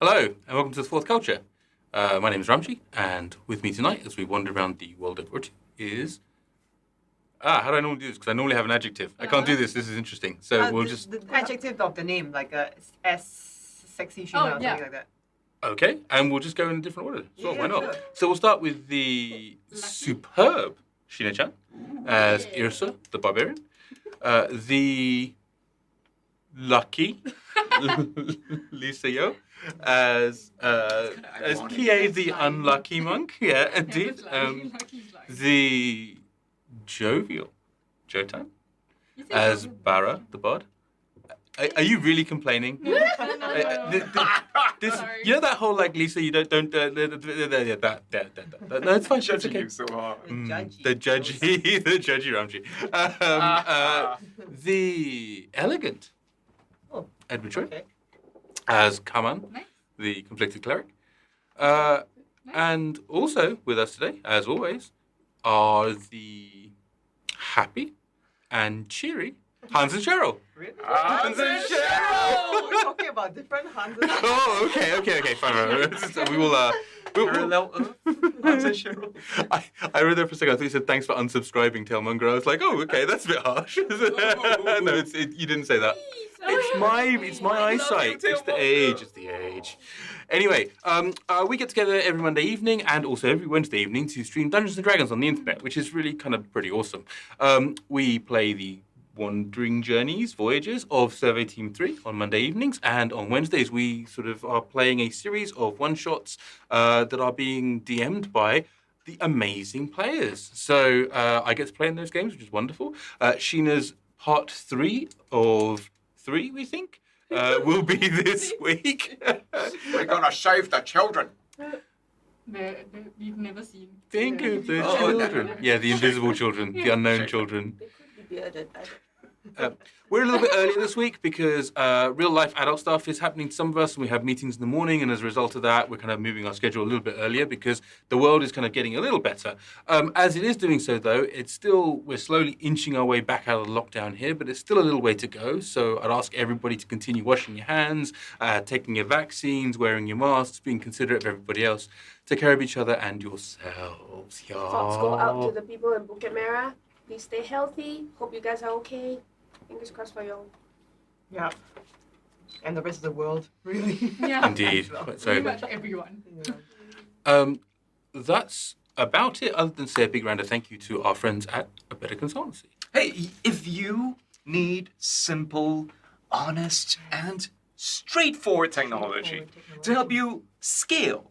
Hello, and welcome to the Fourth Culture. My name is Ramji, and with me tonight, as we wander around the world of Urtu, is... how do I normally do this? Because I normally have an adjective. I can't do this. This is interesting. So we'll just... The adjective of the name, like S sexy Sheena or something like that. Okay, and we'll just go in a different order. Sure, why not? Sure. So we'll start with the superb Sheena Chan as Yrsa, the barbarian. The lucky Lisa Yo as Kie, the unlucky monk. Yeah, indeed. The jovial Jotan as Barra, the bard. Are you really complaining? No. This, Sorry. you know that whole like Lisa, you don't. No, it's fine. It's Judging okay. you so hard. The judgy, the judgy Ramji. The elegant Edward Choy Okay. as Kaman, Nice. the conflicted cleric. And also with us today, as always, are the happy and cheery Hans and Cheryl. Really? Hans and Cheryl! We're talking about different Hans. Oh, okay, fine. So we will. Parallel Earth. Hans and Cheryl. I read there for a second. I thought you said thanks for unsubscribing, Tailmonger. I was like, oh, okay, that's a bit harsh. No, you didn't say that. It's my eyesight. It's the age. Anyway, we get together every Monday evening and also every Wednesday evening to stream Dungeons and Dragons on the internet, which is really kind of pretty awesome. We play the Wandering Journeys, Voyages of Survey Team 3 on Monday evenings, and on Wednesdays we sort of are playing a series of one-shots that are being DM'd by the amazing players. So I get to play in those games, which is wonderful. Sheena's part 3 of 3, we think, will be this week. We're gonna save the children. We've never seen. Think of the Oh, children. Yeah, the invisible children, the unknown children. They could be bearded. We're a little bit earlier this week because real-life adult stuff is happening to some of us, and we have meetings in the morning, and as a result of that, we're kind of moving our schedule a little bit earlier because the world is kind of getting a little better. As it is doing so, though, we're slowly inching our way back out of the lockdown here, but it's still a little way to go, so I'd ask everybody to continue washing your hands, taking your vaccines, wearing your masks, being considerate of everybody else. Take care of each other and yourselves, y'all. Thoughts go out to the people in Bukit Merah. Please stay healthy. Hope you guys are okay. Fingers crossed for you. Yeah. And the rest of the world, really. Yeah. Indeed. Quite Pretty so. much everyone. Yeah. That's about it, other than say a big round of thank you to our friends at A Better Consultancy. Hey, if you need simple, honest, and straightforward technology to help you scale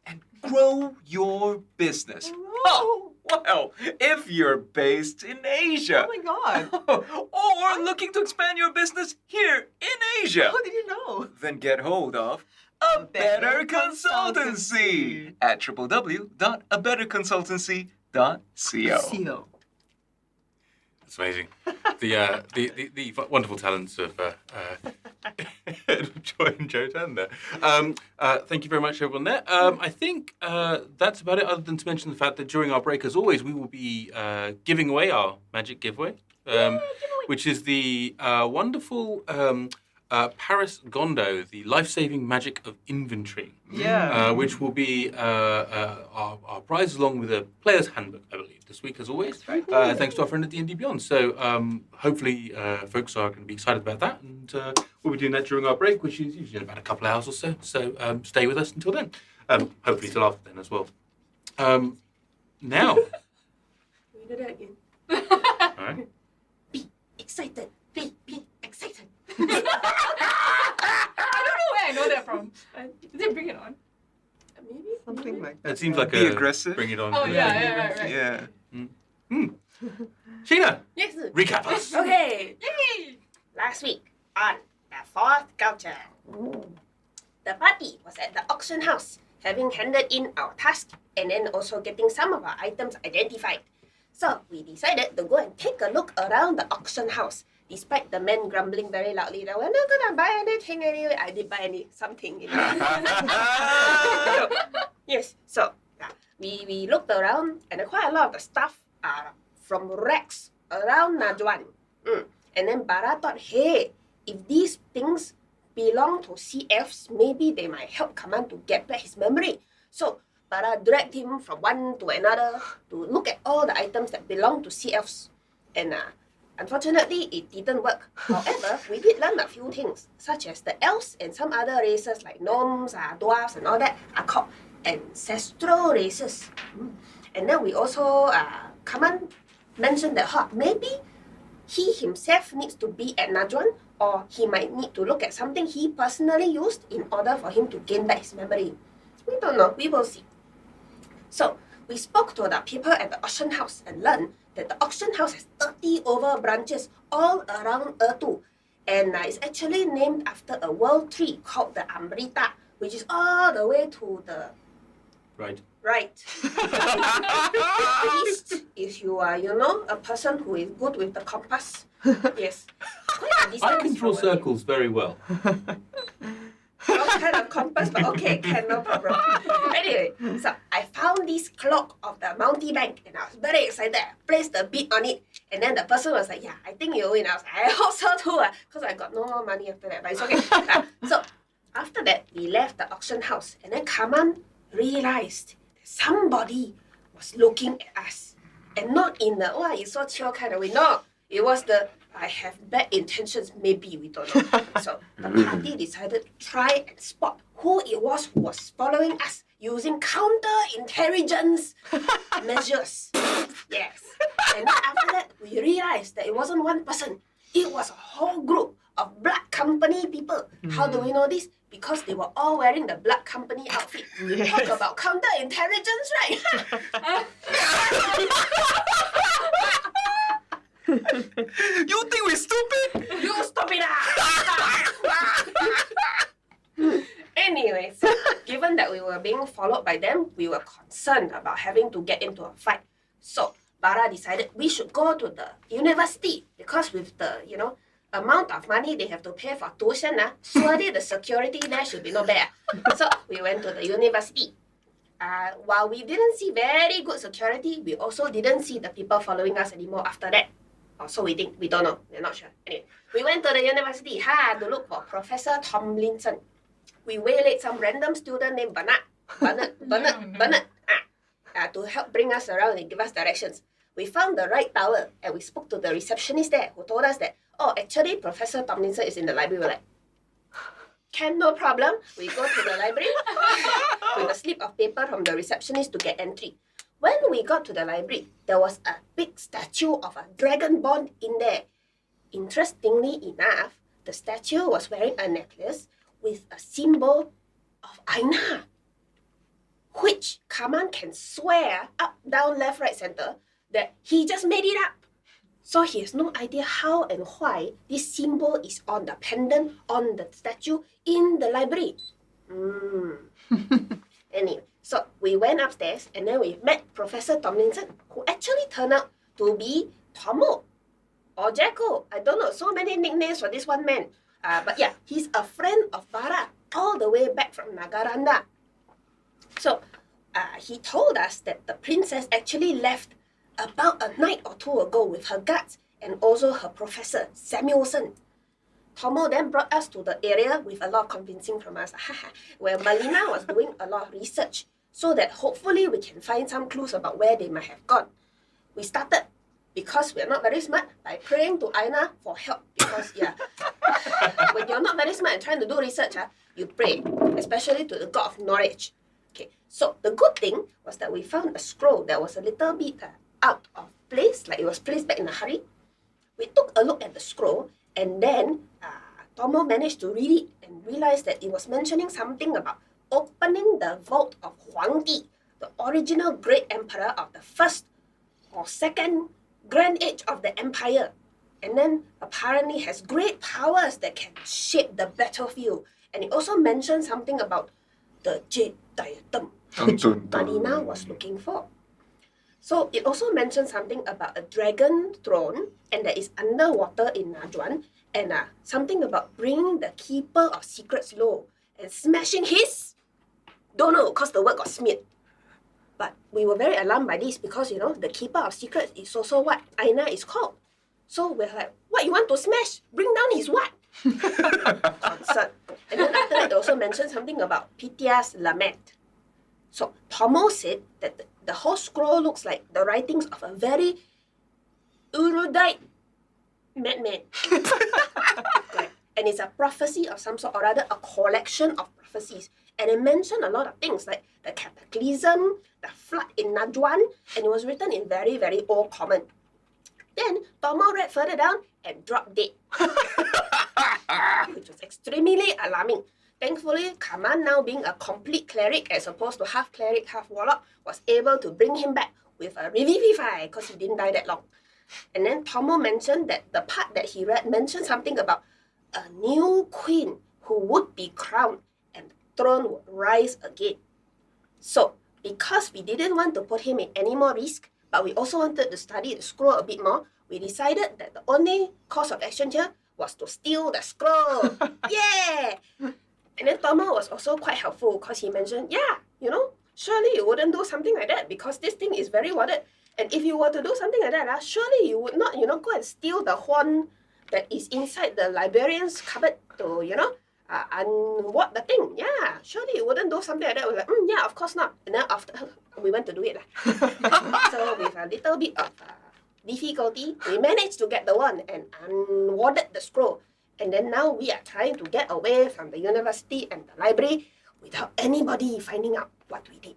and grow your business. Oh, well, if you're based in Asia. Oh my God. Or looking to expand your business here in Asia. How did you know? Then get hold of A Better Consultancy at www.abetterconsultancy.co. CO. That's amazing. The wonderful talents of Choy and Jotan there. Thank you very much, everyone there. I think that's about it, other than to mention the fact that during our break, as always, we will be giving away our magic giveaway, which is the wonderful Paris Gondo, the life-saving magic of inventory. Yeah. Which will be our prize, along with a player's handbook, I believe, this week, as always. Thanks to our friend at D&D Beyond. So hopefully folks are going to be excited about that. And we'll be doing that during our break, which is usually in about a couple of hours or so. So stay with us until then. Hopefully till after then as well. Now. We do that again. All right. Be excited. Be excited. I don't know where I know that from. Is it Bring It On? Maybe. Something like that. That seems like Be a aggressive. Bring it on. Oh, yeah, right. Yeah. Sheena, Yes. recap us. Okay. Yay! Last week on the Fourth Culture, the party was at the auction house, having handed in our task and then also getting some of our items identified. So we decided to go and take a look around the auction house. Despite the men grumbling very loudly that we're not gonna buy anything anyway, I did buy something. Yes, so we looked around and quite a lot of the stuff are from racks around Najuan. And then Barra thought, hey, if these things belong to sea elves, maybe they might help Kaman to get back his memory. So Barra dragged him from one to another to look at all the items that belong to sea elves. And unfortunately, it didn't work. However, we did learn a few things, such as the elves and some other races like gnomes, dwarves, and all that are called ancestral races. And then we also, Kaman mentioned that maybe he himself needs to be at Najuan, or he might need to look at something he personally used in order for him to gain back his memory. We don't know, we will see. So, we spoke to the people at the auction house and learned that the auction house has 30 over branches all around Urtu. And it's actually named after a world tree called the Amrita, which is all the way to the Right. east, if you are, a person who is good with the compass. Yes. Quite a I distance can draw from where- circles very well. What kind of compass? But okay, no problem. Anyway, so I found this clock of the mountebank and I was very excited. I placed the bid on it, and then the person was like, "Yeah, I think you win." I was like, "I hope so too," because I got no more money after that, but it's okay. So after that, we left the auction house, and then Kaman realized that somebody was looking at us, and not in the "oh, you so chill" kind of way. No, it was the "I have bad intentions." Maybe we don't know. So the party decided to try and spot who it was who was following us using counter-intelligence measures. Yes. And then after that, we realized that it wasn't one person. It was a whole group of blood company people. How do we know this? Because they were all wearing the blood company outfit. Talk about counter-intelligence, right? You think we're stupid? You stop it! Anyway, so given that we were being followed by them, we were concerned about having to get into a fight. So Barra decided we should go to the university because with the, amount of money they have to pay for tuition, surely the security there should be no bad. So we went to the university. While we didn't see very good security, we also didn't see the people following us anymore after that. Or so we think. We don't know. We're not sure. Anyway, we went to the university to look for Professor Tomlinson. We waylaid some random student named Bernard to help bring us around and give us directions. We found the right tower and we spoke to the receptionist there who told us that, actually Professor Tomlinson is in the library. We're like, no problem. We go to the library with a slip of paper from the receptionist to get entry. When we got to the library, there was a big statue of a dragonborn in there. Interestingly enough, the statue was wearing a necklace with a symbol of Eijnar, which Kaman can swear up, down, left, right, center that he just made it up. So he has no idea how and why this symbol is on the pendant on the statue in the library. Anyway, so we went upstairs and then we met Professor Tomlinson, who actually turned out to be Tommo or Jacko. I don't know, so many nicknames for this one man. But yeah, he's a friend of Barra all the way back from Nagaranda. So he told us that the princess actually left about a night or two ago with her guards and also her professor, Samuelson. Tommo then brought us to the area with a lot of convincing from us, where Malena was doing a lot of research so that hopefully we can find some clues about where they might have gone. We started, because we're not very smart, by praying to Eijnar for help. Because, when you're not very smart and trying to do research, you pray, especially to the god of knowledge. Okay, so the good thing was that we found a scroll that was a little bit out of place, like it was placed back in a hurry. We took a look at the scroll, and then Tommo managed to read it and realized that it was mentioning something about opening the vault of Huangdi, the original great emperor of the first or second grand age of the empire. And then apparently has great powers that can shape the battlefield. And it also mentioned something about the jade diadem, which Malena was looking for. So it also mentioned something about a dragon throne and that is underwater in Najuan, and something about bringing the keeper of secrets low and smashing his... Don't know, because the word got smeared. But we were very alarmed by this because, the keeper of secrets is also what Eijnar is called. So we're like, what, you want to smash? Bring down his what? Concerned. And then after that, they also mentioned something about Pythia's lament. So Tommo said that the whole scroll looks like the writings of a very erudite madman. Right. And it's a prophecy of some sort, or rather a collection of prophecies. And it mentioned a lot of things like the cataclysm, the flood in Najwan, and it was written in very, very old common. Then Tommo read further down and dropped dead, which was extremely alarming. Thankfully, Kaman, now being a complete cleric as opposed to half cleric, half warlock, was able to bring him back with a revivify because he didn't die that long. And then Tommo mentioned that the part that he read mentioned something about a new queen who would be crowned and the throne would rise again. So, because we didn't want to put him in any more risk, but we also wanted to study the scroll a bit more, we decided that the only course of action here was to steal the scroll. Yeah! And then Tommo was also quite helpful because he mentioned, surely you wouldn't do something like that because this thing is very worded. And if you were to do something like that, surely you would not, go and steal the horn that is inside the librarian's cupboard to, unward the thing. Yeah, surely you wouldn't do something like that. We're like, yeah, of course not. And then after we went to do it. So with a little bit of difficulty, we managed to get the one and unwarded the scroll. And then now we are trying to get away from the university and the library without anybody finding out what we did.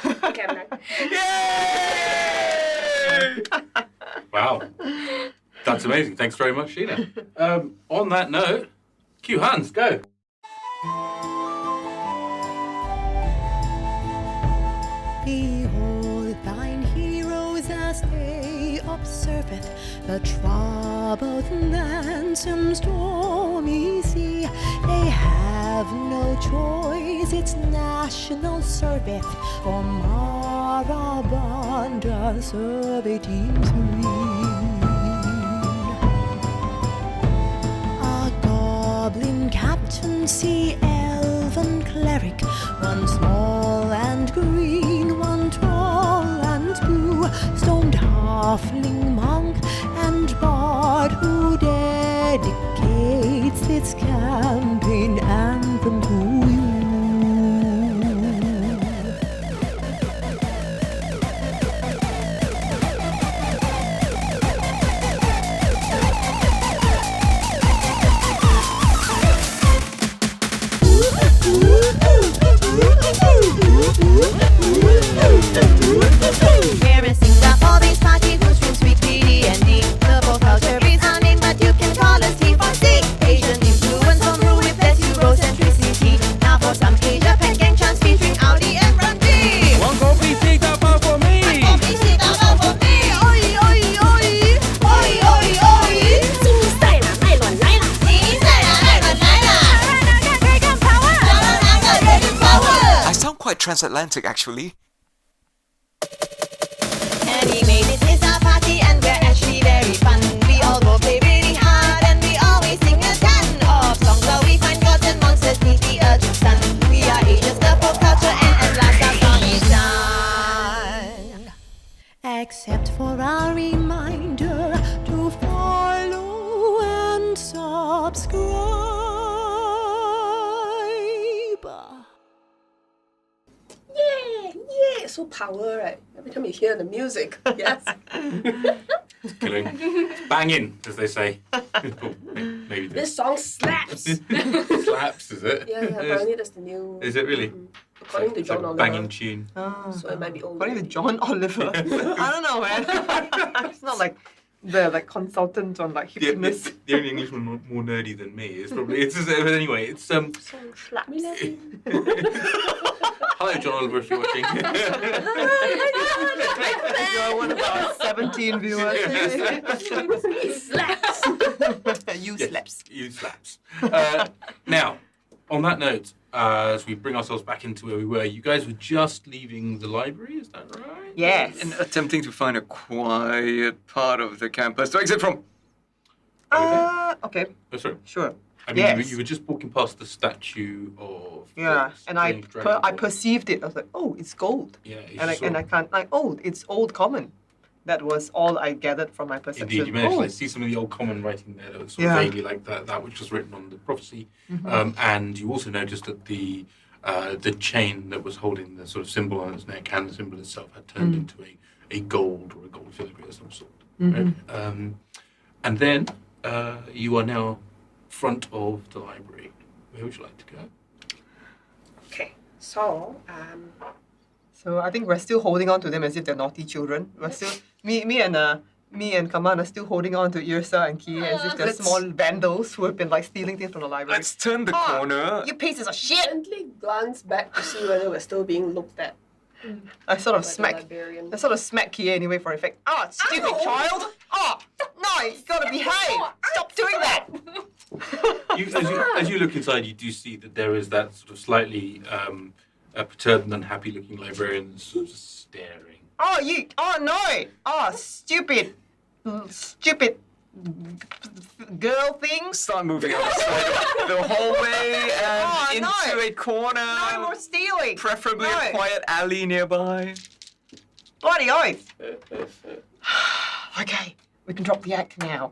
Okay, I'm done. Yay! Wow. That's amazing. Thanks very much, Sheena. On that note, cue Hans, go. Behold thine heroes as they observeth the troubled lands and stormy sea. They have no choice, it's national service, or Marabanda survey teams win. A goblin captaincy, elven cleric, one small and green, one tall and blue, stoned halfling monk and bard who dedicates its campaign anthem to you. Here is Singapore, this party who streams weekly D&D. The both culture is our name, but you can call us T4C. Asian influence on rule with less Eurocentricity. Now for some Asia Pac gang chants featuring Audi and Randy. One coffee, take that out for me. One coffee, take that out for me. Oi, oi, oi. Oi, oi, oi. 新 style 来乱来啦！ I sound quite transatlantic, actually. Anyway, this is our party and we're actually very fun. We all go play really hard and we always sing a ton of songs where we find gods and monsters beneath the Urtu's sun. We are Asia's the folk culture and at last our song is done. Except for our reminder to follow and subscribe. Yeah, so power, right? Every time you hear the music, yes. Killing. Banging, as they say. Maybe This song slaps. slaps, is it? Yeah, apparently that's the new. Is it really? According to It's like John a Oliver. banging tune. So it might be old. According to John Oliver. I don't know, man. It's not like the consultant on like The hippiness. only Englishman more nerdy than me is probably but anyway. It's Song slaps. Hello, John Oliver, if you're watching. You're one of our 17 viewers. It slaps. You Yes, slaps. You slaps. Now, on that note, as we bring ourselves back into where we were, you guys were just leaving the library, is that right? Yes. And attempting to find a quiet part of the campus to exit from. Okay, Oh, sorry. sure. I mean, Yes. you were just walking past the statue of. Yeah, and I strange dragon. perceived it. I was like, oh, it's gold. Yeah, you And I saw- can't like, oh, it's old common. That was all I gathered from my perception. Indeed, you managed to Oh. like, see some of the old common writing there that was sort of Yeah. vaguely like that which was written on the prophecy. And you also noticed that the chain that was holding the sort of symbol on its neck and the symbol itself had turned into a gold or a gold filigree of some sort. Right? And then you are now front of the library. Where would you like to go? Okay, so So I think we're still holding on to them as if they're naughty children. We're still me and Kaman are still holding on to Yrsa and Kie as if they're Let's- small vandals who have been like stealing things from the library. Let's turn the corner. You pieces of shit! gently glance back to see whether we're still being looked at I sort of by the smack. librarian. I sort of smack Kie anyway for effect. Oh, stupid Ow! child! Oh, no, you gotta behave! Stop doing that! As you look inside, you do see that there is that sort of slightly perturbed and unhappy-looking librarian that's sort of just staring. Oh, you! Oh no! Oh, stupid girl things! Start moving outside the hallway and Oh, into no. a corner. No more stealing! Preferably No. a quiet alley nearby. Bloody oath! Okay, we can drop the act now.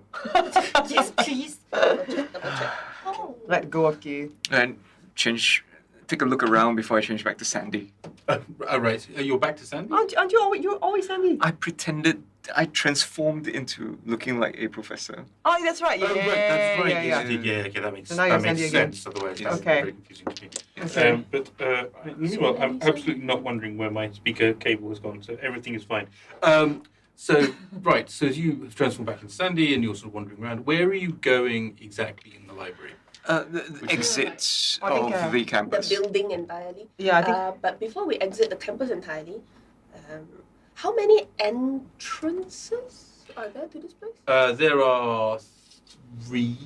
Yes, please. Double check. Oh. Let go of Kie. And take a look around before I change back to Sandy. Right, you're back to Sandy? Aren't you always, you're always Sandy? I transformed into looking like a professor. Oh, that's right. Yeah, Oh, right, that's right. yeah, Yes, yeah. indeed. Yeah, okay, that makes, So now you're that makes Sandy again. sense. Otherwise, it's Okay. very confusing to me. Okay. But meanwhile, I'm absolutely not wondering where my speaker cable has gone, so everything is fine. So as you transform back into Sandy and you're sort of wandering around, where are you going exactly in the library? The exit I think, of the The campus. building entirely. Yeah, I think. But before we exit the campus entirely, how many entrances are there to this place? There are 3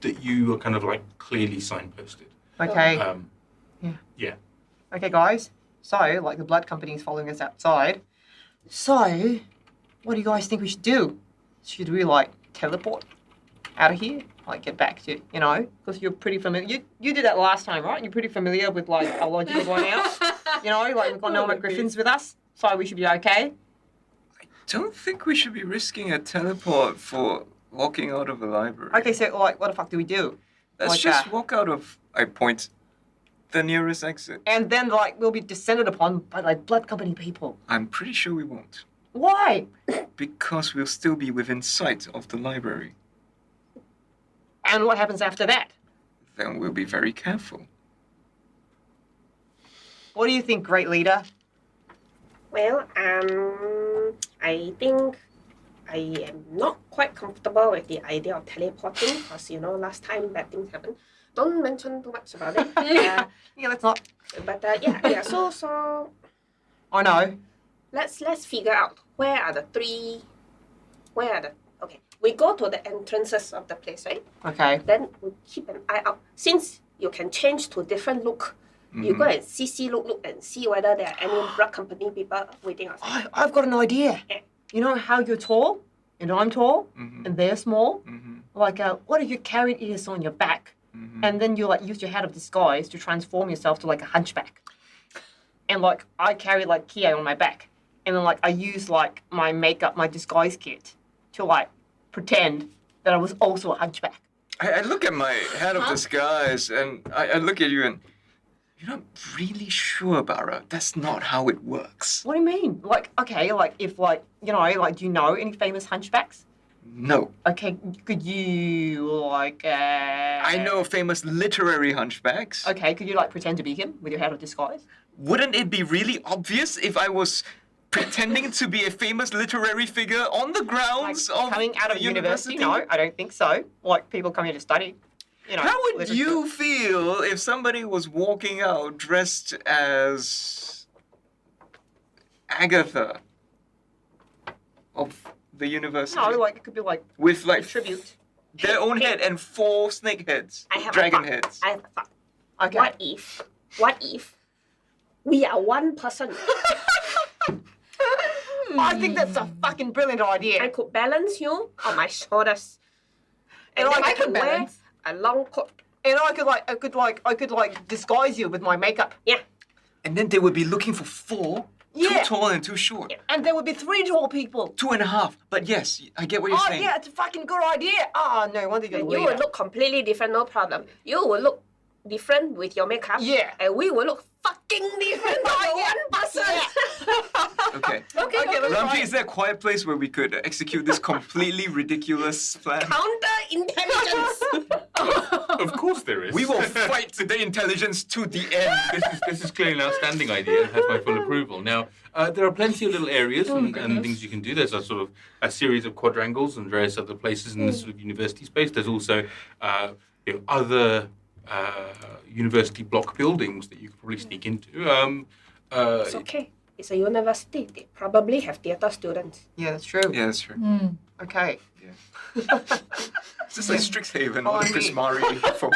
that you are kind of like clearly signposted. Okay. Yeah. Okay, guys. So, like, the blood company is following us outside. So, what do you guys think we should do? Should we, like, teleport out of here? Like, get back to, because you're pretty familiar. You did that last time, right? You're pretty familiar with, like, our logic of going out. Like, we've got Norma Griffins with us, so we should be okay. Don't think we should be risking a teleport for walking out of the library. Okay, so, like, what the fuck do we do? Let's like just that. walk out of, I point, the nearest exit. And then, like, we'll be descended upon by, like, blood company people. I'm pretty sure we won't. Why? Because we'll still be within sight of the library. And what happens after that? Then we'll be very careful. What do you think, great leader? Well, I think I am not quite comfortable with the idea of teleporting because, last time bad things happened. Don't mention too much about it. Yeah, let's not. But yeah. So I know. let's figure out where are the okay. We go to the entrances of the place, right? Okay. Then we keep an eye out. Since you can change to different look, you go and look and see whether there are any blood company people waiting outside. I've got an idea. Yeah. You know how you're tall, and I'm tall, Mhm. and they're small? Mhm. Like, what if you carried Yrsa on your back, and then you, like, use your head of disguise to transform yourself to, like, a hunchback? And, like, I carry, like, Kie on my back, and then, like, I use, like, my makeup, my disguise kit to, like, pretend that I was also a hunchback. I look at my head of disguise and I look at you and you're not really sure, Barra. That's not how it works. What do you mean? Like, okay, like, if, like, do you know any famous hunchbacks? No. Okay, could you, like, I know famous literary hunchbacks. Okay, could you, like, pretend to be him with your head of disguise? Wouldn't it be really obvious if I was pretending to be a famous literary figure on the Like, grounds of coming out of the university? No, I don't think so. Like, people come here to study. How would literature. you feel if somebody was walking out dressed as Agatha of the university? No, like, it could be, like, with a like tribute. their own head and 4 snake heads. I have Dragon a thought. heads. I have a thought. Okay. What if we are one person? I think that's a fucking brilliant idea. I could balance you on my shoulders. And And then I I can can wear balance. a long coat. And I could disguise you with my makeup. Yeah. And then they would be looking for 4 Yeah. Too tall and too short. And there would be 3 tall people. 2.5. But yes, I get what you're Oh, saying. yeah, it's a fucking good idea. Oh, no wonder you're the And you leader. will look completely different, no problem. You will look different with your makeup. Yeah. And we will look fucking different by one person. Okay. Okay, let's Ramji, try. is there a quiet place where we could execute this completely ridiculous plan? Counter-intelligence. Of course there is. We will fight the intelligence to the end. This is clearly an outstanding idea and has my full approval. Now, there are plenty of little areas and things you can do. There's a sort of a series of quadrangles and various other places in this sort of university space. There's also other university block buildings that you could probably sneak into. It's okay. It's a university. They probably have theatre students. Yeah, that's true. Yeah, that's true. Okay. It's just like Strixhaven, Oh, all the I mean- Prismari folk.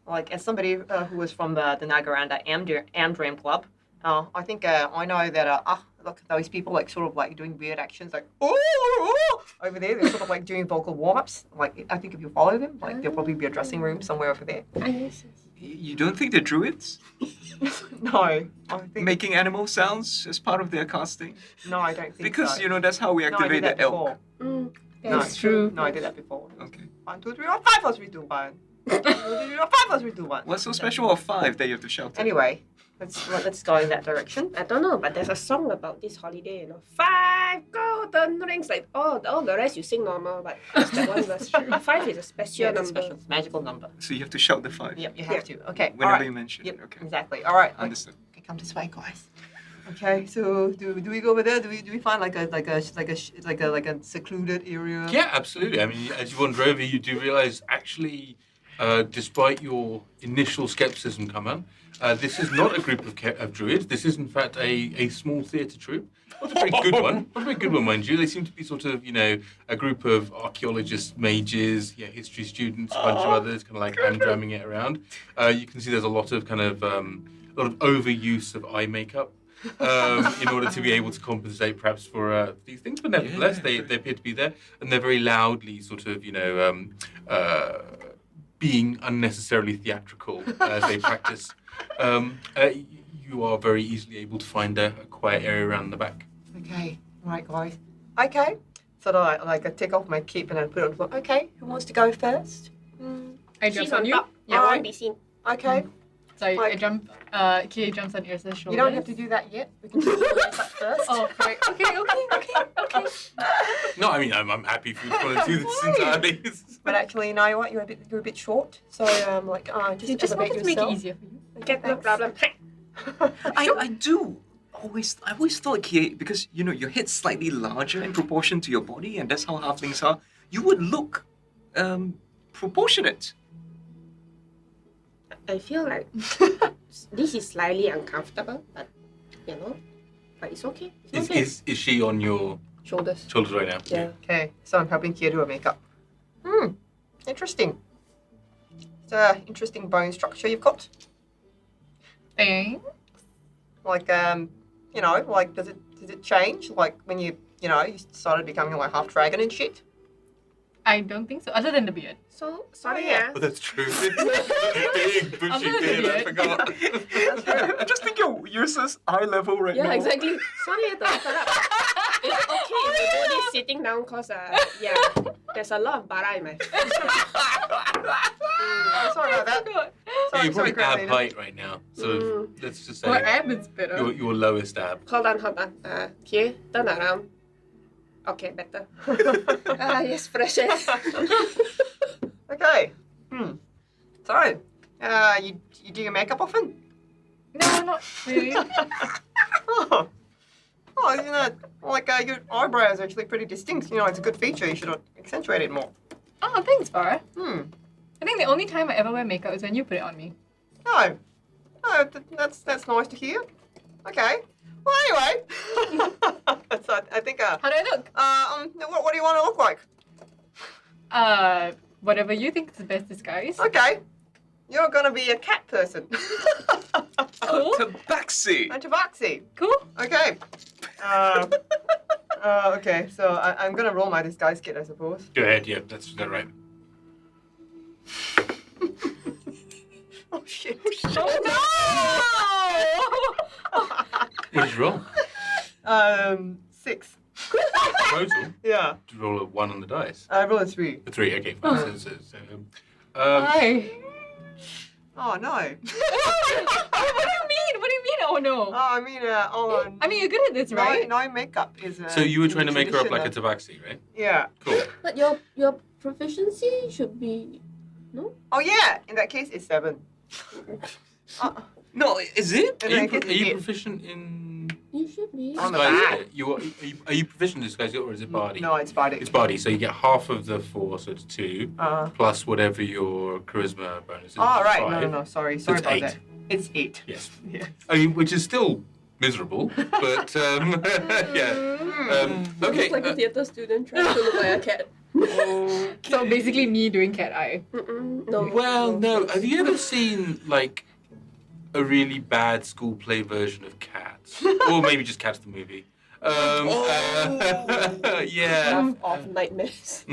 Like, as somebody who was from the Nagaranda Amdram Club, I think I know that, look, those people, like, sort of, like, doing weird actions, like, oh, over there. They're sort of, like, doing vocal warm-ups. Like, I think if you follow them, like, there'll probably be a dressing room somewhere over there. You don't think they're druids? No, I think... Making animal sounds as part of their casting? No, I don't think Because, so. you know, that's how we No, I activate did that the elk. before. Mm. No, That's true. No, I did that before. Okay. 1, 2, 3, 4, 5, 4, 3, 2, 1. 1, 2, 3, 4, 5, 4, 3, 2, 1. What's so special of 5 that you have to shout it? Anyway, let's go in that direction. I don't know, but there's a song about this holiday, you know. 5 golden rings, like all the rest you sing normal, but it's the one that's 5 is a special Yeah, it's a number. special magical number. So you have to shout the 5. Yep, you have to. Okay, Whenever all right. you mention Yep, it. Okay. exactly. All right. Understood. Okay, come this way, guys. Okay, so do we go over there? Do we find like a secluded area? Yeah, absolutely. I mean, as you wander over, you do realize actually, despite your initial skepticism, Kaman, this is not a group of druids. This is, in fact, a small theatre troupe. Not a very good one. Not a very good one, mind you. They seem to be sort of, a group of archaeologists, mages, history students, a bunch of others, kind of like hand-dramming it around. You can see there's a lot of kind of overuse of eye makeup. In order to be able to compensate perhaps for these things, but nevertheless they appear to be there, and they're very loudly sort of being unnecessarily theatrical as they practice. You are very easily able to find a quiet area around the back. Okay, right, guys. Okay. So I take off my cape and I put it on the floor. Okay, who wants to go first? I She's jump on on you. top. Yeah. I won't be seen. Okay. So I Like- jump. Kie jumps on Yrsa's shoulders. You don't have to do that yet. We can do that first. Oh, right. Okay. No, I mean I'm happy if you want to do this entirely. But actually, you know what? You're a bit short. So You just elevate wanted to make it yourself. easier for you. Okay, no problem. I always thought, Kie, because, your head's slightly larger in proportion to your body, and that's how halflings are, you would look proportionate. I feel like this is slightly uncomfortable, but but it's okay. It's okay. Is she on your Shoulders. shoulders right now? Yeah. Okay, so I'm helping Kia do her makeup. Interesting. It's an interesting bone structure you've got. Thanks. Like, like does it change? Like when you started becoming like half dragon and shit? I don't think so, other than the beard. So sorry, yeah. Oh, that's true. Big bushy beard, I forgot. I just think your Yrsa's eye level right now. Yeah, exactly. Sorry, I don't interrupt. It's okay if the body's sitting down because there's a lot of bara in my face. Oh, sorry about that. You're Sorry, probably Grandma. ab height right now. Sort of, let's just Or say ab is better. your lowest ab. Hold on. Okay, turn around. Okay, better. Yes, fresh air. Okay. So, you do your makeup often? No, not really. Oh, like your eyebrow is actually pretty distinct. It's a good feature. You should accentuate it more. Oh, thanks, Barra. Hmm. I think the only time I ever wear makeup is when you put it on me. Oh, that's nice to hear. Okay. Well, anyway, so I think How do I look? what do you want to look like? Whatever you think is the best disguise. Okay, you're gonna be a cat person. Cool. Tabaxi! A tabaxi. Cool. Okay. Okay, so I'm gonna roll my disguise kit, I suppose. Go ahead, yeah, that's right. Oh shit. Oh no! What did you roll? 6. Total. Yeah. Did you roll a 1 on the dice? I rolled a 3. A 3. Okay, fine. Why? Oh no. What do you mean? What do you mean? Oh no. I mean, I mean, you're good at this, right? No makeup is. So you were trying to make her up like a traditional. tabaxi, right? Yeah. Cool. But your proficiency should be no. Oh yeah. In that case, it's 7. No, is it? In Are that case, you it's 8. proficient in You should be. On the disguise? back. Are you proficient in disguise or is it bardy? No, it's body. It's bardy, so you get half of the 4, so it's 2, plus whatever your charisma bonus is. Oh right. 5. No. Sorry So it's about 8. that. It's 8. Yes. Yeah. I mean, which is still miserable, but yeah. Okay. Looks like a theatre student trying to look like a cat. So basically, me doing cat eye. No. Well, no. Have you ever seen like a really bad school play version of Cats, or maybe just Cats the movie? Yeah. Of nightmares.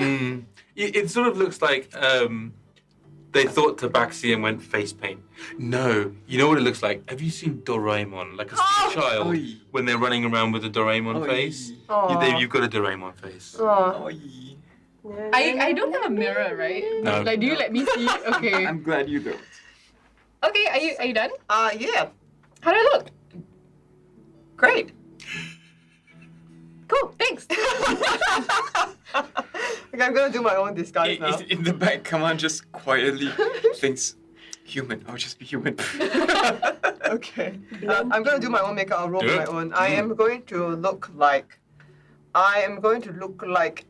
It sort of looks like they thought tabaxi and went face paint. No, you know what it looks like? Have you seen Doraemon? Like a small child when they're running around with a Doraemon face? You've got a Doraemon face. I don't have a mirror, right? No. Like, do you let me see? Okay. I'm glad you don't. Okay, are you done? Yeah. How do I look? Great. Cool, thanks. Okay, I'm gonna do my own disguise now. In the back, Kaman just quietly thinks, human, I'll just be human. Okay. I'm gonna do my own makeup. I'll roll Do my it. own. I am going to look like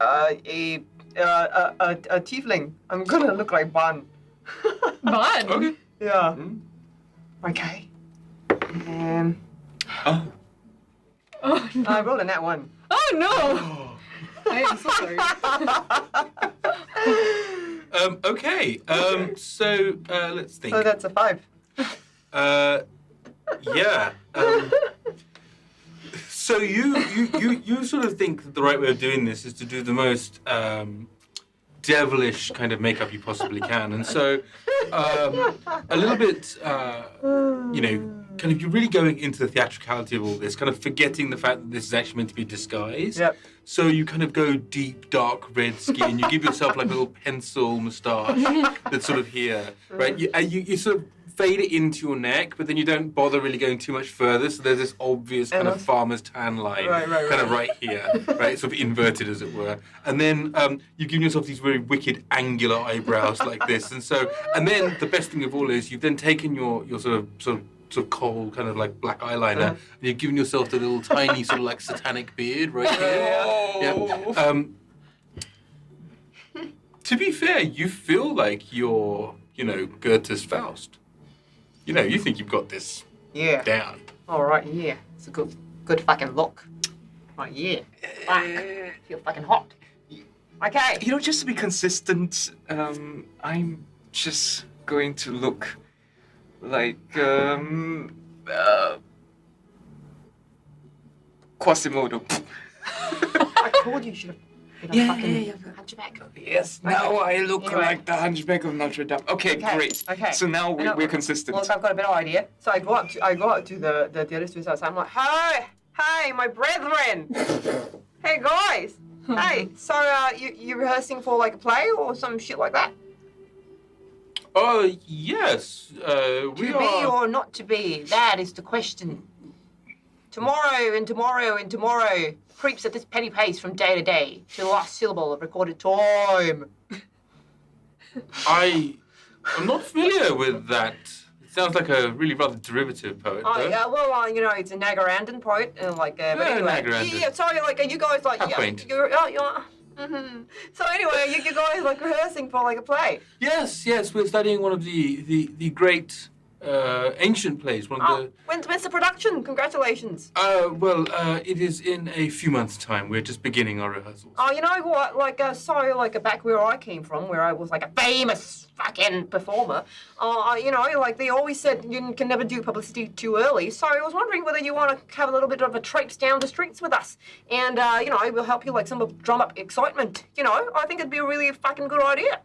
a tiefling. I'm gonna look like Ban. Fun. Okay. Yeah. Okay. And Oh. Oh, no. I rolled a nat 1. Oh no! I am so sorry. Okay. So let's think. So that's a 5. Yeah. So you sort of think that the right way of doing this is to do the most devilish kind of makeup you possibly can, and so a little bit, kind of you're really going into the theatricality of all this, kind of forgetting the fact that this is actually meant to be a disguise. Yep. So you kind of go deep, dark red skin. You give yourself like a little pencil moustache that's sort of here, right? You sort of fade it into your neck, but then you don't bother really going too much further. So there's this obvious kind of farmer's tan line, kind of right here, right, sort of inverted as it were. And then you've given yourself these very wicked angular eyebrows like this. And then the best thing of all is you've then taken your sort of coal kind of like black eyeliner, and you've given yourself the little tiny sort of like satanic beard right here. Yeah. To be fair, you feel like you're, Goethe's Faust. You think you've got this down. All right. Yeah. It's a good fucking look. Right. Yeah. Fuck. Feel fucking hot. Okay. Just to be consistent, I'm just going to look like Quasimodo. I told you should have been a fucking hunchback. Yes, now I look Anyway. like the Hunchback of Notre Dame. Okay, great. Okay. So now we're consistent. Look, I've got a better idea. So I go up to the other students outside. I'm like, hi, my brethren. Hey guys. Hey, so you rehearsing for like a play or some shit like that? Yes. We To are. be or not to be? That is the question. Tomorrow and tomorrow and tomorrow creeps at this penny pace from day to day to the last syllable of recorded time. I'm not familiar with that. It sounds like a really rather derivative poet. Oh though. yeah, well, it's a Nagarandan poet, but anyway, Nagarandan. yeah. Sorry, you guys How quaint. you're. So anyway, you guys rehearsing for like a play. Yes, we're studying one of the great ancient plays. One of When's the production? Congratulations. it is in a few months' time. We're just beginning our rehearsals. Oh, you know what? Back where I came from, where I was like a famous fucking performer. They always said you can never do publicity too early. So I was wondering whether you want to have a little bit of a traipse down the streets with us, and we'll help you drum up excitement. I think it'd be a really fucking good idea.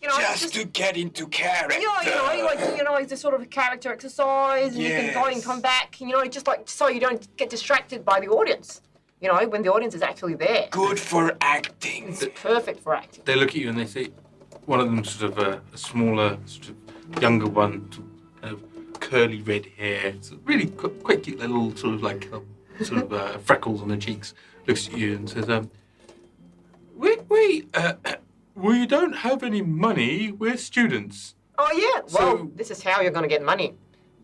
You know, Just to get into character. It's a sort of a character exercise, and you can go and come back, just like so you don't get distracted by the audience. When the audience is actually there. Good for acting. It's perfect for acting. They look at you and they say, one of them sort of a smaller, sort of younger one, kind of curly red hair, it's really quite cute little sort of like freckles on the cheeks, looks at you and says, we don't have any money, we're students. Oh yeah, well, So- this is how you're going to get money.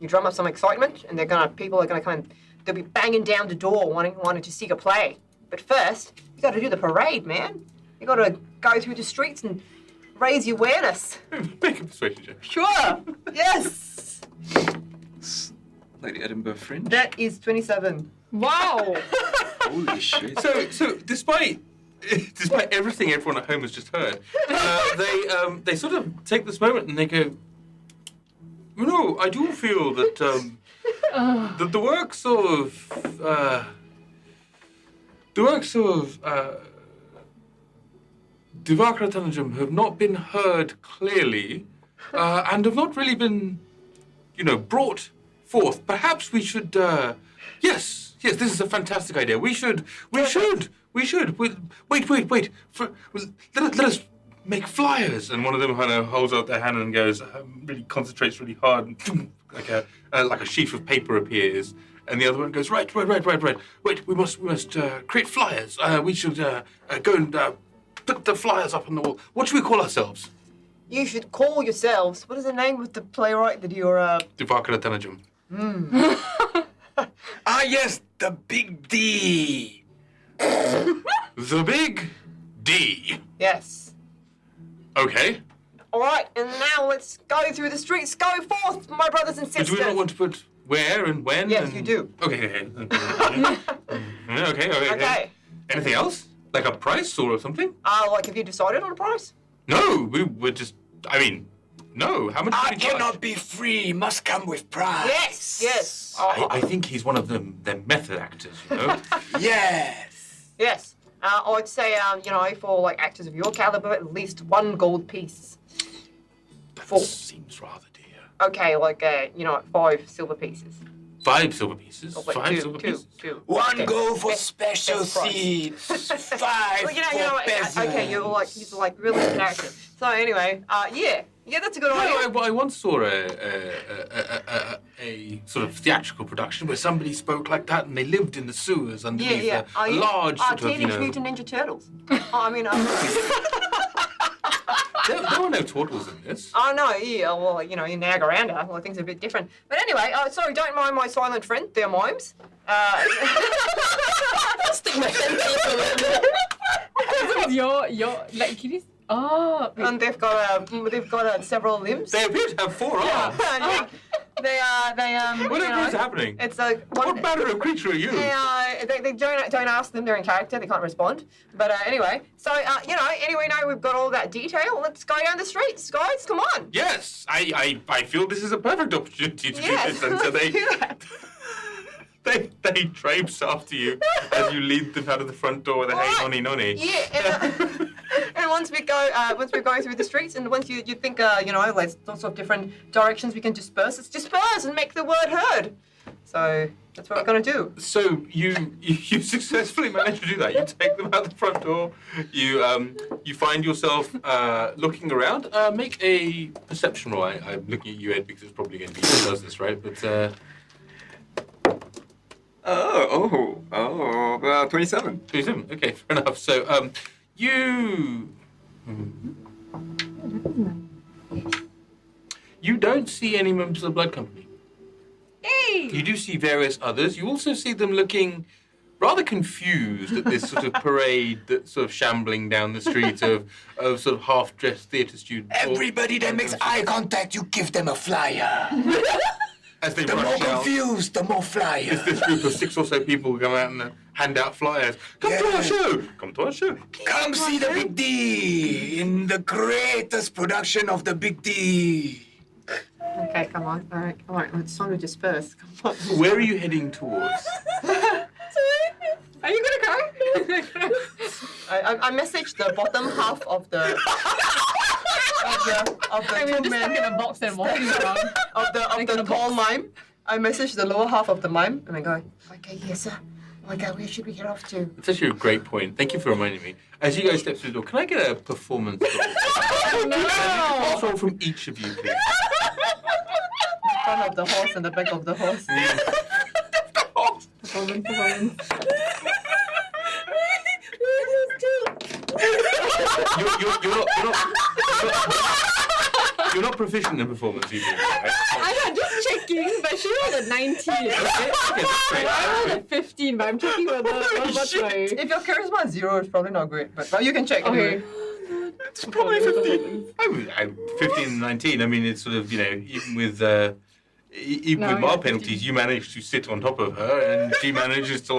You drum up some excitement, and people are going to come and they'll be banging down the door wanting to seek a play. But first, you got to do the parade, man. You got to go through the streets and raise your awareness. Make a persuasion check. Sure. Yes. Lady Edinburgh Fringe. That is 27. Wow. Holy shit. So despite everything everyone at home has just heard, they sort of take this moment and they go, I do feel that that the works of Divakaratanajam have not been heard clearly and have not really been, brought forth. Perhaps we should, yes, this is a fantastic idea. We should. Wait. Let us make flyers. And one of them kind of holds out their hand and goes, really concentrates really hard, and like a sheaf of paper appears. And the other one goes, right. Wait, we must create flyers. We should go and put the flyers up on the wall. What should we call ourselves? You should call yourselves. What is the name of the playwright that you're? Divakaratanajam. Ah, yes, the Big D. The Big D. Yes. Okay. All right, and now let's go through the streets. Go forth, my brothers and But sisters. do we not want to put where and when? Yes, and... you do. Okay. Okay. Okay. Anything else? Like a price or something? Have you decided on a price? No, we were just. No. How much do I we charge? cannot be free, must come with price. Yes. I think he's one of them method actors, Yes. Yes. I'd say, for like actors of your caliber, at least 1 gold piece. That seems rather dear. Okay, 5 silver pieces. 5 silver pieces. Or, like, 5 silver pieces. Two. 1 Okay. gold for Best- special best price. seeds. 5 Well, for peasants. okay, he's like really a character. So anyway, yeah, that's a good idea. I once saw a sort of theatrical production where somebody spoke like that and they lived in the sewers underneath a large sort of, Teenage Mutant Ninja Turtles. There were no turtles in this. Oh no, yeah, well, in Nagaranda, well, things are a bit different. But anyway, sorry, don't mind my silent friend, they're mimes. Stick my your like can you? Oh, wait. And they've got several limbs. They appear to have 4 arms. They What is happening? It's a What manner of creature are you? they don't ask them. They're in character. They can't respond. But anyway, so anyway, now we've got all that detail. Let's go down the streets, guys. Come on. Yes, I feel this is a perfect opportunity to do this. And so let's do that. they traipse after you as you lead them out of the front door with a hey nonny nonny. Yeah. And once we're going through the streets, and once you think like lots of different directions we can disperse. Let's disperse and make the word heard. So that's what we're gonna do. So you successfully manage to do that. You take them out the front door. You find yourself looking around. Make a perception roll. I'm looking at you, Ed, because it's probably going to be you who does this, right? But about 27. 27. Okay, fair enough. So you don't see any members of the Blood Company. Hey! You do see various others. You also see them looking rather confused at this sort of parade that's sort of shambling down the street of sort of half-dressed theatre students. Everybody that makes eye contact, you give them a flyer. As they The more rush out, confused, the more flyer. this group of 6 or so people come out and hand out flyers. Come to our show! Come to our show! Come see the Big D in the greatest production of the Big D. Okay, come on. All right. It's time to disperse. Come on. Where are you heading towards? Are you gonna go? I messaged the bottom half of the of the I mean, two just men stuck in a box and walking around. of the tall mime. I message the lower half of the mime and I go, okay, yes sir. Okay, where should we get off to? It's actually a great point. Thank you for reminding me. As you guys step through the door, can I get a performance roll? Performance roll from each of you, please. In front of the horse and the back of the horse. Performance. You're not proficient in performance, you do, right? I'm not just checking, but she rolled a 19. Okay, that's great. I rolled a 15, but I'm checking whether what's my... If your charisma is 0, it's probably not great, but you can check anyway. Okay. It's probably 15. I'm 15 and 19. I mean, it's sort of, even with mild penalties, you manage to sit on top of her, and she manages to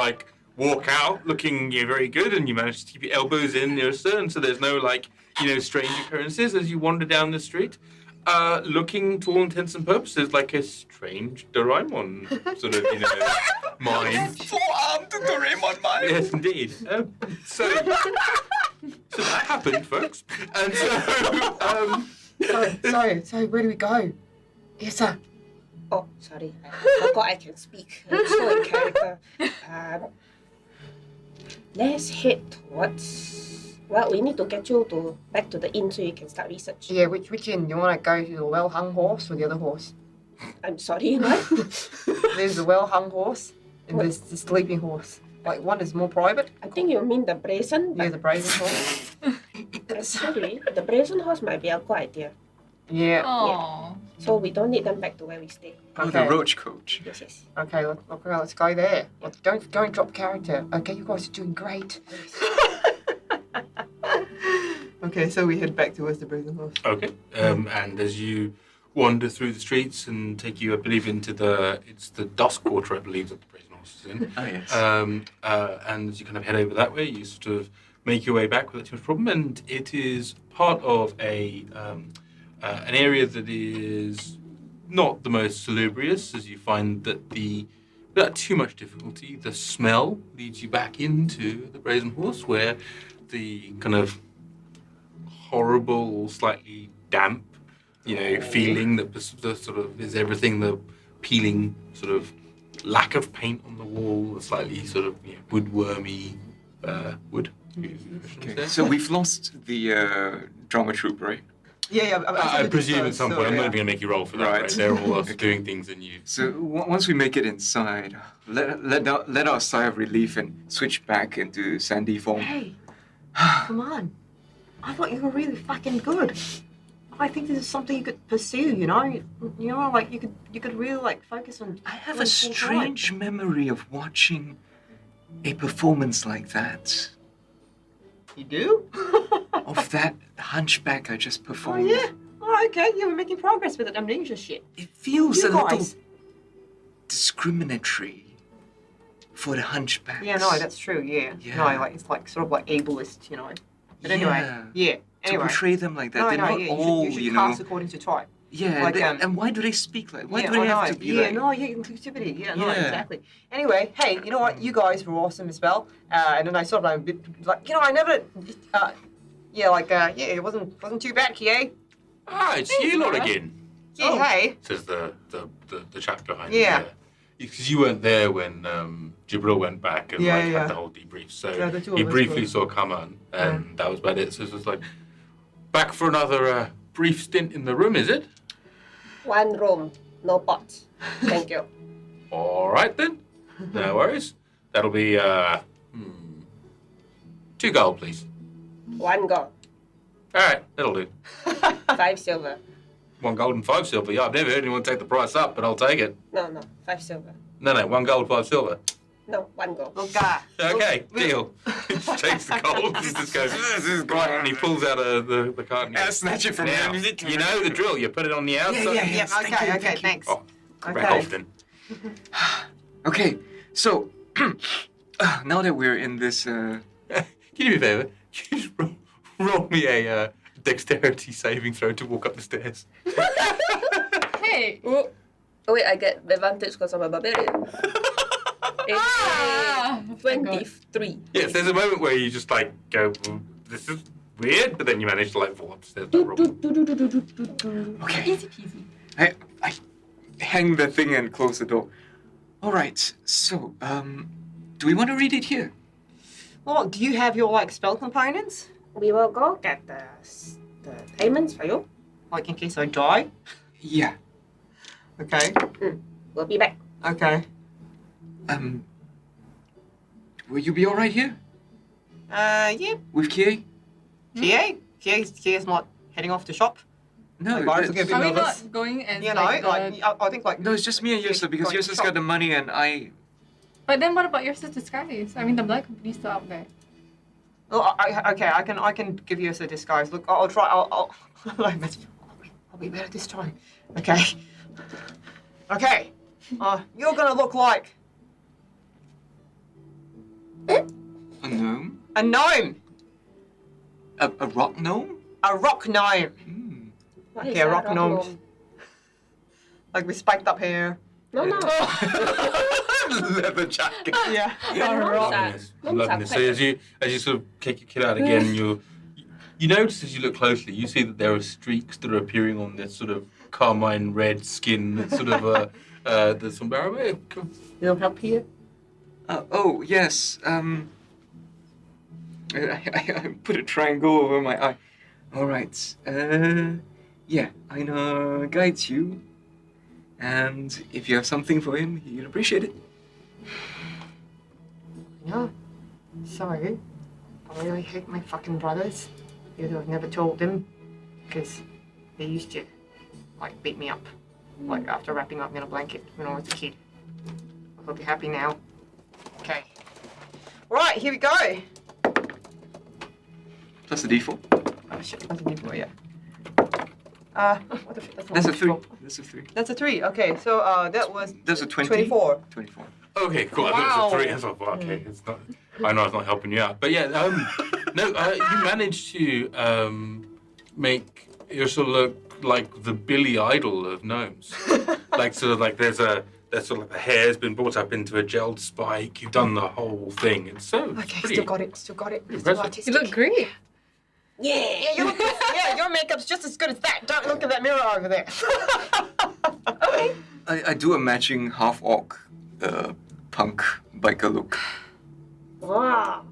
walk out looking very good, and you manage to keep your elbows in Yrsa, and so there's no strange occurrences as you wander down the street. Looking to all intents and purposes like a strange Doraemon sort of, mime. Four-armed Doraemon mime. Yes, indeed. So that happened, folks. And so, Sorry, where do we go? Yes, sir. Oh, sorry. I forgot I can speak. I'm so in character. Let's head towards... Well, we need to get you back to the inn so you can start research. Yeah, which inn? You want to go to the well-hung horse or the other horse? I'm sorry, what? There's the well-hung horse and there's the sleeping horse. One is more private. I think you mean the brazen. Yeah, the brazen horse. Sorry, the brazen horse might be a good idea. Yeah. Aww. So we don't need them back to where we stay. Oh, the roach coach. Yes. Okay, let's go there. Don't drop character. Okay, you guys are doing great. Okay, so we head back towards the brazen horse. okay. And as you wander through the streets and take you, I believe, into the dusk quarter, I believe, that the brazen horse is in. Oh, yes. And as you kind of head over that way, you sort of make your way back without too much problem, and it is part of an area that is not the most salubrious, as you find that without too much difficulty, the smell leads you back into the brazen horse, where the kind of horrible, slightly damp, feeling that the sort of is everything, the peeling sort of lack of paint on the wall, the slightly sort of woodwormy wood. Okay. So we've lost the drama troupe, right? Yeah. I presume at some point. I'm not even going to make you roll for that. Right? They're all doing things, and you. So once we make it inside, let our sigh of relief and switch back into sandy form. Hey, come on. I thought you were really fucking good. I think this is something you could pursue, you could really focus on. I have a strange memory of watching a performance like that. You do? Of that hunchback I just performed. Oh, yeah. Oh, okay. Yeah, we're making progress with that amnesia shit. It feels You a little guys. discriminatory for the hunchbacks. Yeah, no, that's true, yeah. Yeah. No, it's sort of ableist, But anyway, yeah. To Anyway. portray them like that, No, they're no, not yeah. all, You should cast according to type. Yeah, Like, and why do they speak like? Why yeah, do they I have know. to be yeah, like? no, yeah, inclusivity. Yeah, no, Yeah. exactly. Anyway, hey, you know what? You guys were awesome as well. And then I sort of I never, it wasn't too bad, Kie. Ah, it's you lot again. Yeah, hey. Says the chap behind Yeah. you. Because you weren't there when Jibril went back and Yeah. had the whole debrief. So Yeah, the two he of us briefly were. saw Kaman, and that was about it. So it was back for another brief stint in the room, is it? One room, no pots. Thank you. All right then. No worries. That'll be 2 gold, please. 1 gold, All right, that'll do. 5 silver. 1 gold and 5 silver. Yeah, I've never heard anyone take the price up, but I'll take it. No, 5 silver. No, 1 gold, 5 silver. No, 1 gold. Okay, deal. He just takes the gold and just goes, this is great. And he pulls out the card. And he goes, snatch it from now, him. you know the drill. You put it on the outside. Yeah, okay, thanks. Oh, Okay. back off then. Okay, so now that we're in this, Can you do me a favour? Can you just roll me a dexterity saving throw to walk up the stairs? Hey. Oh, wait, I get advantage because I'm a barbarian. It's 23. Yes, there's a moment where you just go, this is weird, but then you manage to like fall upstairs. No problem. Okay. Easy peasy. I hang the thing and close the door. All right. So, do we want to read it here? Well, do you have your like spell components? We will go get the payments for you. Like in case I die? Yeah. Okay. We'll be back. Okay. Will you be all right here Yeah. with Kie? Kie's not heading off to shop. No, Like, Bar's looking a bit Are we nervous. not going as You know, like, I think like. no, it's just me and Yrsa because Going Yrsa's shop. got the money and I. But then what about your sister's disguise? I mean, the blood company's still out there. Oh, I can give you a disguise. Look, I'll try. I'll be better this time. Okay. Okay. You're gonna look like A gnome? a gnome, A rock gnome? a rock gnome, What Okay, is that, rock gnomes. gnome? like with spiked up hair. No. Leather jacket. Yeah. I'm loving this. So as you sort of kick your kid out again, you notice as you look closely, you see that there are streaks that are appearing on this sort of carmine red skin. That's sort of the sombrero. Little help here. Oh, yes. I put a triangle over my eye. All right. Yeah, Eijnar guides you. And if you have something for him, he'd appreciate it. Yeah. Sorry. I really hate my fucking brothers. Even though I've never told them, because they used to, like, beat me up, like after wrapping up in a blanket when I was a kid. I hope you're happy now. Okay. Right, here we go. Plus the D4. Oh shit, that's a D4, yeah. What the fuck? That's a not 3. D4. That's a 3. That's a 3. Okay, so that was That's a 20. 24. 24. Okay, cool. I thought it was a 3. I Wow. thought, well, okay, it's not. I know it's not helping you out, but yeah, you managed to make Yrsa look like the Billy Idol of gnomes. Like sort of like there's sort of like the hair's been brought up into a gelled spike. You've done the whole thing. It's so Okay, pretty. still got it. Still Impressive. Still artistic. You look great. Yeah. Yeah, you look good. Yeah, your makeup's just as good as that. Don't look at that mirror over there. Okay. I do a matching half-orc punk biker look. Wow.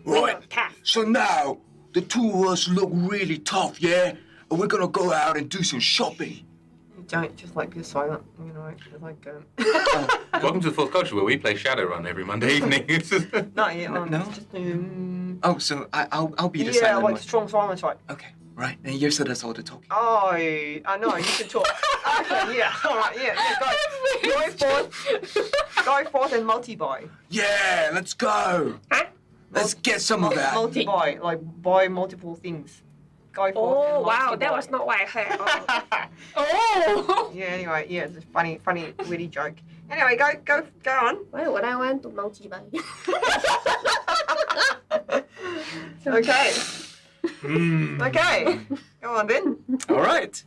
Right. Tough. So now the two of us look really tough, yeah? And we're gonna go out and do some shopping. Don't just like be silent, you know. Just like Welcome to the Fourth Culture, where we play Shadowrun every Monday evening. It's just- not yet. No? It's just Oh, so I'll be the yeah, silent like one. strong silence, right? Okay, right. And Yrsa does all the talking. Oh, I know. You should talk. Okay, yeah. All right, yeah. Go forth and multi-buy. Yeah, let's go. Huh? Let's get some of that. Multi-buy, like buy multiple things. Go forth. Oh and wow, multi-buy. that was not what I heard. Oh. Oh! Yeah. Anyway, yeah, it's a funny, witty joke. Anyway, go on. Why would I want to multi-buy? Okay. Hmm. Okay. Go on then. All right.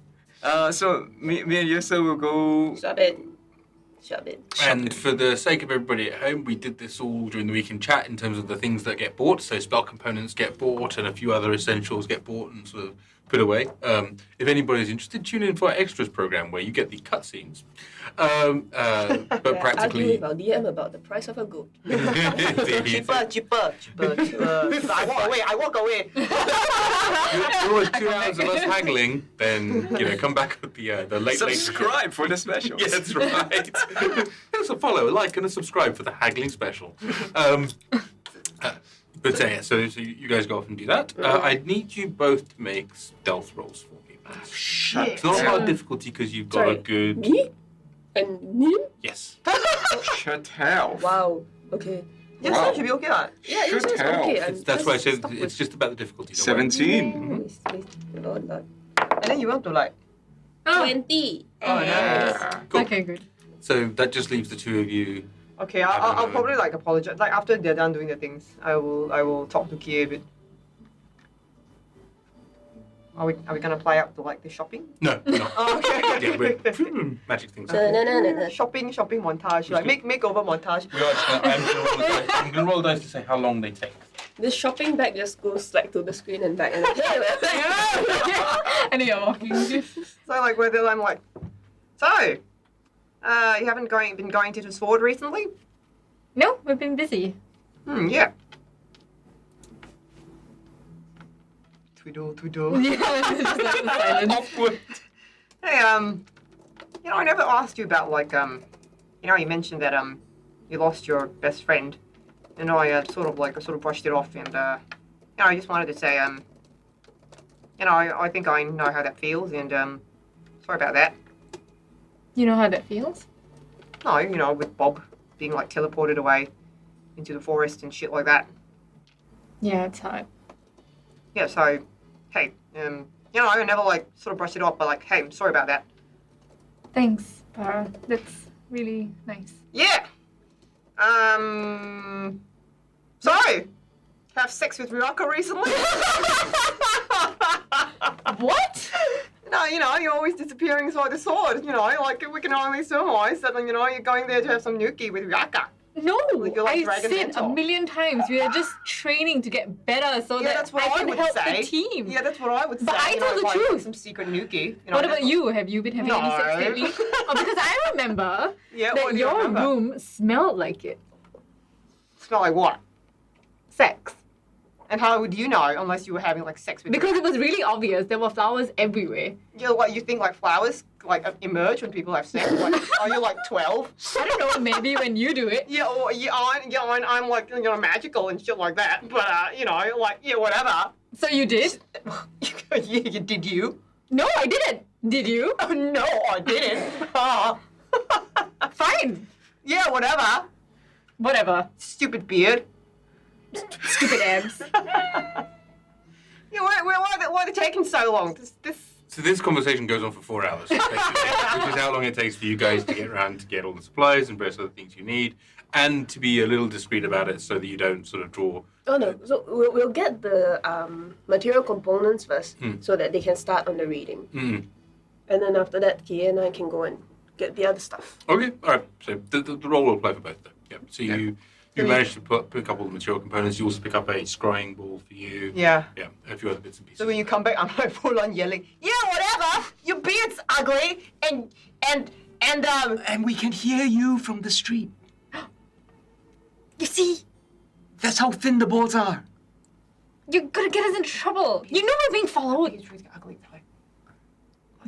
So me and Yrsa will go. Shove it. And for the sake of everybody at home, we did this all during the weekend chat in terms of the things that get bought. So spell components get bought and a few other essentials get bought and sort of put away. If anybody's interested, tune in for our extras program where you get the cutscenes. But practically... Argue with our DM about the price of a goat. Cheaper. I walk away. You're always 2 hours of us haggling, then, come back with the late... Subscribe for the specials. Yeah, that's right. There's a follow, a like, and a subscribe for the haggling special. But yeah, so you guys go off and do that. I need you both to make stealth rolls for me. Shit. It's not hard difficulty because you've got a Sorry, good... Me? And me? Yes. Shut hell. Wow. Okay. Yes, Wow. that should be okay. Right? Yeah, it Should sounds tell. okay. That's why I said it's just about the difficulty. don't worry. 17. Lord. And then you want to like. 20. Oh, nice. Cool. Okay, good. So that just leaves the two of you. Okay, I'll probably like apologize. Like after they're done doing the things, I will talk to Kie a bit. Are we gonna play up the shopping? No, we're not. Oh, okay. Yeah, we're magic things. Shopping montage, like makeover montage. We are just I'm going to roll the dice to say how long they take. This shopping bag just goes like to the screen and back. And like, And then you're walking. So like whether I'm like, so, you haven't been going to the sword recently? No, we've been busy. Yeah. Twiddle. Yeah, it's just like the silence. Awkward. Hey, I never asked you about like, you mentioned that you lost your best friend, and I sort of brushed it off, and I just wanted to say, I think I know how that feels, and sorry about that. You know how that feels? No, with Bob being like teleported away into the forest and shit like that. Yeah, it's hard. Yeah, so, hey, I never like sort of brushed it off, but like, hey, I'm sorry about that. Thanks, Barra. That's really nice. Yeah. So, have sex with Ryaka recently? What? No, you're always disappearing inside the sword. Like we can only surmise that, you're going there to have some nuki with Ryaka. No, You're like I Dragon said Mentor. a million times. We are just training to get better so Yeah, that that's what I can would help say. the team. Yeah, that's what I would say. But I told the like, truth. Some secret nuki. What about you? Have you been having any sex No. lately? Oh, because I remember Yeah, what that do you your remember? room smelled like it. Smell like what? Sex. And how would you know unless you were having like sex with? Because it was really obvious. There were flowers everywhere. You think like flowers like emerge when people have sex? Like, are you like 12? I don't know, maybe when you do it. Yeah, or I'm like magical and shit like that. But whatever. So you did? Did you? No, I didn't. Did you? Oh, no, I didn't. Fine. Yeah, whatever. Whatever. Stupid beard. Stupid abs. Yeah, why are they taking so long? So this conversation goes on for 4 hours, basically, which is how long it takes for you guys to get around to get all the supplies and various other things you need, and to be a little discreet about it so that you don't sort of draw. Oh no, so we'll get the material components first so that they can start on the reading. Mm. And then after that, Kie and I can go and get the other stuff. Okay, all right. So the role will apply for both, though. Yeah. So you managed to pick up all the material components. You also pick up a scrying ball for you. Yeah. Yeah, a few other bits and pieces. So when you come back, I'm like full on yelling. Yeah, whatever. Your beard's ugly, and And we can hear you from the street. You see? That's how thin the balls are. You're gonna get us in trouble. You know we're being followed. He's really ugly.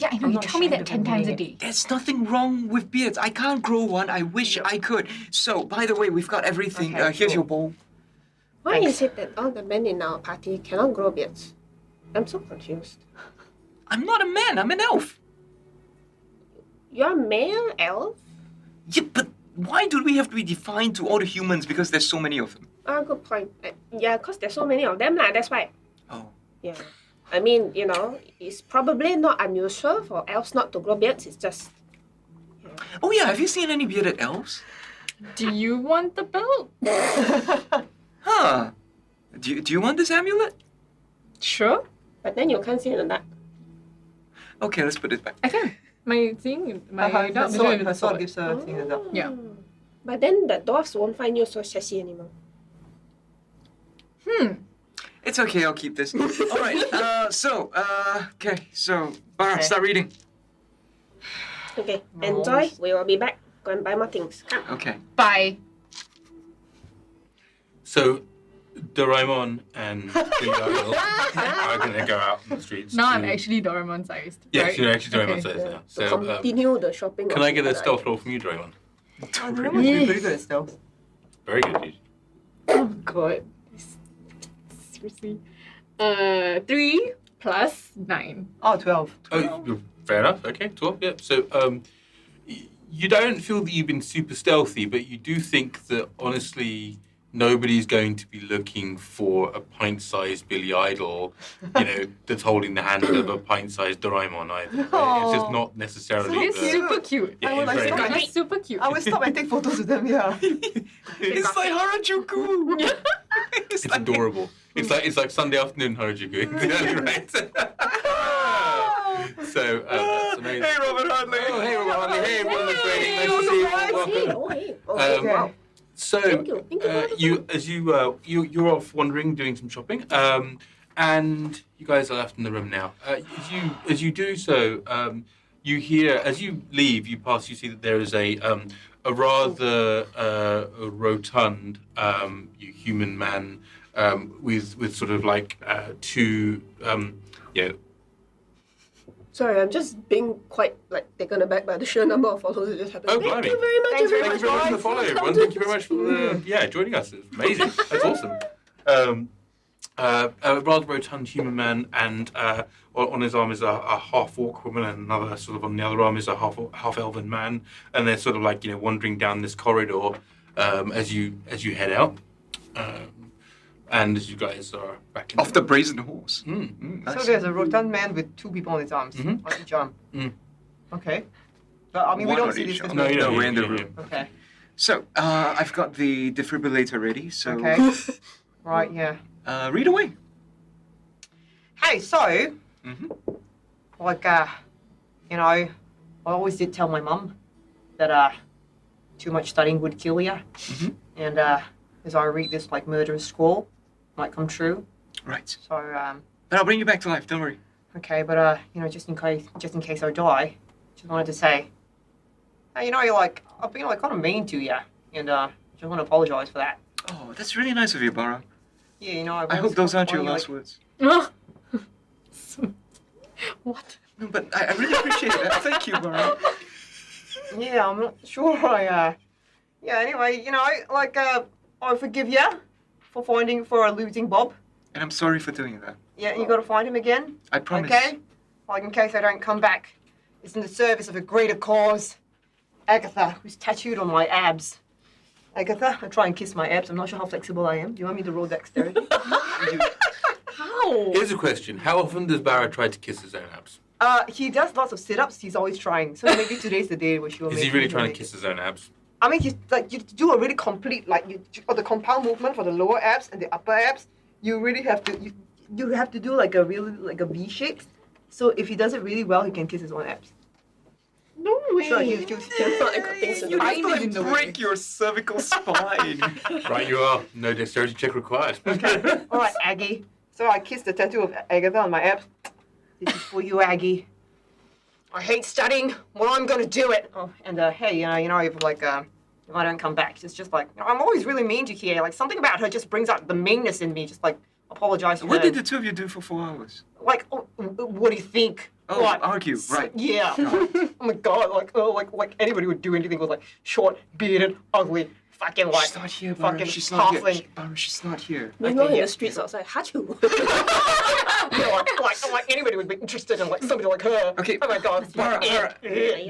Yeah, I know. I'm You not tell me that ashamed 10 of times a admitting day. There's nothing wrong with beards. I can't grow one. I wish I could. So, by the way, we've got everything. Okay, Here's cool. your bowl. Why Thanks. is it that all the men in our party cannot grow beards? I'm so confused. I'm not a man. I'm an elf. You're a male elf? Yeah, but why do we have to be defined to all the humans because there's so many of them? Ah, good point. Yeah, because there's so many of them, that's why. Oh. Yeah. I mean, it's probably not unusual for elves not to grow beards. It's just... Oh yeah, have you seen any bearded elves? Do you want the belt? Huh. Do you want this amulet? Sure. But then you can't see in the dark. Okay, let's put it back. I can. My thing, my Her dark sword, vision her is sword sword. gives her thing as well. Yeah. But then the dwarfs won't find you so sassy anymore. It's okay, I'll keep this. All right, okay, so, Barra, start reading. Okay, enjoy. We will be back. Go and buy more things. Come. Okay. Bye. So Doraemon and Kie are going to go out in the streets. Now I'm to- actually Doraemon sized. Yes, right? you're actually Doraemon Okay. sized now. To So continue the shopping. can I get a stealth roll from you, Doraemon? Oh, the Roman's really good at stealth. Very good, dude. Oh god. Seriously. 3 plus 9. Oh, 12. Oh, fair enough. Okay, 12. Yeah. So you don't feel that you've been super stealthy, but you do think that honestly nobody's going to be looking for a pint-sized Billy Idol, that's holding the hand of a pint-sized Doraemon either. Right? It's just not necessarily He's the... super cute. Yeah, I would he's like very to nice. He's super cute. I will stop and take photos of them, yeah. It's like Harajuku. It's adorable. It's like Sunday afternoon Harajuku. Exactly right. So that's amazing. Hey, Robert Hartley. Oh, hey, Robert Hartley. Hey, everyone that's waiting. Nice to see you. Welcome. Oh, hey. Oh, Um, wow. So Thank you. you're off wandering, doing some shopping, and you guys are left in the room now. As you do so, you hear as you leave. You see that there is a rather rotund human man with sort of like two Sorry, I'm just being quite taken aback by the sheer number of follows that just happened. Oh, Thank blimey. you very much, Thanks very Thank you very much for the follow, everyone. Thank you very much for joining us. It's amazing. That's awesome. A rather rotund human man, and on his arm is a half-orc woman, and another sort of on the other arm is a half-elven man, and they're sort of like wandering down this corridor as you head out, and as you guys are back in Off the brazen horse. So Nice. there's a rotund man with 2 people on his arms, on each arm. Okay. But I mean, we One don't on see this each because arm. No, you don't. we're in the you- room. Okay. So, I've got the defibrillator ready, so Okay. Right. Yeah. read away. Hey. So, Mhm. like, I always did tell my mum that too much studying would kill you, and as I read this like murderous scroll, might come true. Right. So, But I'll bring you back to life, don't worry. okay, but just in case I die, just wanted to say, hey, I've been kind of mean to you, and just want to apologize for that. Oh, that's really nice of you, Barra. Yeah, I hope those aren't your last words. What? No, but I really appreciate it. Thank you, Barra. Yeah, I'm not sure yeah, anyway, I forgive you for losing Bob. And I'm sorry for doing that. Yeah, you gotta find him again, I promise. okay? Like, in case I don't come back. It's in the service of a greater cause. Agatha, who's tattooed on my abs. Agatha, I try and kiss my abs. I'm not sure how flexible I am. Do you want me to roll dexterity? How? Here's a question: how often does Barra try to kiss his own abs? He does lots of sit-ups. He's always trying. So maybe today's the day where she'll Is make he really he'll trying to make kiss his own abs? I mean, you do a really complete, the compound movement for the lower abs and the upper abs. You really have to, you have to do like a V shape. So if he does it really well, he can kiss his own abs. No way. Sure, he's just. I got things to do. I live in the way. Break your cervical spine. Right, you are. No dexterity check required. Okay. All right, Aggie. So I kissed the tattoo of Agatha on my abs. This is for you, Aggie. I hate studying. Well, I'm gonna do it. Oh, and hey, if if I don't come back, it's just I'm always really mean to Kie. Like something about her just brings out the meanness in me. Just apologize to What her. did the two of you do for 4 hours? What do you think? Oh, argue, right. Yeah. Oh my god, like anybody would do anything with short, bearded, ugly, fucking She's not here, Barra. fucking She's not here. halfling. Barra, she's not here. We're not in the streets outside. Hachu. Anybody would be interested in somebody like her. Okay, Oh my god. Barra, Barra,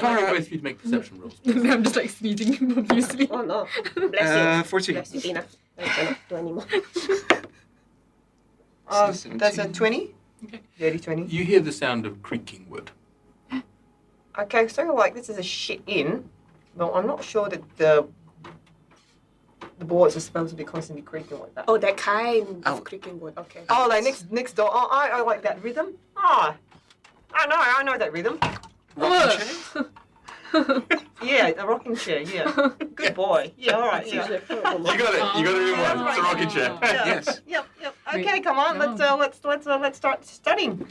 Barra, both of you to make perception rolls. I'm just sneezing profusely. Oh no. Bless you. 14. Bless you, Tina. I cannot do anymore. That's a 20. Okay. Dirty 20. You hear the sound of creaking wood. Okay, so this is a shit inn. No, I'm not sure that the boards are supposed to be constantly creaking like that. Oh, that kind Ow. of creaking wood. Okay. Oh, next door. Oh, I like that rhythm. Ah, I know that rhythm. Rocking chair? Yeah, the rocking chair. Yeah, good boy. Yeah, all right. Yeah. You got it. You got it in one. It's a rocking chair. Yeah. Yes. Yep. Okay, come on. Let's start studying.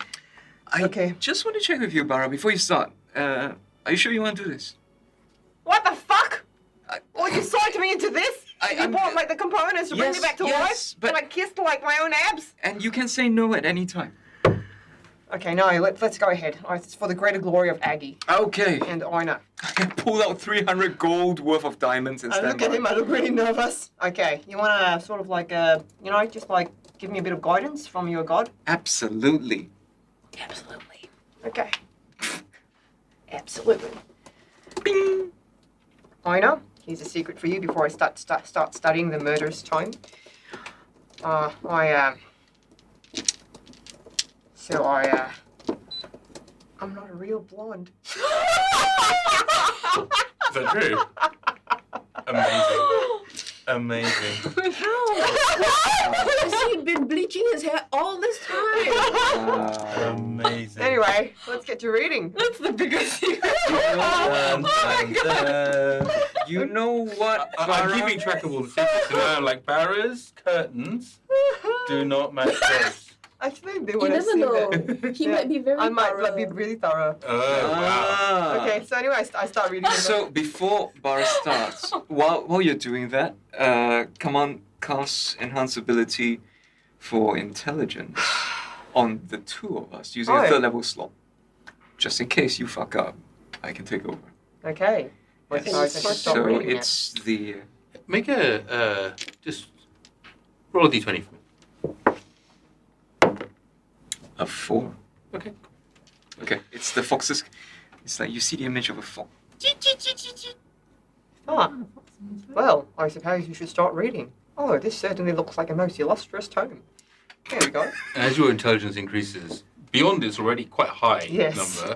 I Okay. just want to check with you, Barra, before you start. Are you sure you want to do this? What the fuck? I- Well, you psyched me into this. You I'm- bought the components to bring me Yes, back to yes, life, but- and I kissed my own abs. And you can say no at any time. Okay, no, let's go ahead. All right, it's for the greater glory of Aggie Okay. and Yrsa. I can pull out 300 gold worth of diamonds and I stand look at by. him, I look really nervous. Okay, you wanna sort of just give me a bit of guidance from your god? Absolutely. Absolutely. Okay. Absolutely. Bing. Yrsa, here's a secret for you before I start studying the murderous tome. I'm not a real blonde. Is that true? Amazing. Has he been bleaching his hair all this time? Amazing. Anyway, let's get to reading. That's the biggest secret. Dun, dun, dun. You know what? I'm Barra? keeping track of all the secrets now. Like Barra's curtains do not match those. Actually, they You would have never seen know. that. He might be very I might thorough. be really thorough. Oh, wow. Okay, so anyway, I start reading. So before Barra starts, while you're doing that, Kaman casts enhance ability for intelligence on the two of us using a Alright. 3rd level slot. Just in case you fuck up, I can take over. Okay. What's Yes. so I should stop So reading it's the Make a, just roll a d20 for me. a 4. Okay. Okay, it's the fox's. It's like you see the image of a fox. Ah, well, I suppose we should start reading. Oh, this certainly looks like a most illustrious tome. Here we go. And as your intelligence increases, beyond its already quite high Yes. number,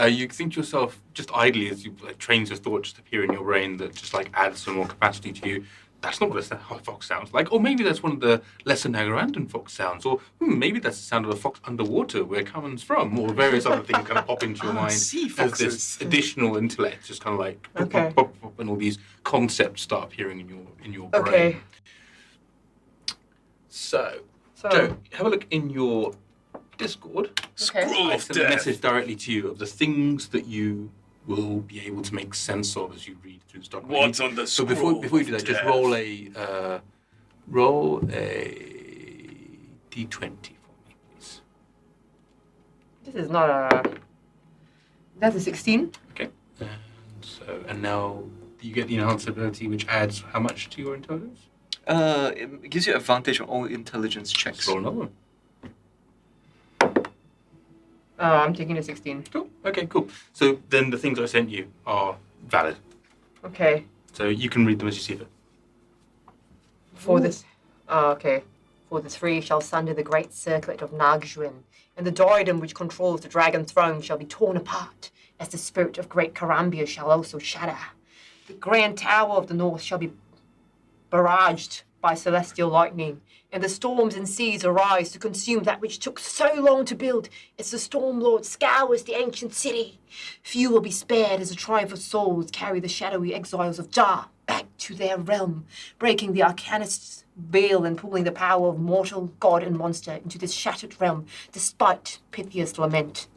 you think to yourself, just idly as you trains of thought just appear in your brain that just like adds some more capacity to you. That's not what a fox sounds like. Or maybe that's one of the lesser Nagarandan fox sounds. Or maybe that's the sound of a fox underwater where Kaman's from. Or various other things kind of pop into your mind sea as foxes. this additional intellect just kind of like pop, Okay. pop, pop, pop, and all these concepts start appearing in your brain. Okay. So, So, Joe, have a look in your Discord. okay. Scroll I of sent a death. message directly to you of the things that you will be able to make sense of as you read through this document. What's on the So scroll before you do of that, just death? roll a d20 for me, please. This is not a. That's a 16. Okay. And now you get the enhanced ability, which adds how much to your intelligence? It gives you advantage on all intelligence checks. Just roll another one. I'm taking a 16. Cool. Okay, cool. So then the things I sent you are valid. Okay. So you can read them as you see fit. For this. Okay. For the three shall sunder the great circlet of Nagjuin, and the diadem which controls the dragon throne shall be torn apart, as the spirit of great Karambia shall also shatter. The grand tower of the north shall be barraged by celestial lightning, and the storms and seas arise to consume that which took so long to build, as the storm lord scours the ancient city. Few will be spared as the triumph of souls carry the shadowy exiles of Jah back to their realm, breaking the arcanist's veil and pulling the power of mortal, god, and monster into this shattered realm, despite Pythia's lament.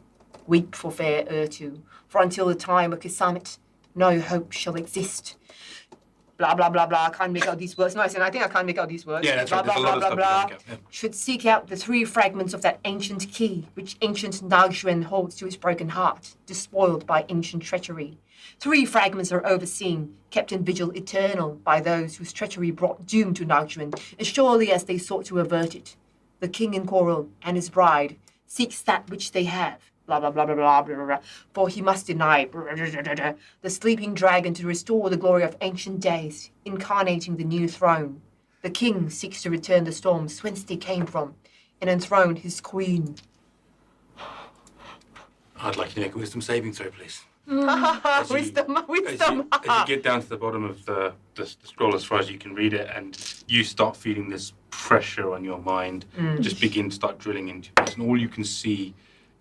Weep for fair Urtu, for until the time of Kisamet, no hope shall exist. Blah, blah, blah, blah. I can't make out these words. No, I think I can't make out these words. Yeah, that's blah, right. There's blah, a lot blah, of blah, stuff you blah. can't make out, yeah. Should seek out the three fragments of that ancient key, which ancient Nagjuin holds to his broken heart, despoiled by ancient treachery. 3 fragments are overseen, kept in vigil eternal by those whose treachery brought doom to Nagjuin, as surely as they sought to avert it. The king in Coral and his bride seeks that which they have. Blah, blah, blah, blah, blah, blah, blah, blah. For he must deny the sleeping dragon to restore the glory of ancient days, incarnating the new throne. The king seeks to return the storms whence they came from, and enthrone his queen. I'd like you to make a wisdom saving throw, please. As you- Wisdom. As you get down to the bottom of the scroll as far as you can read it, and you start feeling this pressure on your mind, just begin to start drilling into it. And all you can see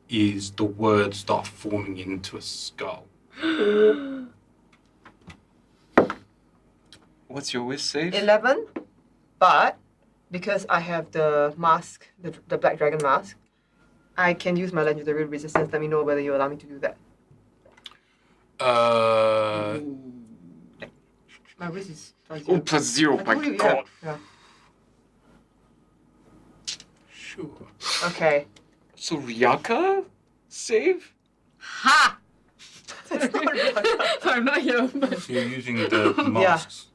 is the words start forming into a skull. What's your wish save? 11, but because I have the mask, the black dragon mask, I can use my legendary resistance. Let me know whether you allow me to do that. My wish is Oh, +0, I my told you, god. Yeah. Sure. Okay. So Ryaka save? Ha! That's not right. I'm not here. So you're using the masks.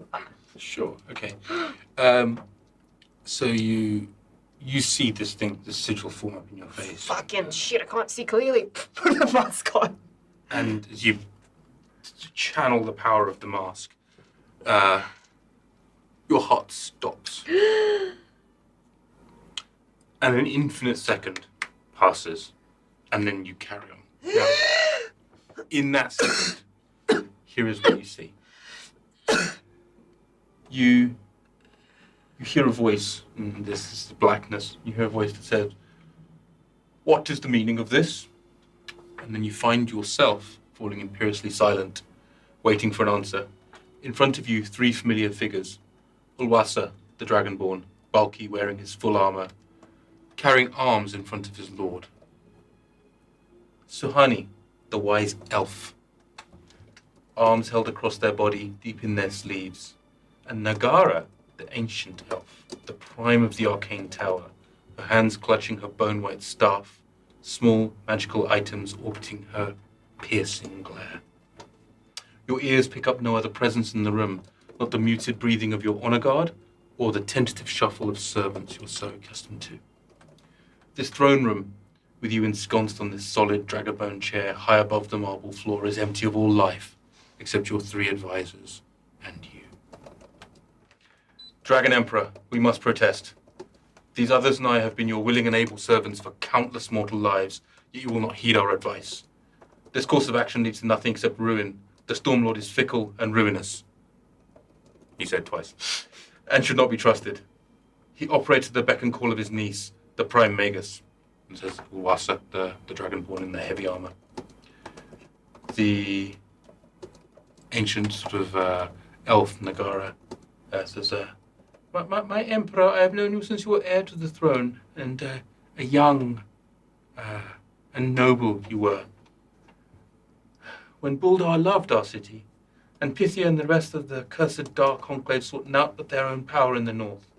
Sure. Okay. So you see this thing, this sigil form up in your face, Fucking shit! I can't see clearly. Put the mask on. and as you channel the power of the mask, your heart stops, and an infinite second passes, and then you carry on. Now, in that second, here is what you see. You hear a voice, and this is the blackness. You hear a voice that says, "What is the meaning of this?" And then you find yourself falling imperiously silent, waiting for an answer. In front of you, 3 familiar figures. Ulwasa, the Dragonborn, bulky, wearing his full armor, carrying arms in front of his lord. Suhani, the wise elf, arms held across their body, deep in their sleeves. And Nagara, the ancient elf, the prime of the arcane tower, her hands clutching her bone-white staff, small magical items orbiting her piercing glare. Your ears pick up no other presence in the room, not the muted breathing of your honor guard, or the tentative shuffle of servants you're so accustomed to. This throne room, with you ensconced on this solid dragabone chair high above the marble floor, is empty of all life, except your 3 advisors and you. Dragon Emperor, we must protest. These others and I have been your willing and able servants for countless mortal lives, yet you will not heed our advice. This course of action leads to nothing except ruin. The Stormlord is fickle and ruinous, he said twice, and should not be trusted. He operates at the beck and call of his niece, the Prime Magus, and says Ulwasa, the Dragonborn in the heavy armor. The ancient sort of elf Nagara says, my Emperor, I have known you since you were heir to the throne, and a young and noble you were. When Buldar loved our city, and Pythia and the rest of the cursed Dark Conclave sought naught but their own power in the north,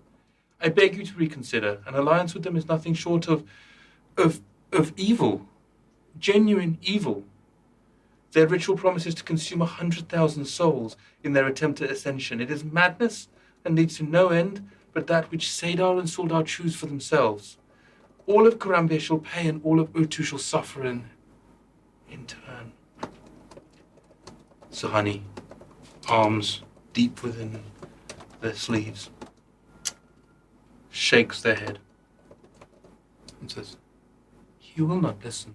I beg you to reconsider. An alliance with them is nothing short of evil, genuine evil. Their ritual promises to consume 100,000 souls in their attempt at ascension. It is madness and leads to no end but that which Sadar and Suldar choose for themselves. All of Karambir shall pay, and all of Urtu shall suffer in turn. Suhani, arms deep within their sleeves, shakes their head and says, "You will not listen.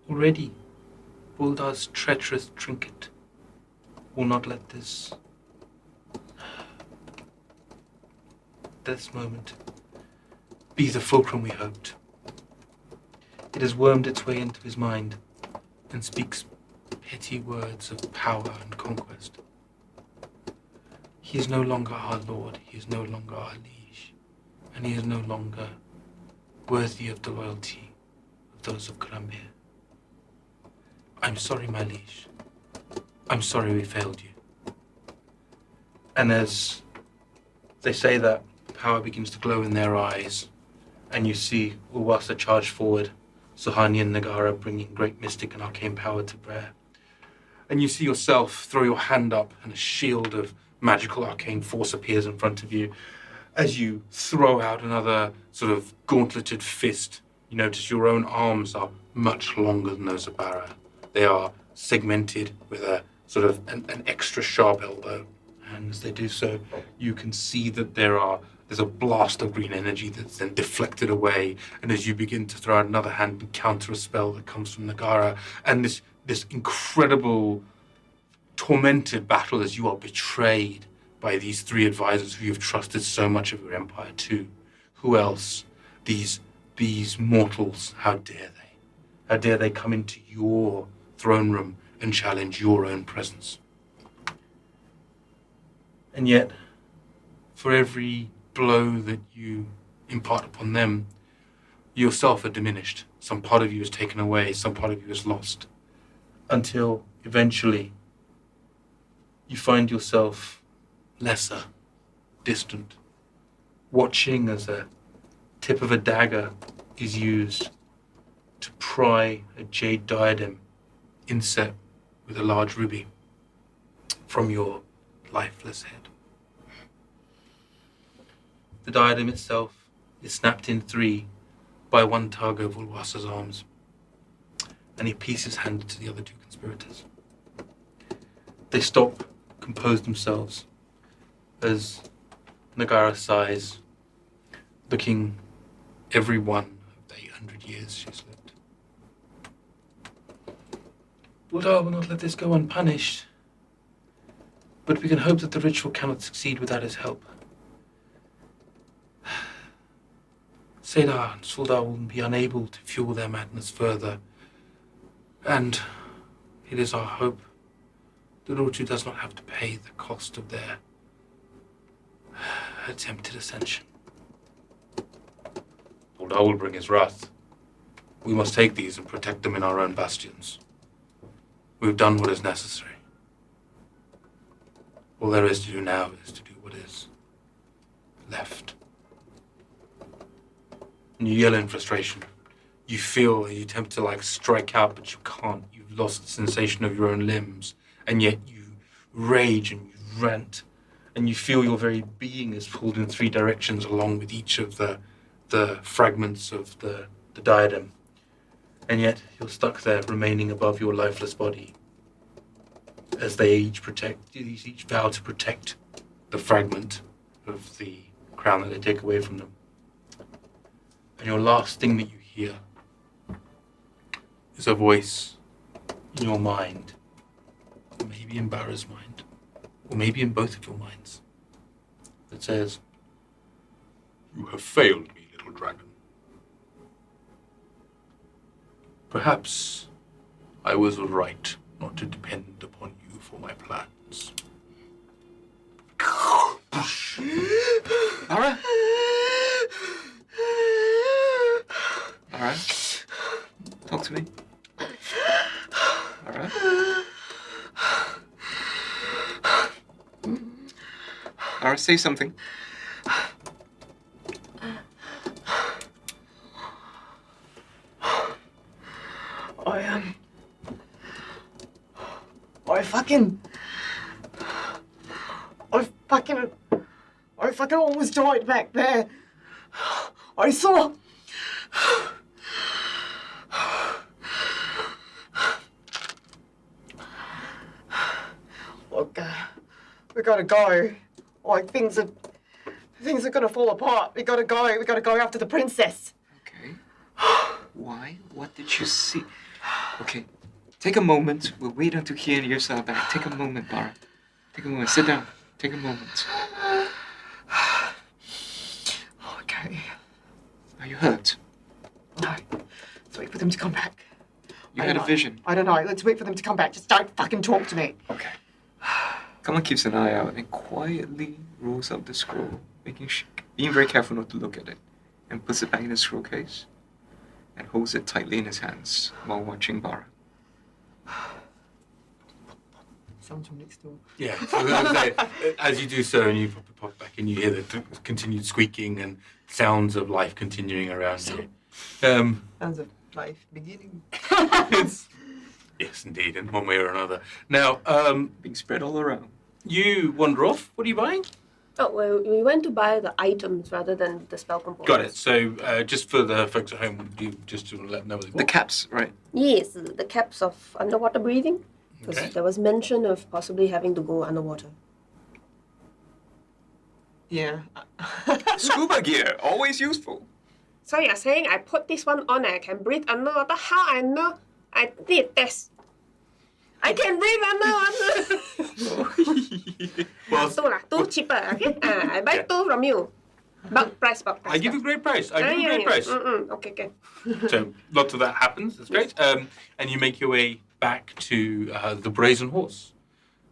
Already, Buldar's treacherous trinket will not let this moment be the fulcrum we hoped. It has wormed its way into his mind and speaks petty words of power and conquest. He is no longer our lord, he is no longer our liege, and he is no longer worthy of the loyalty of those of Karambir. I'm sorry, my liege. I'm sorry we failed you." And as they say that, power begins to glow in their eyes, and you see Ulwasa charge forward, Suhani and Nagara bringing great mystic and arcane power to bear. And you see yourself throw your hand up, and a shield of magical arcane force appears in front of you. As you throw out another sort of gauntleted fist, you notice your own arms are much longer than those of Barra. They are segmented with a sort of an extra sharp elbow. And as they do so, you can see that there's a blast of green energy that's then deflected away. And as you begin to throw out another hand and counter a spell that comes from Nagara, and this incredible tormented battle as you are betrayed by these 3 advisors who you've trusted so much of your empire to. Who else? These mortals, how dare they? How dare they come into your throne room and challenge your own presence? And yet, for every blow that you impart upon them, you yourself are diminished. Some part of you is taken away, some part of you is lost. Until eventually you find yourself lesser, distant, watching as a tip of a dagger is used to pry a jade diadem inset with a large ruby from your lifeless head. The diadem itself is snapped in 3 by one tug of Ulwasa's arms, and he pieces handed to the other 2 conspirators. They stop, compose themselves, as Nagara sighs, looking every one of the 800 years she's lived. Buldar will not let this go unpunished, but we can hope that the ritual cannot succeed without his help. Sadar and Suldar will be unable to fuel their madness further, and it is our hope the Urtu does not have to pay the cost of their attempted ascension. Lord I will bring his wrath. We must take these and protect them in our own bastions. We've done what is necessary. All there is to do now is to do what is left. And you yell in frustration. You feel and you attempt to strike out, but you can't. You've lost the sensation of your own limbs, and yet you rage and you rant, and you feel your very being is pulled in 3 directions along with each of the fragments of the diadem. And yet you're stuck there, remaining above your lifeless body, as they each vow to protect the fragment of the crown that they take away from them. And your last thing that you hear is a voice in your mind, maybe in Barra's mind, or maybe in both of your minds, that says, "You have failed me, little dragon. Perhaps I was right not to depend upon you for my plans." Barra? Barra? Talk to me. Barra? Barra, say something. I fucking almost died back there. I saw. Look, we gotta go. Things are gonna fall apart. We gotta go after the princess. Okay. Why? What did you see? Okay. Take a moment. We'll wait until Kie and Yrsa are back. Take a moment, Barra. Take a moment. Sit down. Take a moment. Okay. Are you hurt? No. Let's wait for them to come back. You had a vision. I don't know. Let's wait for them to come back. Just don't fucking talk to me. Okay. Kaman keeps an eye out and quietly rolls up the scroll, being very careful not to look at it, and puts it back in the scroll case and holds it tightly in his hands while watching Barra. Someone's from next door. Yeah, so as you do so and you pop back and you hear the continued squeaking and sounds of life continuing around you. Sounds of life beginning. Yes, indeed, in one way or another. Now, being spread all around. You wander off. What are you buying? Oh, well, we went to buy the items rather than the spell components. Got it. So, just for the folks at home, just to let them know the caps, right? Yes, the caps of underwater breathing. Because Okay. there was mention of possibly having to go underwater. Yeah. Scuba gear, always useful. So you're saying I put this one on and I can breathe underwater? How I know? I did test. I can breathe underwater. Well, two cheaper, okay? I buy 2 from you. Bulk price. I give you a great price. Price. Okay, okay. So, lots of that happens. That's great. And you make your way back to the Brazen Horse,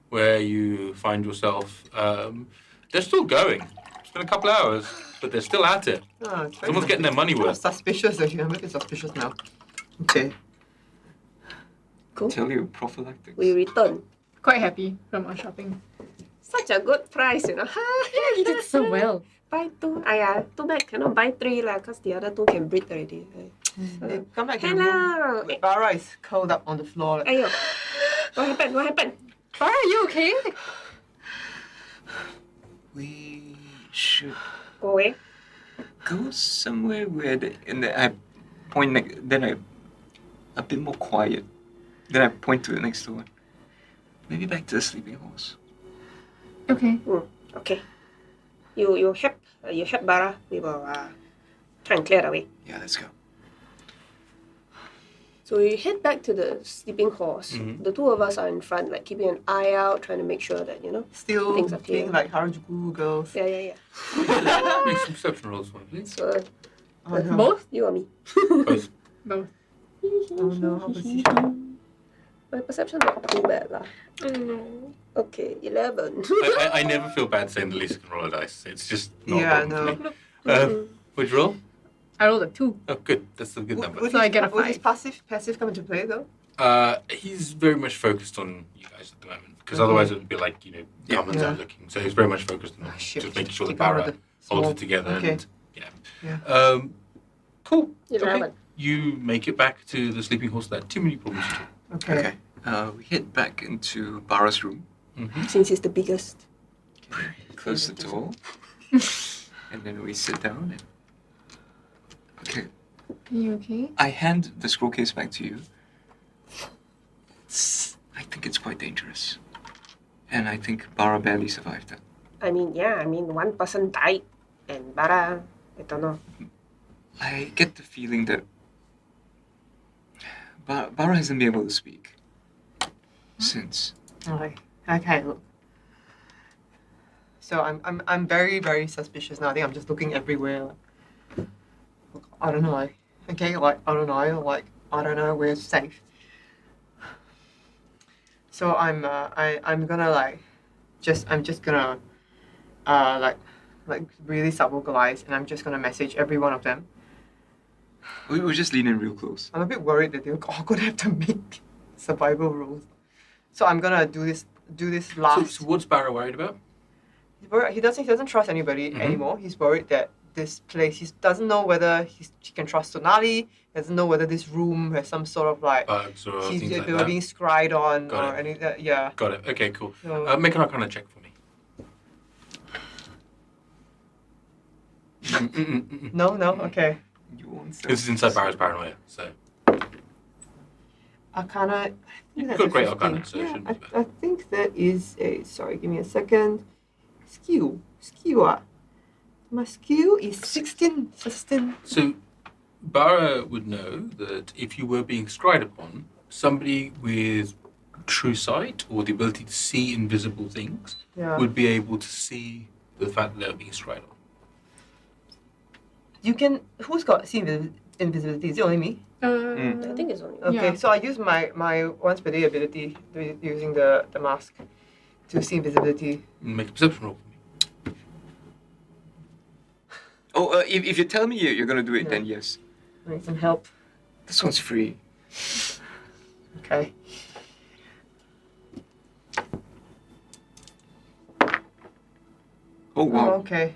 where you find yourself. They're still going. It's been a couple hours, but they're still at it. Oh, Someone's getting their money worth. Suspicious, actually. I'm looking suspicious now. Okay. Cool. Tell you, prophylactic. We return. Quite happy from our shopping. Such a good price, you know. You did so well. Buy 2. Too bad cannot buy 3 because the other 2 can breathe already. Hey, come back to the Hello. room. Barra is curled up on the floor. Ayo. What happened? Barra, are you okay? We should Go away. go somewhere where I point a bit more quiet. Then I point to the next door. Maybe back to the sleeping horse. Okay. Okay. You help Barra. We will try and clear the way. Yeah, let's go. So we head back to the sleeping horse. Mhm. The 2 of us are in front, like keeping an eye out, trying to make sure that, Still things are clear. being like Harajuku girls. Yeah. Make some perception rolls for me, please. So, Oh, no. both? You or me? Both. Both. Oh no, how position? My perception not too bad lah. Okay, 11. I never feel bad saying the least can roll a dice. It's just not Yeah, a problem no. for me. What'd you roll? I rolled a 2. Oh, good. That's a good number. Would So I get a would his 5. passive come into play though? He's very much focused on you guys at the moment, because otherwise it would be like, Kaman's Yeah. out looking. So he's very much focused on Shit. just making sure that Keep on with Barra the holds small- it together. okay. And, Yeah. Cool. 11. Okay. You make it back to the sleeping horse without too many problems at all. Okay. We head back into Barra's room, Since he's the biggest. close the door, and then we sit down and... Okay, Are you okay? I hand the scroll case back to you. I think it's quite dangerous. And I think Barra barely survived that. One person died, and Barra, I don't know. I get the feeling that Barra hasn't been able to speak since. Okay. Look. So I'm very, very suspicious now. I think I'm just looking everywhere. Look, I don't know. Okay, I don't know. We're safe. So I'm gonna I'm just gonna really sub-vocalize, and I'm just gonna message every one of them. We'll just lean in real close. I'm a bit worried that they're all gonna have to make survival rolls. So I'm gonna do this last. So what's Barra worried about? He doesn't trust anybody anymore. He's worried that this place, he doesn't know whether he can trust Sonali. He doesn't know whether this room has some sort of Bugs or he's things like being that? scried on Got or it. any yeah. Got it. Okay, cool. So, Make an Arcana check for me. no, okay. You won't This is inside Barra's paranoia, so. Arcana. You've got great Arcana, so it Yeah, shouldn't be bad. I think that is a. Sorry, give me a second. Skill. My skill is 16. So, Barra would know that if you were being scried upon, somebody with true sight or the ability to see invisible things Yeah. would be able to see the fact that they were being scried on. You can. Who's got see invisibility? Is it only me? I think it's only. Okay, Yeah. so I use my once per day ability using the mask to see invisibility. Make a perception roll for me. Oh, if you tell me you're gonna do it, Yeah. then yes. Need some help. This one's free. Okay. Oh wow. Oh, okay.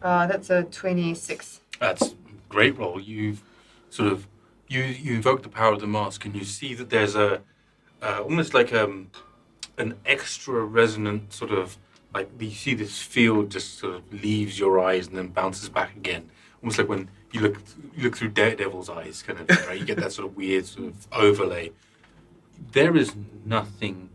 That's a 26. That's a great roll. You've sort of you invoke the power of the mask, and you see that there's a almost like an extra resonant sort of like you see this field just sort of leaves your eyes and then bounces back again, almost like when you look through Daredevil's eyes, kind of thing, right? You get that sort of weird sort of overlay. There is nothing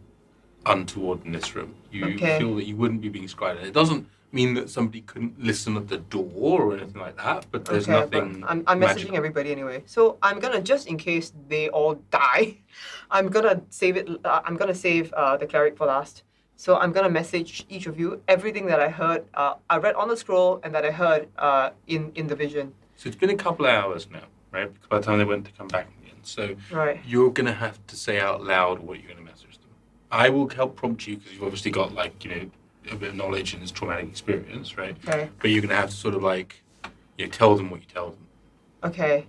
untoward in this room. You Okay. feel that you wouldn't be being scried at. It doesn't mean that somebody couldn't listen at the door or anything like that, but there's Okay, nothing. but I'm messaging magical. everybody anyway. So I'm gonna, just in case they all die, I'm gonna save it. I'm gonna save the cleric for last. So I'm gonna message each of you everything that I heard. I read on the scroll and that I heard in the vision. So it's been a couple of hours now, right? Because by the time they went to come back again. So Right. you're going to have to say out loud what you're going to message them. I will help prompt you because you've obviously got a bit of knowledge and this traumatic experience, right? Okay. But you're going to have to sort of tell them what you tell them. Okay.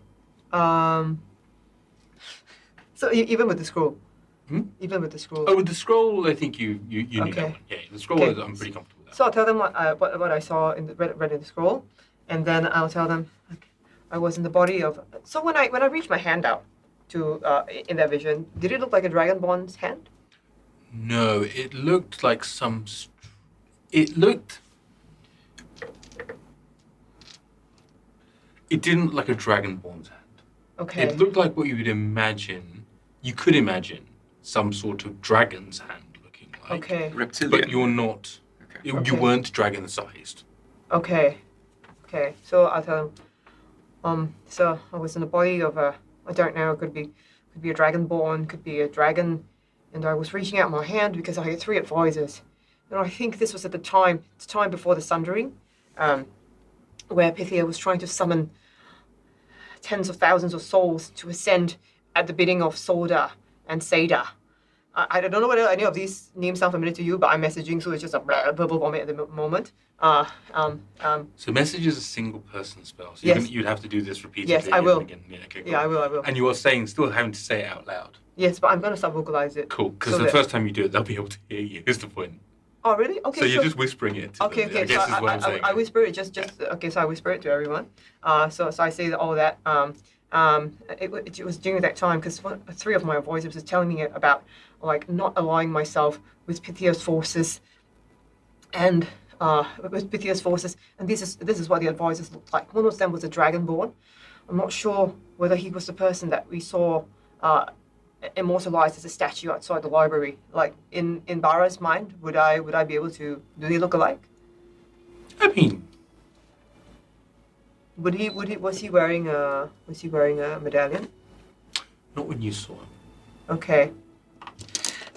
So even with the scroll. Even with the scroll. Oh, with the scroll, I think you knew Okay. that one. Yeah, the scroll, Okay. I'm pretty comfortable with that. So I'll tell them what I saw in the read in the scroll, and then I'll tell them I was in the body of. So when I reached my hand out to in that vision, did it look like a dragonborn's hand? No, it looked like it looked. It didn't look like a dragonborn's hand. Okay. It looked like what you would imagine. You could imagine some sort of dragon's hand looking like. Okay. Reptilian. But you're not. Okay. You Okay. weren't dragon-sized. Okay. Okay. So I'll tell them. So I was in the body of a. I don't know. Could be a dragonborn. Could be a dragon. And I was reaching out my hand because I had 3 advisors. And I think this was at the time before the Sundering, where Pythia was trying to summon tens of thousands of souls to ascend at the bidding of Solda and Seda. I don't know whether any of these names sound familiar to you, but I'm messaging, so it's just a verbal vomit at the moment. So message is a single person spell. So Yes. you'd have to do this repeatedly. Yes, I will. Again. Yeah, okay, cool. Yeah, I will. And you are still having to say it out loud. Yes, but I'm going to start vocalize it. Cool, because So the that- first time you do it, they'll be able to hear you. Is the point. Oh, really? Okay, So you're sure. just whispering it to Okay, them, okay. I guess So is what I'm saying. I whisper it okay. So I whisper it to everyone. So I say all that. It was during that time because 3 of my voices was telling me about like not aligning myself with Pythia's forces, and this is what the advisors looked like. One of them was a dragonborn. I'm not sure whether he was the person that we saw immortalized as a statue outside the library. Like in Barra's mind, would I be able to? Do they look alike? I mean, Was he wearing a medallion? not when you saw him. Okay.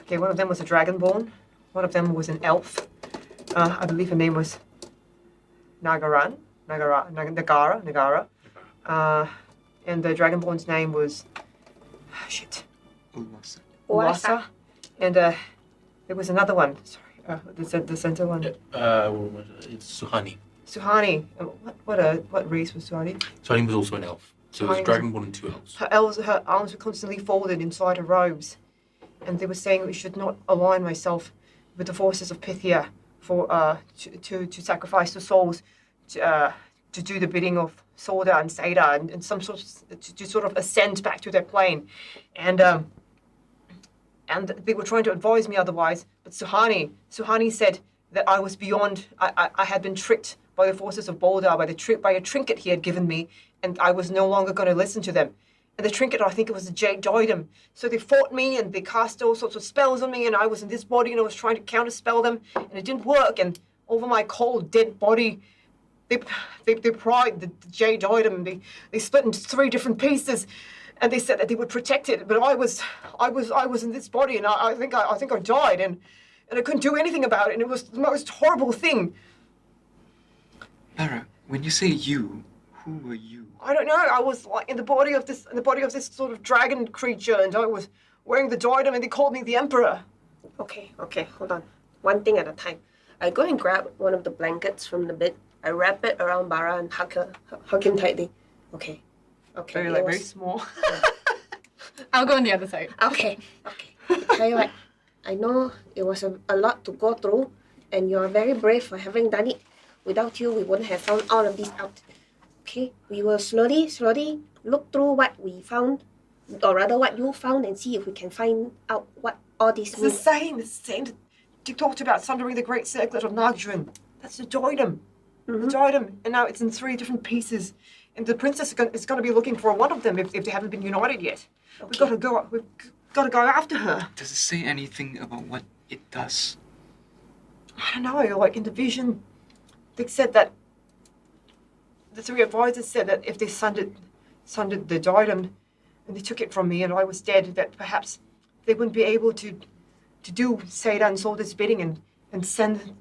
One of them was a dragonborn. One of them was an elf. I believe her name was Nagara. And the dragonborn's name was Yrsa. And there was another one. Sorry, the center one. It's Suhani. Suhani. What race was Suhani? Suhani was also an elf. So there's a Suhani was- dragonborn and 2 elves. Her arms were constantly folded inside her robes, and they were saying we should not align myself with the forces of Pythia for to sacrifice the souls to do the bidding of Sorda and Seda and some sort of to sort of ascend back to their plane, and they were trying to advise me otherwise. But Suhani said that I was beyond. I had been tricked by the forces of Boldar by a trinket he had given me, and I was no longer going to listen to them. And the trinket, I think it was a jade diadem. So they fought me and they cast all sorts of spells on me, and I was in this body and I was trying to counterspell them, and it didn't work. And over my cold, dead body, they pried the jade diadem, and they split into 3 different pieces, and they said that they would protect it. But I was in this body, and I think I died, and I couldn't do anything about it, and it was the most horrible thing. Barra, when you say you, who were you? I don't know. I was like in the body of this sort of dragon creature, and I was wearing the diadem, and they called me the Emperor. Okay, hold on. One thing at a time. I go and grab one of the blankets from the bed. I wrap it around Barra and hug him tightly. Okay. Very small. I'll go on the other side. Okay. I tell you what, I know it was a lot to go through, and you're very brave for having done it. Without you, we wouldn't have found all of this out. Okay, we will slowly look through what we found, or rather what you found, and see if we can find out what all this It's means. the same. They talked about sundering the great circlet of Nagdrin. That's the diadem. The diadem, and now it's in 3 different pieces. And the princess is going to be looking for one of them if they haven't been united yet. We've got to go after her. Does it say anything about what it does? I don't know. Like in the vision, they said that the 3 advisors said that if they sundered the diadem and they took it from me and I was dead, that perhaps they wouldn't be able to do Seda and Sorda's bidding and send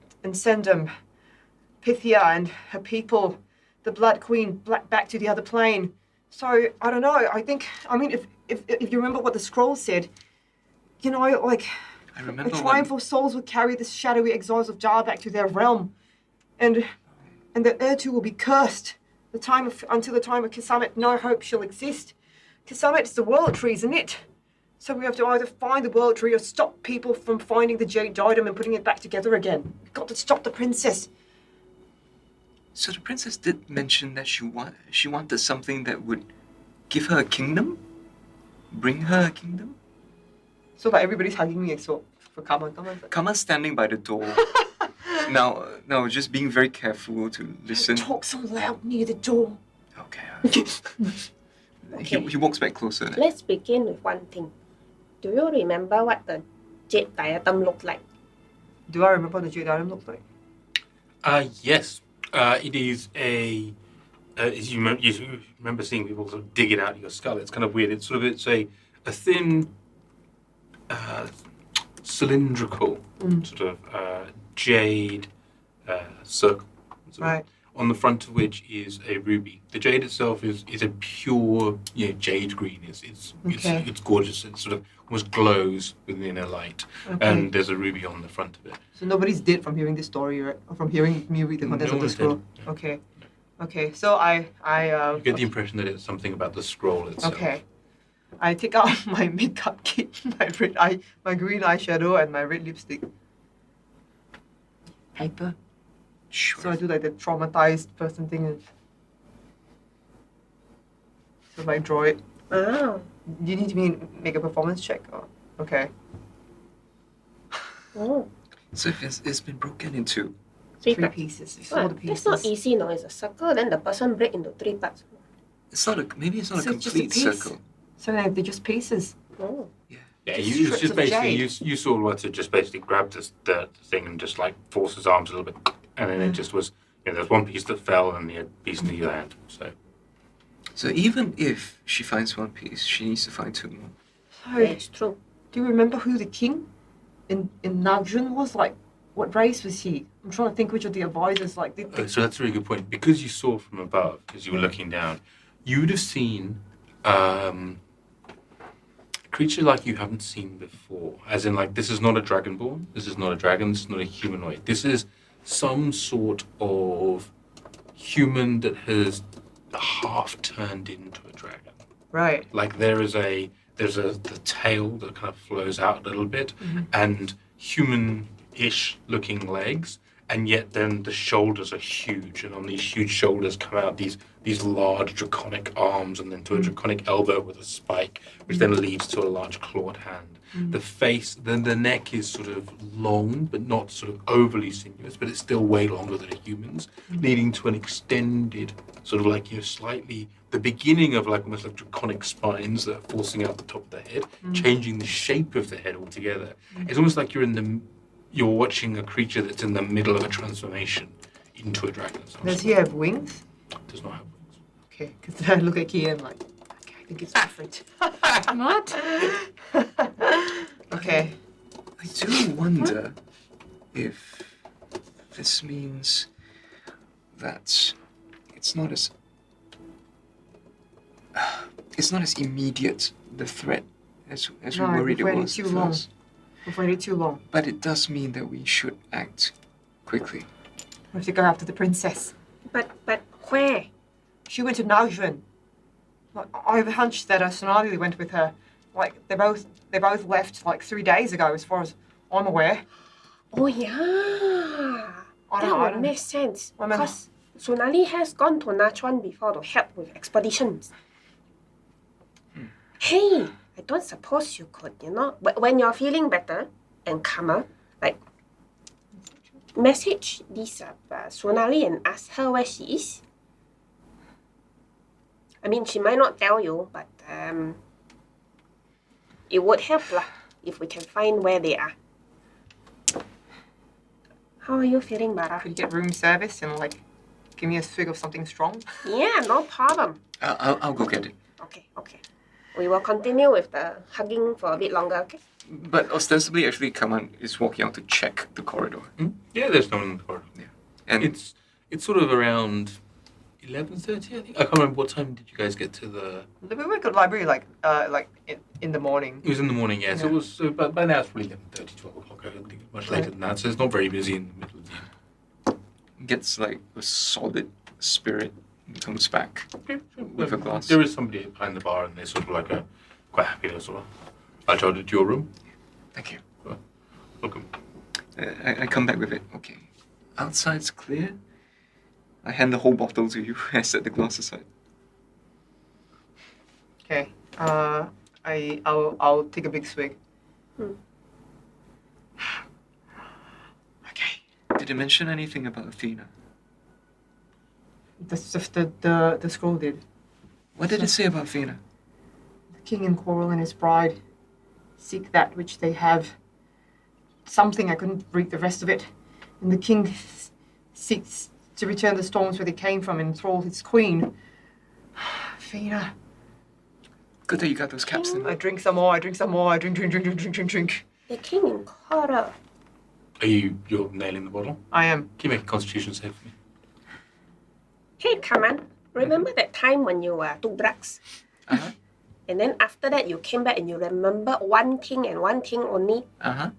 Pythia and her people, the Blood Queen, back to the other plane. So I don't know. I mean, if you remember what the scroll said, you know, like I remember the triumphal souls would carry the shadowy exiles of Dar back to their realm, and the Urtu will be cursed. Until the time of Kisamet, no hope shall exist. Kisamet is the world tree, isn't it? So we have to either find the world tree or stop people from finding the jade diadem and putting it back together again. We've got to stop the princess. So the princess did mention that she wanted something that would give her a kingdom? Bring her a kingdom? So like everybody's hugging me except for Kaman. Kaman's standing by the door. Now, just being very careful to listen. Don't talk so loud near the door. Okay. He walks back closer. Let's begin with one thing. Do you remember what the jade diadem looked like? Do I remember what the jade diadem looked like? Yes. It is you remember seeing people sort of dig it out of your skull. It's kind of weird. It's a thin, cylindrical sort of jade circle. Right. on the front of which is a ruby. The jade itself is a pure jade green. It's gorgeous. It sort of almost glows within a light. Okay. And there's a ruby on the front of it. So nobody's dead from hearing this story, right? Or from hearing me read the contents No of the one's scroll. dead. Okay. Okay. So I You get the impression that it's something about the scroll itself. Okay. I take out my makeup kit, my green eyeshadow, and my red lipstick. Paper. Sure. So I do like the traumatized person thing. So if I draw it, Oh. you need me to make a performance check. Or, okay. Oh. So if it's been broken into, Three Three parts. pieces. You Ah, saw the pieces. that's not easy, no. It's a circle, then the person break into 3 parts. maybe it's not So a it's just a complete piece. circle. So they're just pieces. Oh. Yeah, Just you strips just of basically jade. you saw what to just basically grab the thing and just like force his arms a little bit, and then it just was there's one piece that fell and the other piece in the other hand. So even if she finds one piece, she needs to find 2 more. Sorry. It's true. Do you remember who the king in Nagaranda was? Like, what race was he? I'm trying to think which of the advisors like did. So that's a really good point because you saw from above as you were looking down, you would have seen a creature like you haven't seen before. As in, like, this is not a dragonborn. This is not a dragon. This is not a humanoid. This is some sort of human that has half turned into a dragon. Right. Like there's the tail that kind of flows out a little bit, and human-ish looking legs, and yet then the shoulders are huge, and on these huge shoulders come out these large draconic arms, and then to a draconic elbow with a spike, which then leads to a large clawed hand. The face, then the neck is sort of long, but not sort of overly sinuous, but it's still way longer than a human's, leading to an extended sort of like slightly the beginning of like almost like draconic spines that are forcing out the top of the head, changing the shape of the head altogether. It's almost like you're watching a creature that's in the middle of a transformation into a dragon. Does he have wings? Does not have wings. Okay, because I look at Kie and I'm like, okay, I think it's different. What? Okay. I do wonder if this means that it's not as immediate the threat as we No, worried it we've waited was too at long. first. We've waited too long. But it does mean that we should act quickly. We have to go after the princess. But where? She went to Nagaranda. Like, I have a hunch that Sonali went with her. Like they both left like 3 days ago, as far as I'm aware. Oh yeah. I That don't would know. make sense. I mean- Because Sonali has gone to Nachuan before to help with expeditions. Hey, I don't suppose you could, when you're feeling better and calmer, like, message this Sonali and ask her where she is. I mean, she might not tell you, but it would help lah if we can find where they are. How are you feeling, Barra? Could you get room service and like give me a swig of something strong? Yeah, no problem. I'll go get it. Okay. We will continue with the hugging for a bit longer, okay? But ostensibly, actually, Kaman is walking out to check the corridor. Yeah, there's no one in the corridor. Yeah. And It's sort of around 11:30, I think. I can't remember what time did you guys get to the. We were at the library like in the morning. It was in the morning, yeah. So it was. But by now it's probably 11:30, 12 o'clock. I don't think it's much later than that. So it's not very busy in the middle of the day. gets like a solid spirit and comes back with a glass. There is somebody behind the bar, and they're sort of like quite happy. They're sort of. I told you to your room. Thank you. Welcome. I come back with it. Okay. Outside's clear. I hand the whole bottle to you. I set the glass aside. Okay. I'll take a big swig. Okay. Did it mention anything about Athena? The scroll did. What did it say about Athena? The king and Coral and his bride seek that which they have. Something, I couldn't read the rest of it. And the king seeks to return the stones where they came from and enthrall his queen. Athena. Good that you got those caps in. I drink some more, I drink. The king in Kara. You're nailing the bottle? I am. Can you make a constitution save for me? Hey, Kaman, remember that time when you took drugs? Uh-huh. And then after that, you came back and you remember one thing and one thing only. Uh-huh.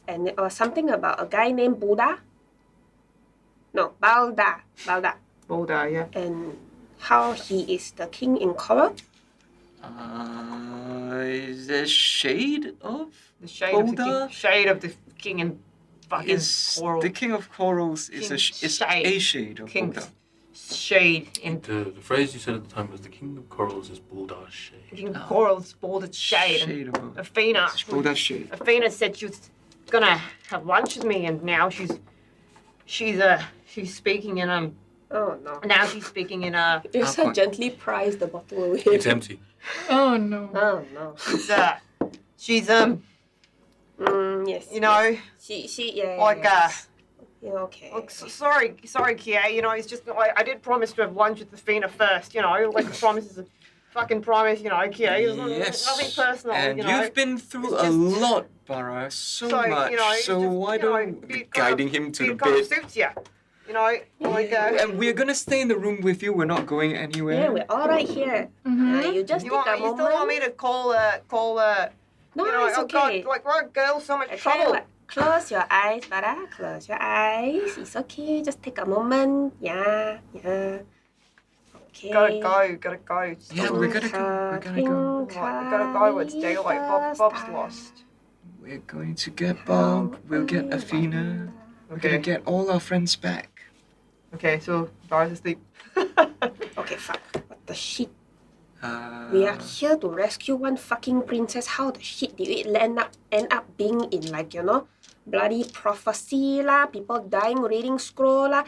And it was something about a guy named Buddha. No, Balda. Boulder, yeah. And how he is the king in coral. Is there shade of The shade of the Boulder? king. Shade of the king and fucking Is coral. the king of corals is King is shade. a shade of King Boulder. shade in The phrase you said at the time was the king of corals is Buldar's shade. king of corals, bouldered shade. And Shade of Boulder. Athena. It's Boulder's shade. Athena said she was gonna have lunch with me, and now she's speaking in Oh no. now she's speaking in Yrsa Alcohol. gently pries the bottle away. It's empty. Oh no. Oh no. she's Yes. you know She yeah. like yes. Yeah, okay. look, sorry Kie, you know, it's just I did promise to have lunch with Athena first, you know, like a promise is a fucking promise, you know, Kie. It's nothing personal, and you know. you've been through It's a just- lot, Barra, so So, you much. know, it's so just, why you know, don't be kind guiding of- him to be the kind of bed? suits you, you know, like And we're gonna stay in the room with you. We're not going anywhere. Yeah, we're all right here. You just you take a still moment. want me to call No, you know, it's oh okay. God, like we're a girl, so much Okay, trouble. what? Close your eyes, Bara. Close your eyes. It's okay. Just take a moment. Yeah. Okay. Gotta go. Yeah, we gotta go. We gotta go. Right, we gotta go. It's daylight. Bob's lost. We're going to get Bob. We'll get Athena. We're gonna Okay. get all our friends back. Okay, so Bar's asleep. Okay, fuck. What the shit? Uh, We are here to rescue one fucking princess. How the shit did it end up being in, like, you know, bloody prophecy lah, people dying reading scroll lah.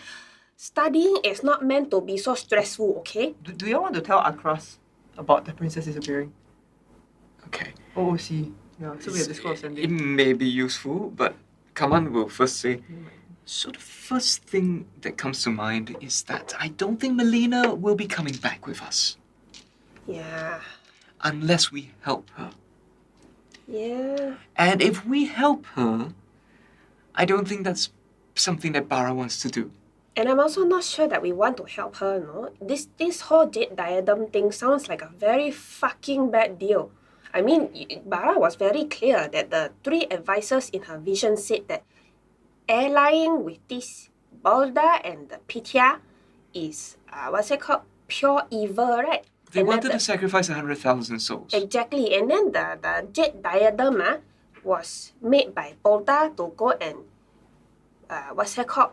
Studying is not meant to be so stressful, okay? Do you want to tell Akras about the princess disappearing? Okay. OOC. Yeah, so we have disclosed It ending. may be useful, but Kaman will first say. So the first thing that comes to mind is that I don't think Malena will be coming back with us Yeah. unless we help her. Yeah. And if we help her, I don't think that's something that Barra wants to do. And I'm also not sure that we want to help her, no? This whole jade diadem thing sounds like a very fucking bad deal. I mean, Bara was very clear that the 3 advisors in her vision said that allying with this Balda and the Pitya is, what's it called? Pure evil, right? They And wanted that to sacrifice 100,000 souls. Exactly. And then the jade diadem was made by Balda to go and, what's it called?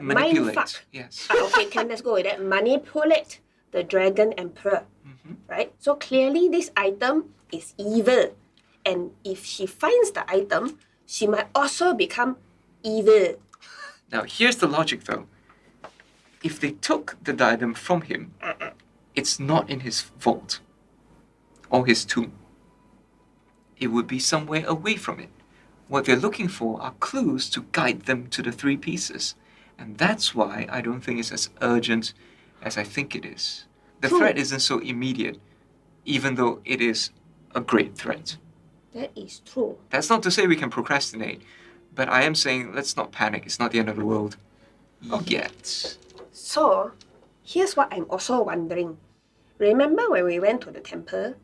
Manipulate. Mindfuck. Yes. Okay, let's go with that. Manipulate the dragon emperor. Right? So clearly this item is evil. And if she finds the item, she might also become evil. Now, here's the logic though. If they took the diadem from him, it's not in his vault or his tomb. It would be somewhere away from it. What they're looking for are clues to guide them to the 3 pieces. And that's why I don't think it's as urgent as I think it is. The True. threat isn't so immediate, even though it is a great threat. That is true. That's not to say we can procrastinate, but I am saying let's not panic. It's not the end of the world yet. So, here's what I'm also wondering. Remember when we went to the temple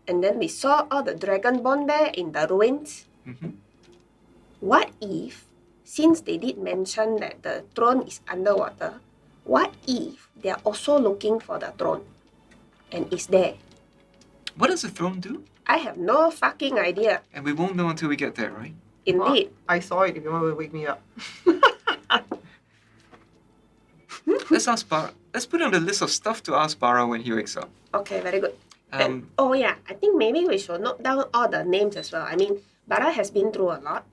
and then we saw all the dragonborn there in the ruins? Mhm. What if, since they did mention that the throne is underwater, what if they're also looking for the throne and it's there? What does the throne do? I have no fucking idea. And we won't know until we get there, right? Indeed. I saw it if you want to wake me up. Let's ask Barra. Let's put it on the list of stuff to ask Barra when he wakes up. Okay, very good. Um, Oh yeah, I think maybe we should note down all the names as well. I mean, Bara has been through a lot,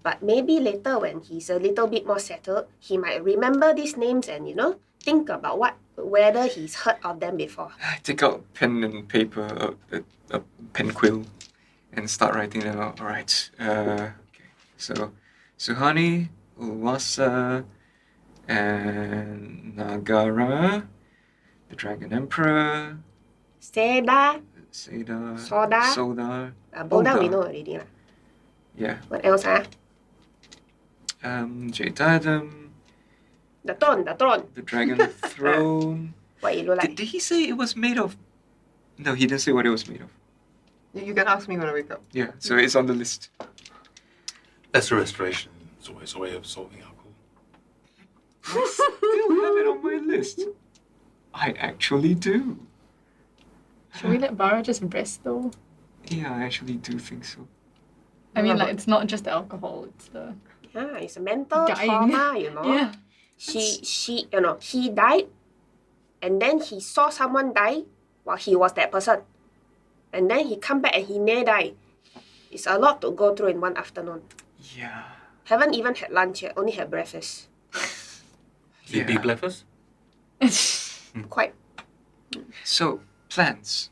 but maybe later when he's a little bit more settled, he might remember these names and, you know, think about whether he's heard of them before. take out pen and paper, a pen quill, and start writing them out. All right. Okay. So, Suhani, Ulwasa, and Nagara, the Dragon Emperor, Seda, Seda, Soda. Soda, Boda we Boda. know already. Yeah. What else, Jade Diadem, The throne. The dragon throne. What it look like? Did he say it was made of? No, he didn't say what it was made of. You can ask me when I wake up. Yeah, so it's on the list. That's a restoration. It's always a way of solving alcohol. I still have it on my list. I actually do. Should we let Barra just rest though? Yeah, I actually do think so. I mean, like, it's not just the alcohol, it's the Yeah, it's a mental dying. trauma, you know. Yeah. He died, and then he saw someone die while he was that person, and then he come back and he may die. It's a lot to go through in one afternoon. Yeah. Haven't even had lunch yet. Only had breakfast. You big breakfast? Quite. So, plans.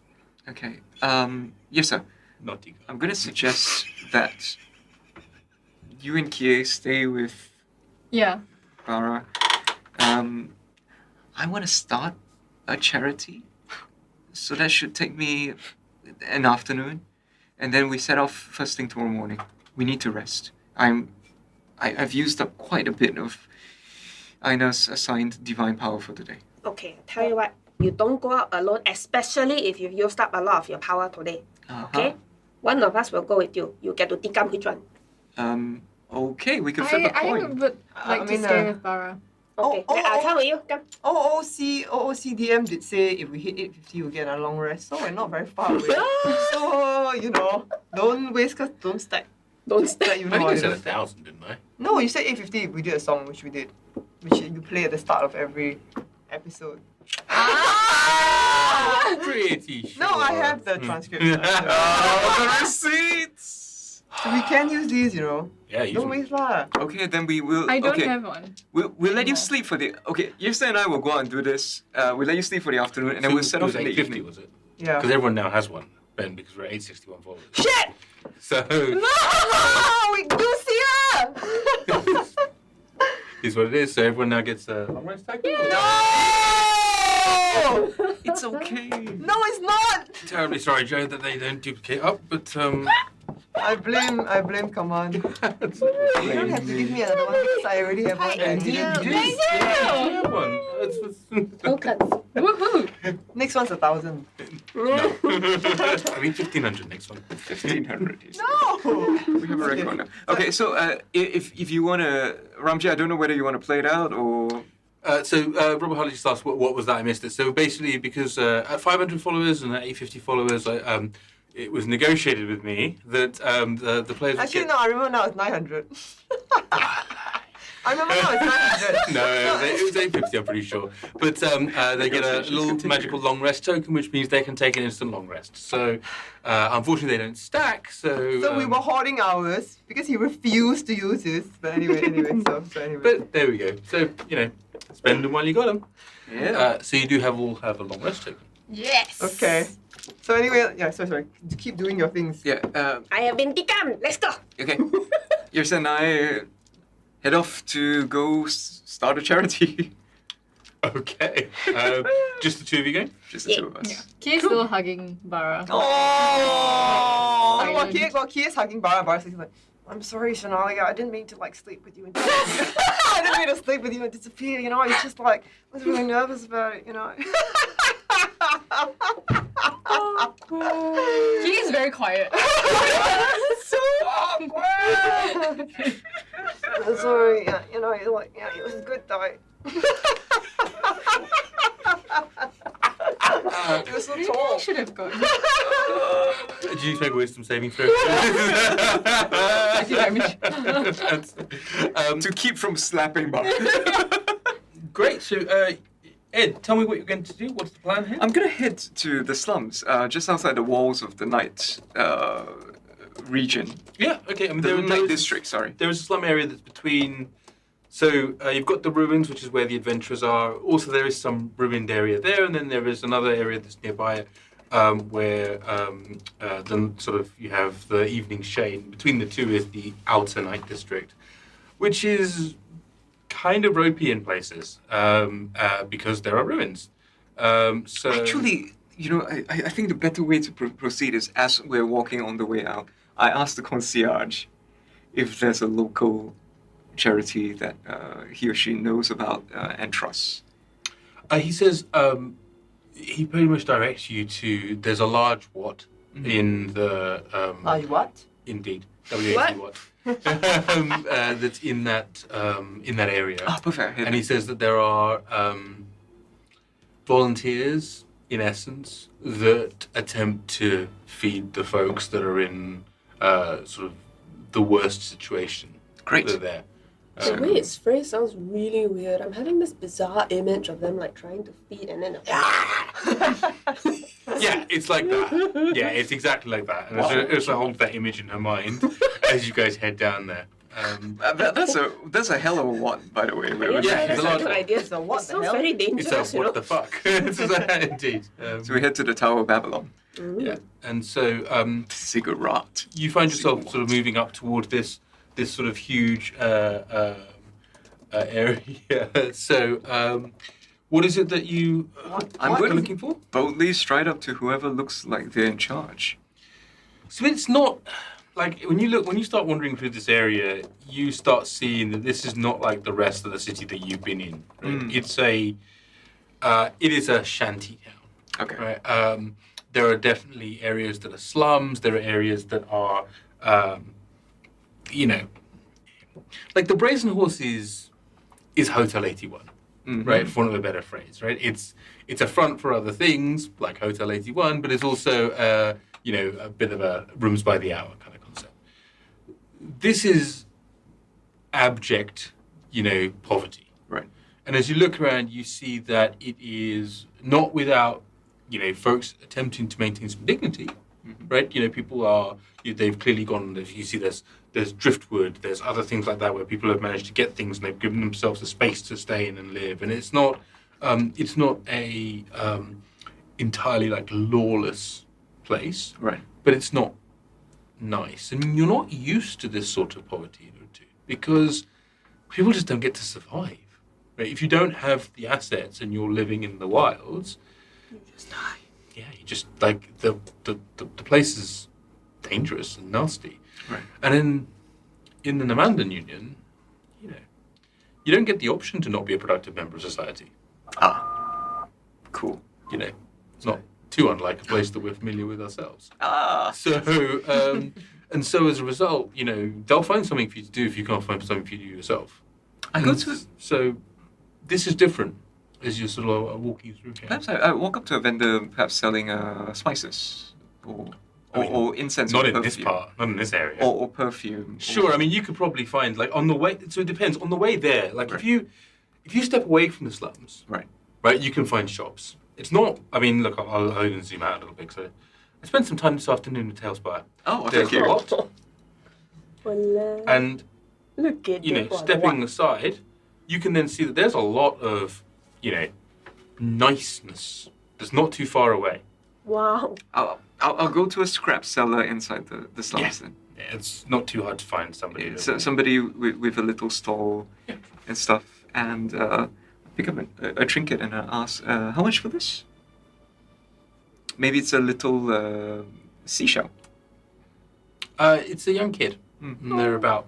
Okay. Yrsa, Naughty. I'm gonna suggest that you and Kie stay with Yeah. Barra. I want to start a charity, so that should take me an afternoon, and then we set off first thing tomorrow morning. We need to rest. I've used up quite a bit of Eijnar's assigned divine power for today. Okay, tell you what. You don't go out alone, especially if you've used up a lot of your power today. Okay? One of us will go with you. You get to tikam which one. Okay, we can flip a I coin. would like I to mean, stay with Barra. Okay, then I'll come with you. Come. OOCDM did say if we hit 850, we'll get a long rest. So we're not very far away. So, don't waste, cause don't stack. Don't stack. You I know, think I I said don't- 1,000, didn't I? No, you said 850 if we did a song, which we did. Which you play at the start of every episode. Pretty sure. No, I have the transcript. The receipts! So we can use these, Yeah, you Don't waste lah. Okay, then we will. I don't okay. have one. We'll let you sleep for the. Okay, Yrsa and I will go out and do this. We'll let you sleep for the afternoon, and then we'll set off in the 850, evening. was it? Yeah. Because everyone now has one, Ben, because we're at 861 followers. Shit! So, we do see her! is what it is. So everyone now gets a long rest tag. No! It's okay. No, it's not! Terribly sorry, Joe, that they don't duplicate up, but I blame Kaman. You don't have to give me another one because I already have one. and you And do have one. Woohoo! next one's 1,000. No. I mean 1,500 next one. 1,500. No! We have a record now. Okay, so if you wanna, Ramji, I don't know whether you wanna play it out or. Robert Harley just asked what was that? I missed it. So basically, because at 500 followers and at 850 followers, it was negotiated with me that the players would Actually, get... no, I remember now it's 900. I remember now it's 900. No, it was 850, I'm pretty sure. But they get a little magical long rest token, which means they can take an instant long rest. So, unfortunately, they don't stack, so... So we were hoarding ours because he refused to use this. But anyway, so anyway. But there we go. So, spend them while you got them. Yeah. So you do all have a long rest token. Yes! Okay. So anyway, yeah, sorry. Keep doing your things. Yeah. I have been tikam. Let's go! Okay. Yrsa and I head off to go start a charity. Okay. Just the two of you going? Just the two of us. Yeah. Kie's still hugging Barra. Oh! Silent. While Kie is hugging Barra, Barra's like, I'm sorry, Shanalia, I didn't mean to sleep with you and disappear. I didn't mean to sleep with you and disappear, It's just I was really nervous about it, Kie is very quiet. so awkward. I'm sorry, it was good though. It was so Maybe tall. I should have gone. Did you make a wisdom saving throw? Thank you very much. To keep from slapping Barra. Great. So, Ed, tell me what you're going to do. What's the plan here? I'm gonna head to the slums, just outside the walls of the night region. Yeah. Okay. I mean, The there night is district, sorry. There is a slum area that's between. So you've got the ruins, which is where the adventurers are. Also, there is some ruined area there, and then there is another area that's nearby, where then sort of you have the evening shade. Between the two is the outer night district, which is kind of ropey in places because there are ruins. So Actually, I think the better way to proceed is as we're walking on the way out, I asked the concierge if there's a local charity that he or she knows about and trusts? He says he pretty much directs you to. There's a large Watt in the. What? Indeed, WAT Watt. That's in that area. Ah, perfect. And he says that there are volunteers, in essence, that attempt to feed the folks that are in sort of the worst situation. Great. That are there. The way it's phrased sounds really weird. I'm having this bizarre image of them like trying to feed and then Yeah, it's like that. Yeah, it's exactly like that. And it's a hold that image in her mind as you guys head down there. That's a hell of a one, by the way. Yeah, it's a lot. good idea. So what It the sounds hell? very It's dangerous, a what the fuck. Indeed. So we head to the Tower of Babylon. Yeah, and so Ziggurat. you find yourself sort of moving up toward this sort of huge area. So, what is it that you I'm are going looking for? boldly stride up to whoever looks like they're in charge. So it's not like when you start wandering through this area, you start seeing that this is not like the rest of the city that you've been in. Right? It is a shanty town. Okay. Right. There are definitely areas that are slums. There are areas that are, like the Brazen Horse is Hotel 81, right? For want of a better phrase, right? It's a front for other things like Hotel 81, but it's also a bit of a rooms by the hour kind of concept. This is abject, poverty. Right. And as you look around, you see that it is not without, folks attempting to maintain some dignity, right? People are, they've clearly gone, you see there's driftwood, there's other things like that where people have managed to get things and they've given themselves a space to stay in and live. And it's not a entirely like lawless place, Right. but it's not nice. And you're not used to this sort of poverty in Urtu because people just don't get to survive. Right? If you don't have the assets and you're living in the wilds, you just die. Yeah, you just like the place is dangerous and nasty. Right. And in the Namandan Union, you don't get the option to not be a productive member of society. Ah. Cool. It's not too unlike a place that we're familiar with ourselves. Ah. So, and so as a result, they'll find something for you to do if you can't find something for you to do yourself. So this is different as you're sort of walking through here. Perhaps I walk up to a vendor, perhaps selling spices or incense. Not or in perfume. this part, not in this area. Or perfume. Sure, I mean, you could probably find, like, on the way, so it depends, on the way there, like, Right. if you step away from the slums, right, you can find shops. It's not, I mean, look, I'll even zoom out a little bit, so I spent some time this afternoon in Tailspire. Oh, There's thank you. a lot, and, Look at stepping aside, you can then see that there's a lot of, niceness that's not too far away. Wow. I'll go to a scrap seller inside the slums then. Yeah, it's not too hard to find somebody. Somebody with a little stall and stuff, and pick up a trinket and ask, how much for this? Maybe it's a little seashell. It's a young kid. And they're about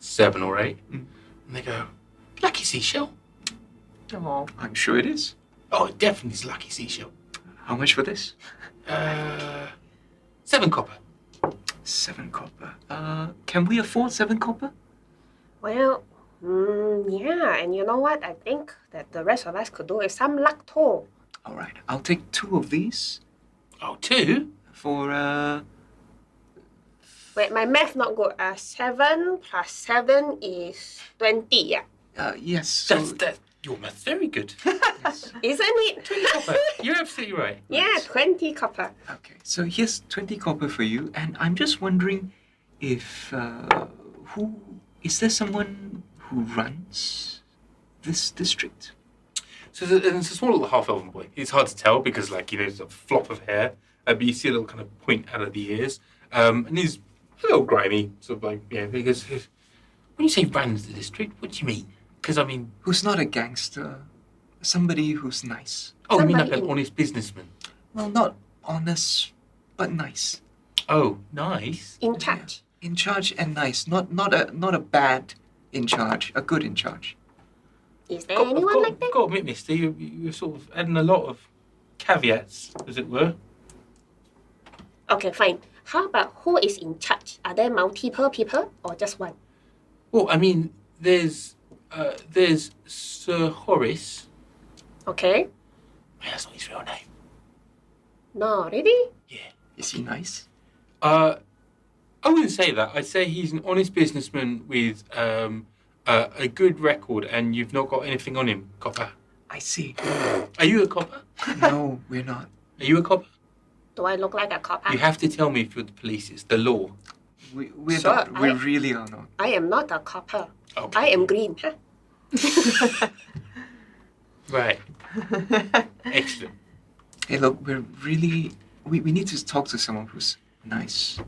7 or 8. And they go, lucky seashell? Oh. I'm sure it is. Oh, it definitely is lucky seashell. How much for this? 7 copper. 7 copper. Can we afford 7 copper? Well, yeah, and you know what? I think that the rest of us could do is some luck too. All right, I'll take 2 of these. Oh, 2? For, Wait, my math not good. 7 plus 7 is 20, yeah. yes. So, That's your math's very good. Isn't it? 20 copper. You're absolutely right. Yeah, 20 copper. okay, so here's 20 copper for you, and I'm just wondering if, is there someone who runs this district? So it's a small little half-elven boy. It's hard to tell because, there's a flop of hair, but you see a little kind of point out of the ears. And he's a little grimy, sort of because when you say runs the district, what do you mean? Because, I mean... Who's not a gangster, somebody who's nice. Oh, you mean like Somebody an honest businessman? Well, not honest, but nice. Oh, nice. in charge. In charge and nice, not a bad in charge, a good in charge. Is there anyone like that? I've got to admit, mister, you're sort of adding a lot of caveats, as it were. Okay, fine. How about who is in charge? Are there multiple people or just one? Well, I mean, there's Sir Horace. Okay. That's not his real name. No, really? Is he nice? I wouldn't say that. I'd say he's an honest businessman with a good record, and you've not got anything on him, copper. I see. Are you a copper? No, we're not. Are you a copper? Do I look like a copper? You have to tell me if you're the police. It's the law. We're Sure, not. We really are not. I am not a copper. Okay. I am green. Huh? Right. Excellent. Hey, look, we're really. We need to talk to someone who's nice.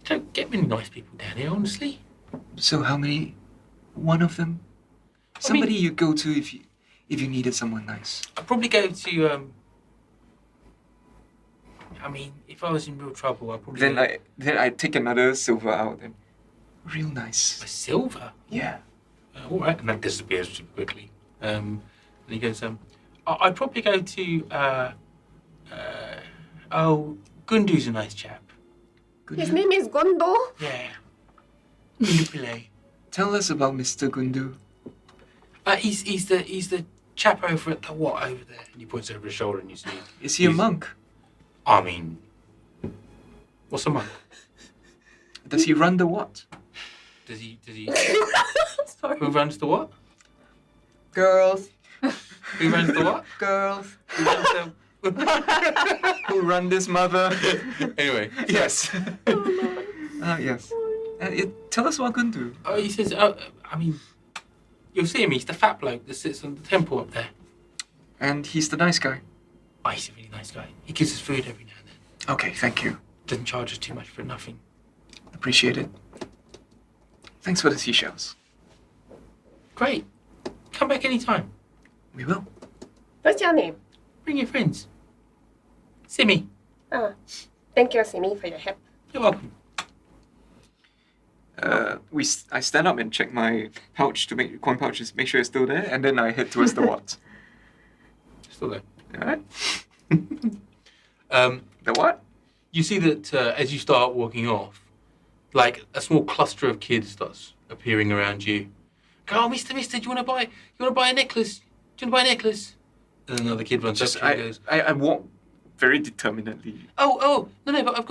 Don't get many nice people down here, honestly. So how many? One of them? Somebody you go to if you needed someone nice. I'd probably go to. I mean, if I was in real trouble, I'd probably. Then I take another silver out and real nice. A silver? Yeah. All right, and that disappears super quickly. And he goes, I'd probably go to. Gundu's a nice chap. His name is Gondo. Yeah. Liveplay. Tell us about Mr. Gundu. He's the chap over at the what over there. And he points over his shoulder and you see. Is he a monk? I mean, what's a monk? Does he run the what? Does he? Sorry. Who runs the what? Girls. Who runs the what? Girls. Who runs the... Who run this mother? Anyway, Yes. Yes. Tell us what Gundu. Oh, he says, I mean, you'll see him. He's the fat bloke that sits on the temple up there. And he's the nice guy. Oh, he's a really nice guy. He gives us food every now and then. Okay, thank you. Doesn't charge us too much for nothing. Appreciate it. Thanks for the seashells. Great. Come back anytime. We will. What's your name? Bring your friends. Simi. Thank you, Simi, for your help. You're welcome. I stand up and check my pouch to make coin pouches, make sure it's still there, and then I head towards the what? Still there. Alright. The what? You see that as you start walking off, like a small cluster of kids starts appearing around you. Go, oh, mister, do you want to buy a necklace? Do you want to buy a necklace? And another kid runs up to you and goes, I walk very determinedly. no, but I've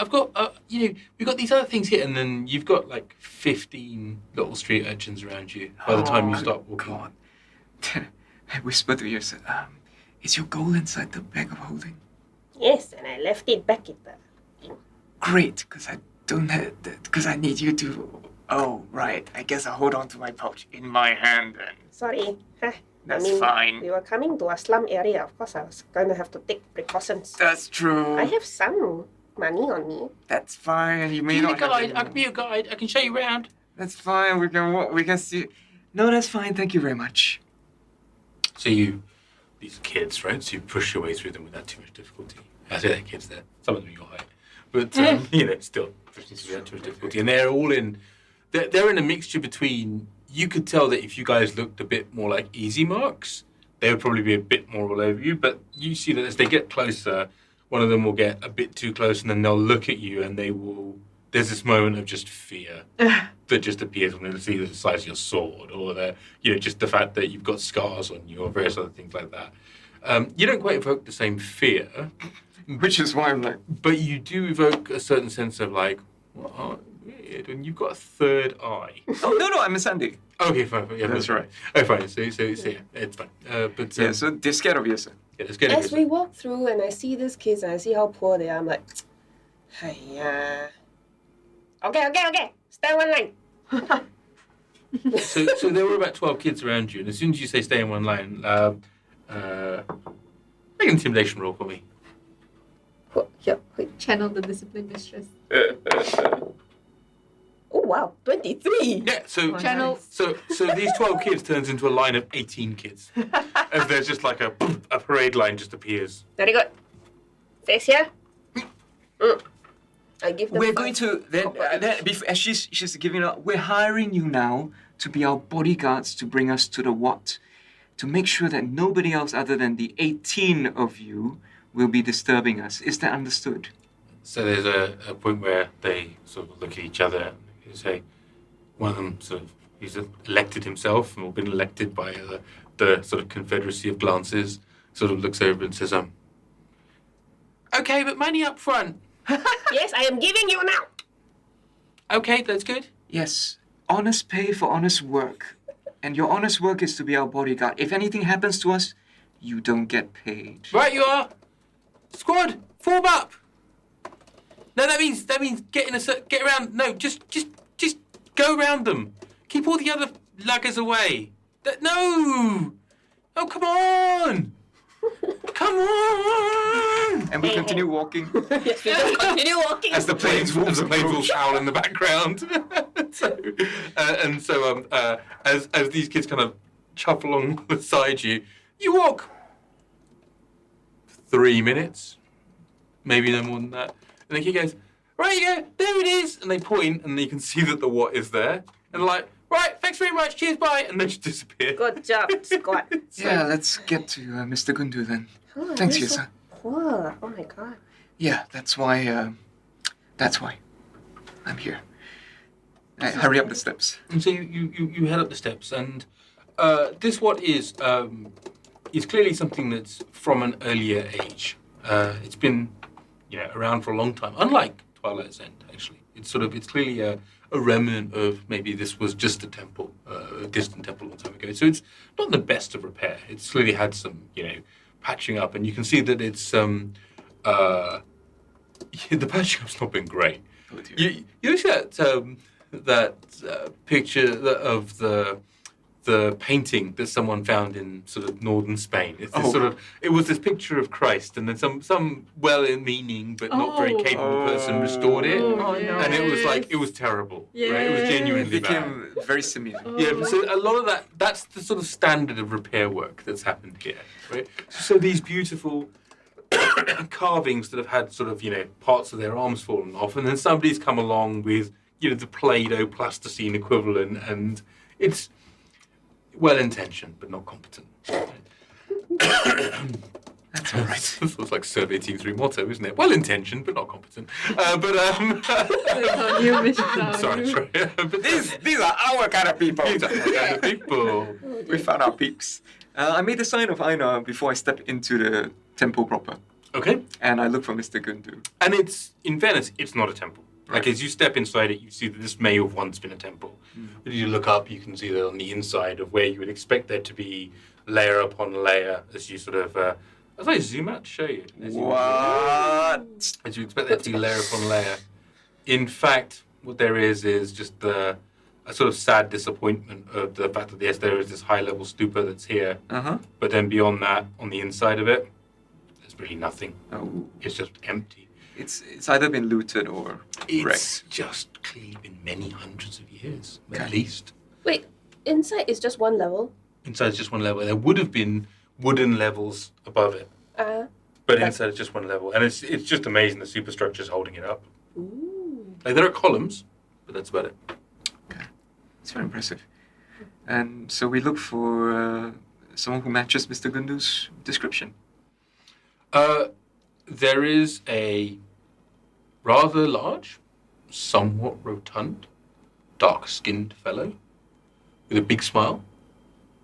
got, we've got these other things here. And then you've got like 15 little street urchins around you by the time you start walking. God. I whisper to Yrsa, is your gold inside the bag of holding? Yes, and I left it back in the... Great, because I don't have that, because I need you to... Oh, right. I guess I'll hold on to my pouch in my hand then. Sorry. That's fine. We were coming to a slum area. Of course, I was going to have to take precautions. That's true. I have some money on me. That's fine. You may Be a not have guide. any- I can be a guide. I can show you around. That's fine. We can walk. We can see. No, that's fine. Thank you very much. so these are kids, right? So you push your way through them without too much difficulty. I say they're kids, some of them are your height. But, still pushing through without too much difficulty. And they're all they're in a mixture between, you could tell that if you guys looked a bit more like easy marks, they would probably be a bit more all over you. But you see that as they get closer, one of them will get a bit too close and then they'll look at you and there's this moment of just fear that just appears when they see the size of your sword or just the fact that you've got scars on you or various other things like that. You don't quite evoke the same fear. Which is why I'm like... But you do evoke a certain sense of like, what? Weird. And you've got a third eye. Oh, no, I'm a Sandy. Okay, fine. Yeah, That's right. Oh, fine. So yeah, it's fine. So they're scared of Yrsa. Yeah, let's get As we walk through and I see these kids and I see how poor they are, I'm like, hiya. Okay. Stay in one line. So there were about 12 kids around you, and as soon as you say stay in one line, make an intimidation roll for me. Channel the discipline mistress. Oh wow, 23. Yeah, so Channel. So these 12 kids turns into a line of 18 kids. As there's just like a parade line just appears. Very good. Face here. I give them We're 5 going to then, copper then each. before, as she's giving up. We're hiring you now to be our bodyguards to bring us to the Wat, to make sure that nobody else other than the 18 of you will be disturbing us. Is that understood? So there's a point where they sort of look at each other and say, one of them sort of, he's elected himself or been elected by the sort of confederacy of glances, sort of looks over and says, okay, but money up front. Yes, I am giving you now. Okay, that's good. Yes. Honest pay for honest work. And your honest work is to be our bodyguard. If anything happens to us, you don't get paid. Right you are. Squad, form up. No, that means get around. No, just go around them. Keep all the other luggers away. No. Oh, come on. Come on. And we continue walking. Yes, we just continue walking. As the planes will howl in the background. As these kids kind of shuffle along beside you, you walk 3 minutes, maybe no more than that. And the kid goes, right, you go, there it is. And they point, and you can see that the what is there. And they're like, right, thanks very much, cheers, bye. And then just disappear. Good job, squad. Yeah, let's get to Mr. Gundu then. Oh, Thanks, you're so Yrsa. poor. Oh my god. Yeah, that's why I'm here. Hurry up the steps. And so you head up the steps, and this what is clearly something that's from an earlier age. It's been around for a long time. Unlike Twilight's End, actually, it's clearly a remnant of maybe this was just a temple, a distant temple a long time ago. So it's not in the best of repair. It's clearly had some patching up, and you can see that it's the patching up's not been great. Oh, dear. You see that picture of the painting that someone found in sort of northern Spain. It's this it was this picture of Christ, and then some well-meaning but not very capable person restored it, and it was terrible. Yeah. Right? It was It genuinely bad. became very similar. Yeah, so a lot of that's the sort of standard of repair work that's happened here, right? So these beautiful carvings that have had sort of, parts of their arms fallen off, and then somebody's come along with, the Play-Doh plasticine equivalent, and it's well-intentioned but not competent. That's all right. This was like Survey Team 3 motto, isn't it? Well-intentioned but not competent. Sorry. But These are our kind of people. these are the kind of people. We found our peeps. I made the sign of Eijnar before I stepped into the temple proper, Okay. and I look for Mr. Gundu. And in fairness, it's not a temple. Like, as you step inside it, you see that this may have once been a temple. But as you look up, you can see that on the inside of where you would expect there to be layer upon layer as you sort of... as I zoom out to show you. What? As you expect there to be layer upon layer. In fact, what there is just a sort of sad disappointment of the fact that, yes, there is this high-level stupa that's here. Uh-huh. But then beyond that, on the inside of it, there's really nothing. Oh. It's just empty. It's either been looted or It's wrecked. just clearly been many hundreds of years, Okay. at least. Wait, inside is just one level. Inside is just one level. There would have been wooden levels above it, but inside it's just one level, and it's just amazing the superstructure's holding it up. Ooh. Like, there are columns, but that's about it. Okay. It's very impressive. And so we look for someone who matches Mr. Gundu's description. There is a rather large, somewhat rotund, dark-skinned fellow with a big smile,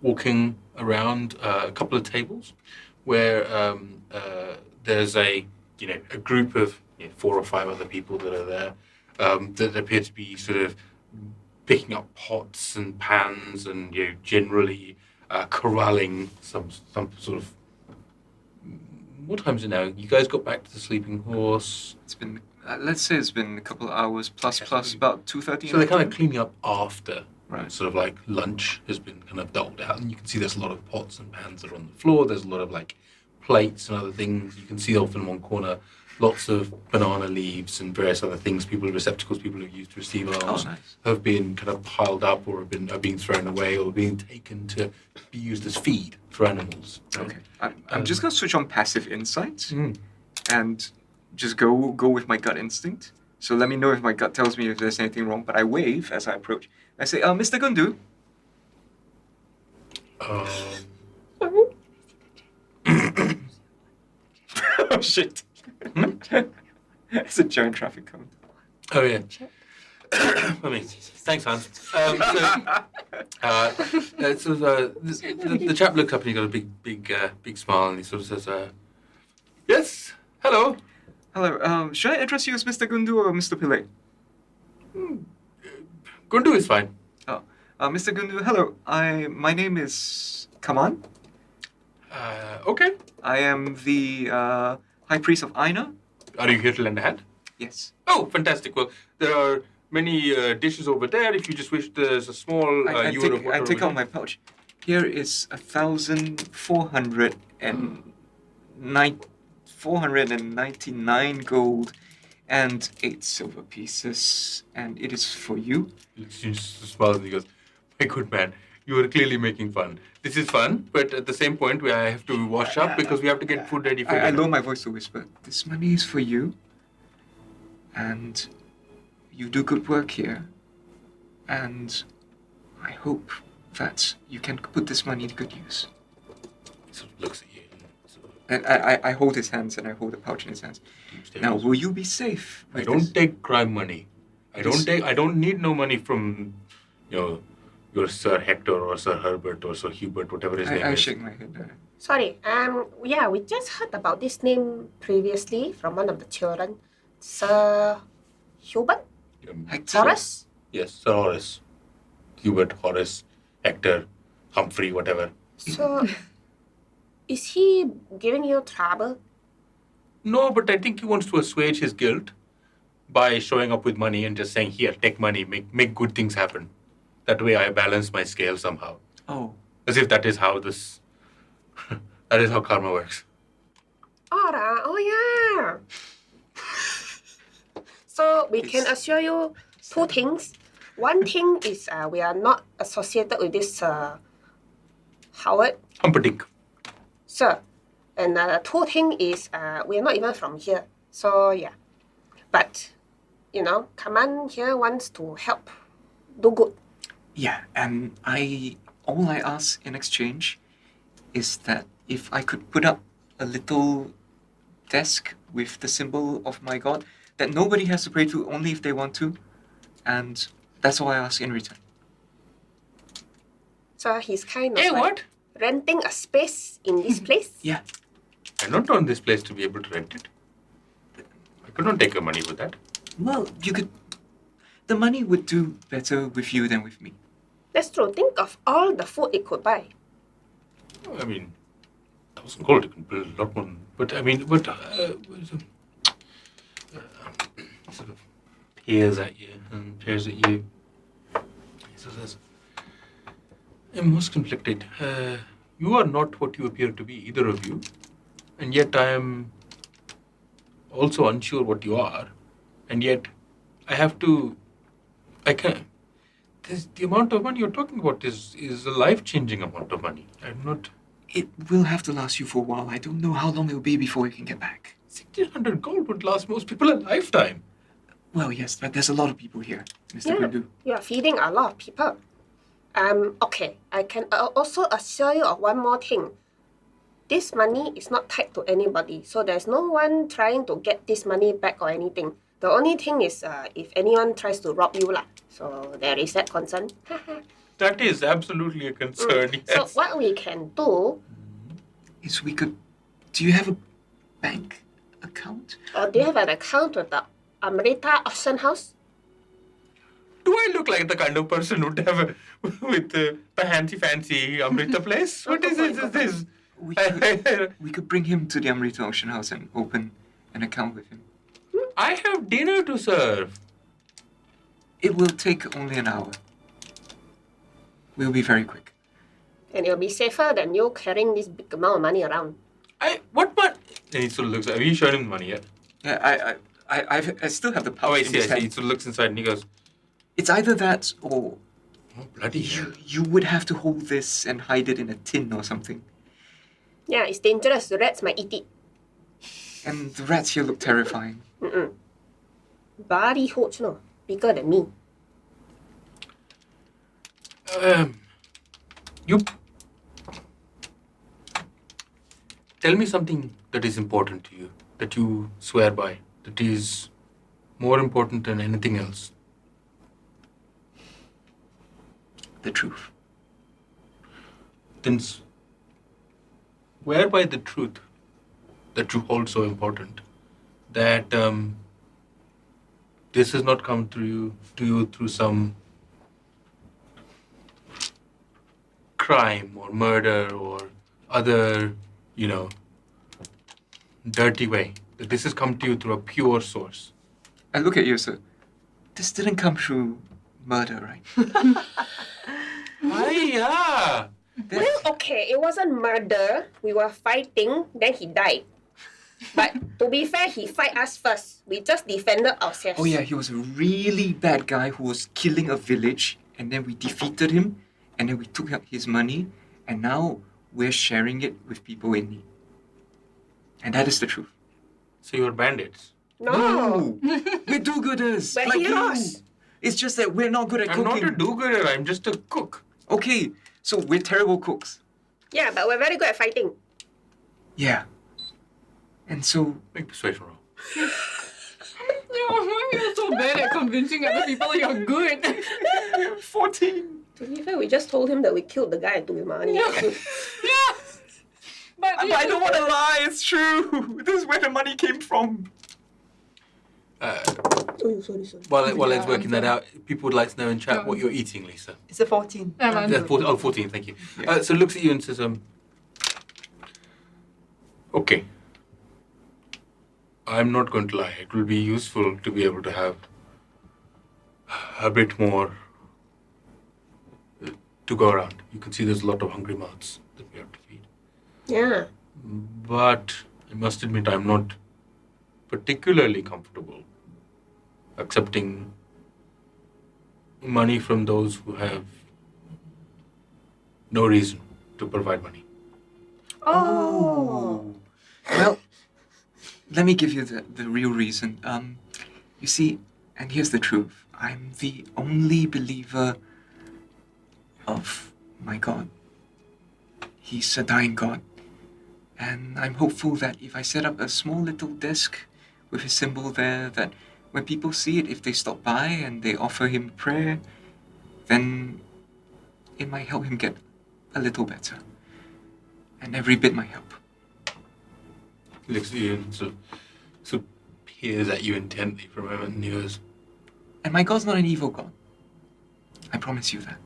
walking around a couple of tables where there's a group of 4 or 5 other people that are there that appear to be sort of picking up pots and pans and generally corralling some sort of... What time is it now? You guys got back to the Sleeping Horse. It's been, let's say it's been a couple of hours plus about 2:30. So they're kind of cleaning up after. Right. Sort of like lunch has been kind of doled out, and you can see there's a lot of pots and pans that are on the floor. There's a lot of like plates and other things. You can see off in one corner lots of banana leaves and various other things, receptacles people have used to receive arms, have been kind of piled up or are being thrown away or being taken to be used as feed for animals. Right? Okay. I'm just going to switch on passive insight and just go with my gut instinct. So let me know if my gut tells me if there's anything wrong. But I wave as I approach. I say, Mr. Gundu. Oh shit. It's a giant traffic cone. Oh yeah. I mean, thanks, Hans. The chap looks up and he got a big smile and he sort of says, "Yes, hello." Hello. Should I address you as Mr. Gundu or Mr. Pillay? Gundu is fine. Mr. Gundu, hello. My name is Kaman. Okay. I am the High Priest of Eijnar. Are you here to lend a hand? Yes. Oh, fantastic. Well, there are many dishes over there. If you just wish, there's a small I ewer of water. take over out there. my pouch. Here is 499 gold and 8 silver pieces, and it is for you. He just smiles and he goes, "My good man, you are clearly making fun. This is fun, but at the same point, I have to wash up because we have to get food ready for I dinner." lower my voice to whisper. This money is for you, and you do good work here, and I hope that you can put this money to good use. He sort of looks at you. And I hold his hands and I hold the pouch in his hands. Now, will you be safe? I don't take crime money. I don't need no money from, your Sir Hector or Sir Herbert or Sir Hubert, whatever his name I is. shake my head. Sorry. Yeah, we just heard about this name previously from one of the children. Sir Hubert? Hector. Horace? Yes, Sir Horace. Hubert, Horace, Hector, Humphrey, whatever. So, is he giving you trouble? No, but I think he wants to assuage his guilt by showing up with money and just saying, "Here, take money, make good things happen." That way I balance my scale somehow. Oh. As if that is how that is how karma works. Alright, oh yeah. So we can assure you 2 things. One thing is we are not associated with this Howard. Humperdinck. Sir. And 2 thing is we are not even from here. So yeah. But, Kaman here wants to help do good. Yeah, and all I ask in exchange is that if I could put up a little desk with the symbol of my god that nobody has to pray to, only if they want to, and that's all I ask in return. So he's kind of Hey, like what? renting a space in this place. Yeah. I don't own this place to be able to rent it. I could not take your money with that. Well, you could. The money would do better with you than with me. That's true. Think of all the food it could buy. I mean, 1,000 gold, you can build a lot more. But I mean, sort of peers at you and peers at you. So says, I'm most conflicted. You are not what you appear to be, either of you. And yet I am also unsure what you are. And yet I can't. The amount of money you're talking about is a life-changing amount of money. I'm not... It will have to last you for a while. I don't know how long it will be before you can get back. 1,600 gold would last most people a lifetime. Well, yes, but there's a lot of people here, Mr. Gundu. You are feeding a lot of people. Okay, I can also assure you of one more thing. This money is not tied to anybody, so there's no one trying to get this money back or anything. The only thing is if anyone tries to rob you lah. So there is that concern. That is absolutely a concern, yes. So what we can do... is we could... Do you have a bank account? Or do you have an account with the Amrita auction house? Do I look like the kind of person who'd have with the fancy Amrita place? What is this? We could bring him to the Amrita auction house and open an account with him. I have dinner to serve. It will take only an hour. We'll be very quick. And it'll be safer than you carrying this big amount of money around. What? And he sort of looks. Have you shown him the money yet? Yeah, I still have the pouch. Oh, I in see. his hand. He sort of looks inside and he goes, It's either that or "Oh bloody hell!" you would have to hold this and hide it in a tin or something. Yeah, it's dangerous. The rats might eat it. And the rats here look terrifying. Very huge, no? Bigger than me. You tell me something that is important to you, that you swear by, that is more important than anything else. The truth. Then swear by the truth that you hold so important, that this has not come to you through some crime or murder or other, dirty way. That this has come to you through a pure source. I look at Yrsa. This didn't come through murder, right? Yeah. Well, okay, it wasn't murder. We were fighting, then he died. But to be fair, he fight us first. We just defended ourselves. Oh yeah, he was a really bad guy who was killing a village, and then we defeated him, and then we took out his money, and now we're sharing it with people in need. And that is the truth. So you're bandits. No. We're do-gooders. We're like heroes. you. It's just that we're not good at I'm cooking. not a do-gooder, I'm just a cook. Okay, so we're terrible cooks. Yeah, but we're very good at fighting. Yeah. And so... Make persuasion roll. You're so bad at convincing other people you're good. 14. To be fair, we just told him that we killed the guy and took his money. Yeah. But I don't want to lie, it's true. This is where the money came from. Oh, sorry. While it's working that out, people would like to know in chat what you're eating, Lisa. It's a 14. Yeah, 14, thank you. So looks at you and says, okay. I'm not going to lie. It will be useful to be able to have a bit more to go around. You can see there's a lot of hungry mouths that we have to feed. Yeah. But I must admit, I'm not particularly comfortable accepting money from those who have no reason to provide money. Oh. Well, let me give you the real reason. You see, and here's the truth. I'm the only believer of my God. He's a dying God. And I'm hopeful that if I set up a small little desk with his symbol there, that when people see it, if they stop by and they offer him prayer, then it might help him get a little better. And every bit might help. He looks at you and sort of peers at you intently for a moment and he goes, And my God's not an evil God. I promise you that.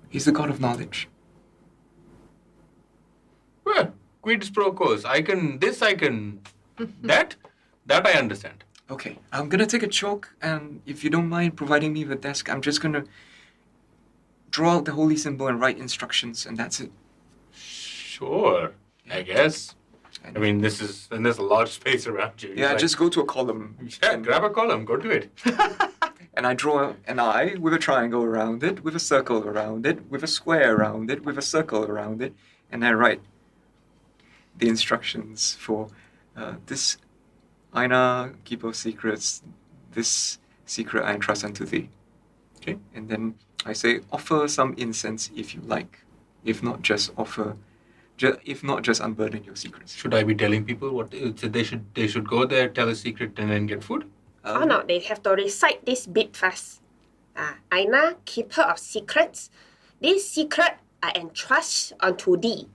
He's the God of knowledge. well, quid pro quo. That I understand. Okay, I'm gonna take a chalk, and if you don't mind providing me with a desk, I'm just gonna draw out the holy symbol and write instructions, and that's it. Sure, I guess. I mean, there's a large space around you. Yeah, It's just go to a column. yeah, grab a column, go do it. And I draw an eye with a triangle around it, with a circle around it, with a square around it, with a circle around it, and I write the instructions for this Eijnar, keeper of secrets, this secret I entrust unto thee. Okay. And then I say, offer some incense if you like. If not, just unburden your secrets. Should I be telling people what so they should go there, tell a secret, and then get food? Oh no, they have to recite this bit first. Eijnar, keeper of secrets. This secret I entrust unto thee.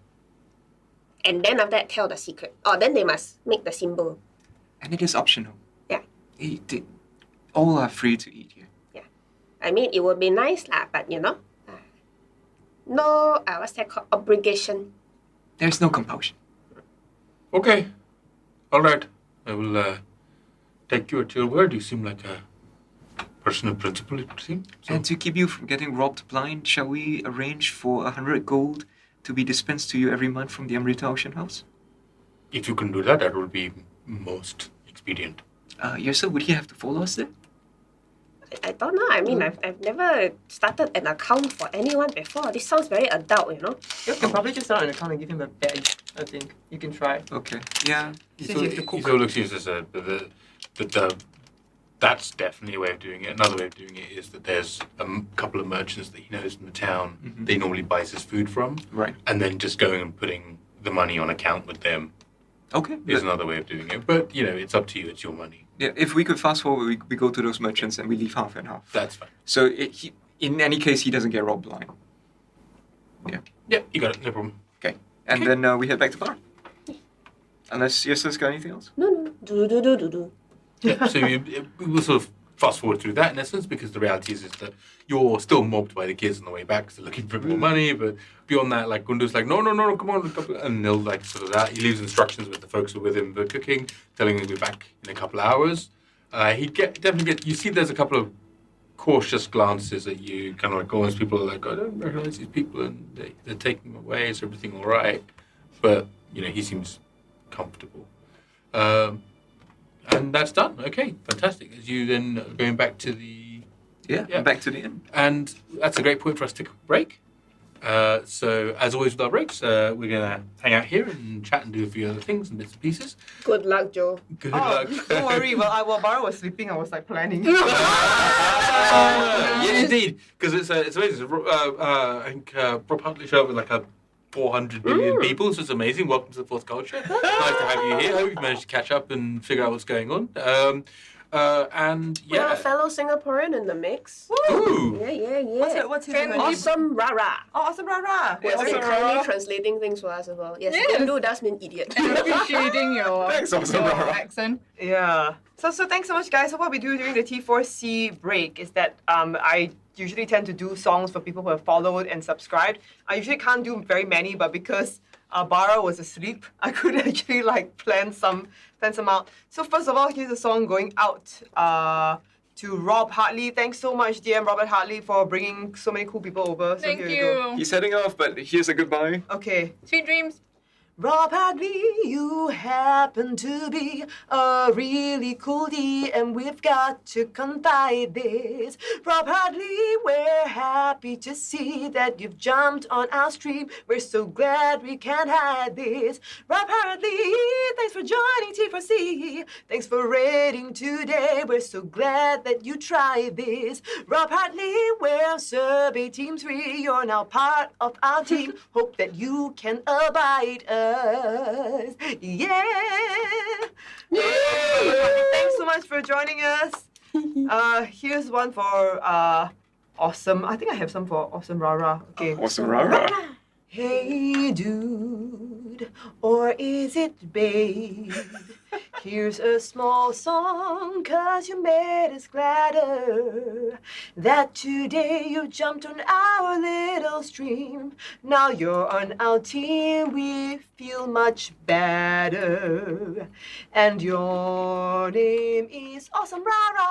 And then after that, tell the secret. Oh, then they must make the symbol. And it is optional. Yeah. All are free to eat here. Yeah. I mean, it would be nice lah, but no, what's that called? Obligation. There's no compulsion. Okay. All right. I will take you at your word. You seem like a person of principle, it seems. So. And to keep you from getting robbed blind, shall we arrange for 100 gold to be dispensed to you every month from the Amrita Auction House? If you can do that, that would be most expedient. Yrsa, would he have to follow us there? I don't know. I mean, I've never started an account for anyone before. This sounds very adult, You can probably just start an account and give him a badge, I think. You can try. Okay. Yeah. Since you have to cook. So looks at you as the That's definitely a way of doing it. Another way of doing it is that there's a couple of merchants that he knows in the town that he normally buys his food from. Right. And then just going and putting the money on account with them Okay. is another way of doing it. But, it's up to you. It's your money. Yeah, if we could fast forward, we go to those merchants and we leave half and half. That's fine. So in any case, he doesn't get robbed blind. Yeah, you got it. No problem. Okay. And then we head back to bar. Unless Yrsa's got anything else? No. Do. Yeah, so we'll sort of fast forward through that in essence, because the reality is that you're still mobbed by the kids on the way back because they're looking for more money. But beyond that, like Gundu's like, no, come on, and they'll like sort of that. He leaves instructions with the folks who are with him for cooking, telling him to be back in a couple of hours. Definitely get. You see, there's a couple of cautious glances at you, kind of like almost people are like, I don't recognize these people, and they're taking him away. Is everything all right? But he seems comfortable. And that's done. Okay, fantastic. As you then are going back to the... Yeah, back to the inn. And that's a great point for us to take a break. So, as always with our breaks, we're going to hang out here and chat and do a few other things and bits and pieces. Good luck, Joe. Good luck. Don't worry. While Barra was sleeping, I was like planning. Yes, indeed. Because it's amazing. I think Rob Huntley showed up with like 400 billion people, so it's amazing. Welcome to the Fourth Culture. Nice to have you here. Hope you've managed to catch up and figure out what's going on. And We have a fellow Singaporean in the mix. Ooh. Yeah. What's his Can name? Awesome Rara. Oh, awesome Rara. Yes, Awesome okay, kindly Rara. translating things for us as well. Yes, Yes. Gundu does mean idiot. Appreciating your, Thanks, Awesome your Rara. accent. Yeah. So thanks so much, guys. So what we do during the T4C break is that I usually tend to do songs for people who have followed and subscribed. I usually can't do very many, but because Barra was asleep, I could actually plan some out. So first of all, here's a song going out to Rob Hartley. Thanks so much, DM Robert Hartley, for bringing so many cool people over. So Thank here you go. you. He's heading off, but here's a goodbye. Okay. Sweet dreams. Rob Hadley, you happen to be a really cool D, and we've got to confide this. Rob Hadley, we're happy to see that you've jumped on our stream. We're so glad we can't hide this. Rob Hadley, thanks for joining T4C. Thanks for raiding today. We're so glad that you tried this. Rob Hadley, we're Survey Team 3. You're now part of our team. Hope that you can abide us. Yeah. Thanks so much for joining us. Here's one for Awesome. I think I have some for Awesome Rara. Okay. Awesome Rara. Hey dude, or is it babe? Here's a small song, 'cause you made us gladder that today you jumped on our little stream. Now you're on our team, we feel much better. And your name is Awesome Rara.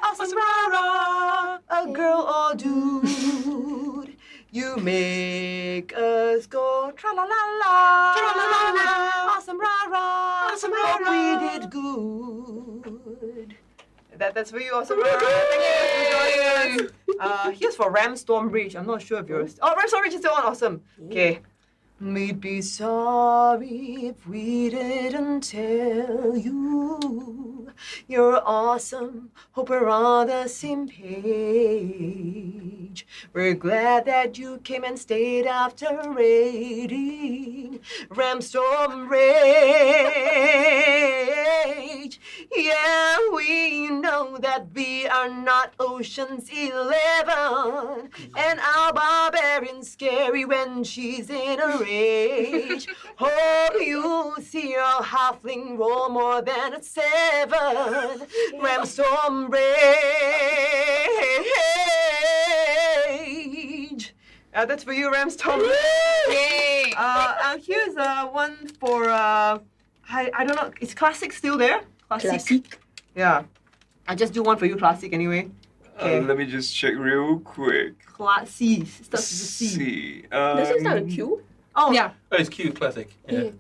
Awesome Rara. A girl or dude. You make us go tra-la-la-la, tra-la-la-la, awesome rara, awesome rara. Hope we did good. That's for you, awesome rara. Thank you for joining us. Here's for Ramstorm Bridge. I'm not sure if you're... Oh, Ramstorm Bridge is still on. Awesome. Okay. We'd be sorry if we didn't tell you you're awesome. Hope we're on the same page. We're glad that you came and stayed after raiding Ramstorm Rage. Yeah, we know that we are not Ocean's 11, and our barbarian's scary when she's in a rage. Oh, you see your halfling roll more than a 7. Ramstorm Rage. That's for you, Ramstorm Rage. Here's one for I don't know. Is classic still there? Classic. Yeah. I'll just do one for you, classic anyway. Okay. Let me just check real quick. Classic. Starts with a C. C. Does it start with Q? Oh Yeah. Oh, it's cute, classic. Yeah.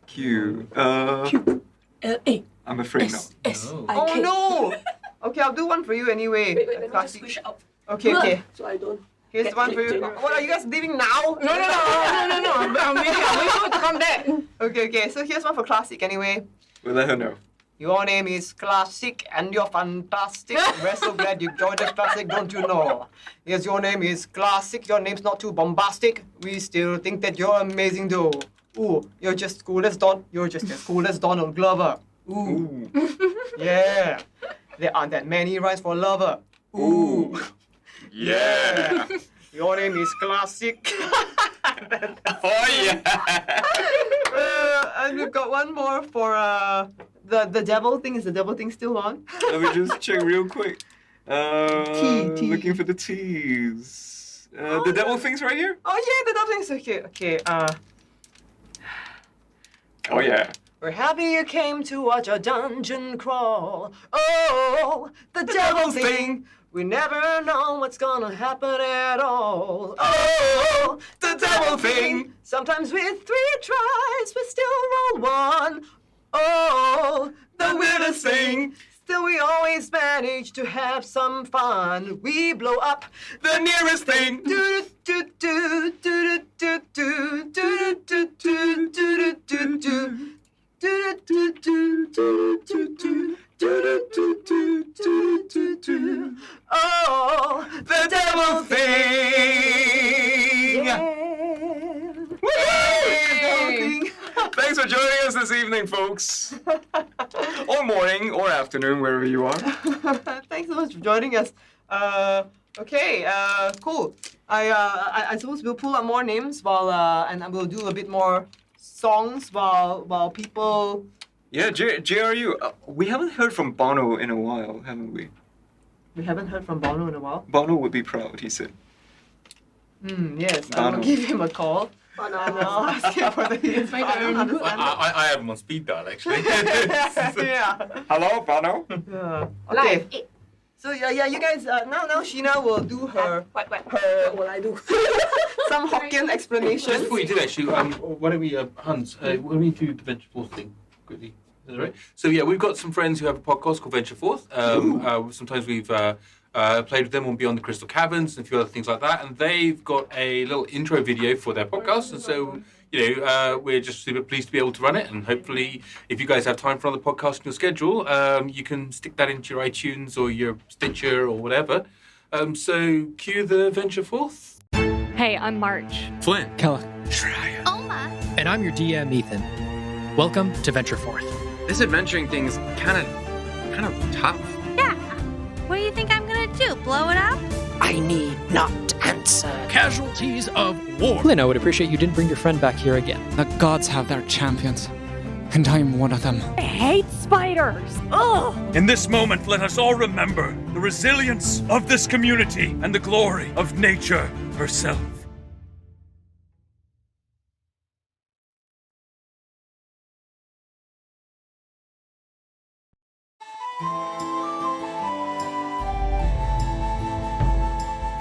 Q. L-A. I'm afraid not. Oh. Oh no! Okay, I'll do one for you anyway. Wait, let me just Classic. switch up. Okay. So I don't. Here's Get one for you. clicked. What are you guys leaving now? No. I'm waiting for you to come back. Okay. So here's one for classic anyway. We'll let her know. Your name is Classic and you're fantastic. We're so glad you joined us, Classic, don't you know? Yes, your name is Classic. Your name's not too bombastic. We still think that you're amazing though. Ooh, you're just cool as You're just as cool as Donald Glover. Ooh. Yeah. There aren't that many rhymes for lover. Ooh. Yeah. Your name is Classic. Oh yeah. And we've got one more for the devil thing. Is the devil thing still on? Let me just check real quick. T. Looking for the T's. The devil thing's right here? Oh yeah, the devil thing's okay. Okay. Oh yeah. We're happy you came to watch our dungeon crawl. Oh, the devil thing. We never know what's gonna happen at all. Oh, the devil thing. Sometimes with 3 tries, we still roll 1. Oh, the weirdest thing. Still, we always manage to have some fun. We blow up the nearest thing. Do do do do do do do do do do do do. Oh, the devil thing! Yay! Thanks for joining us this evening, folks. Or morning, or afternoon, wherever you are. Thanks so much for joining us. Okay, cool. I suppose we'll pull up more names while and we'll do a bit more songs while people. Yeah, JRU. We haven't heard from Bono in a while, haven't we? We haven't heard from Bono in a while. Bono would be proud, he said. Yes, I will give him a call. And I'll ask him whether he is. I have him on speed dial actually. Yeah. Hello, Bono. Yeah. Okay. Live. So yeah, you guys. Now Sheena will do her What will I do? some Hokkien explanation. Just before you do that, actually, why don't we, Hans, why don't we do the Venture Forth thing quickly? Is that all right? So yeah, we've got some friends who have a podcast called Venture Forth. Sometimes we've played with them on Beyond the Crystal Caverns and a few other things like that, and they've got a little intro video for their podcast, and so we're just super pleased to be able to run it, and hopefully if you guys have time for another podcast in your schedule, you can stick that into your iTunes or your Stitcher or whatever. So cue the Venture Forth. Hey, I'm March. Flynn. Kella. Oma. And I'm your DM, Ethan. Welcome to Venture Forth. This adventuring thing's kind of tough. Yeah. What do you think I'm gonna do? Blow it up? I need not answer. Casualties of war. Flynn, I would appreciate you didn't bring your friend back here again. The gods have their champions, and I'm one of them. I hate spiders. Ugh. In this moment, let us all remember the resilience of this community and the glory of nature herself.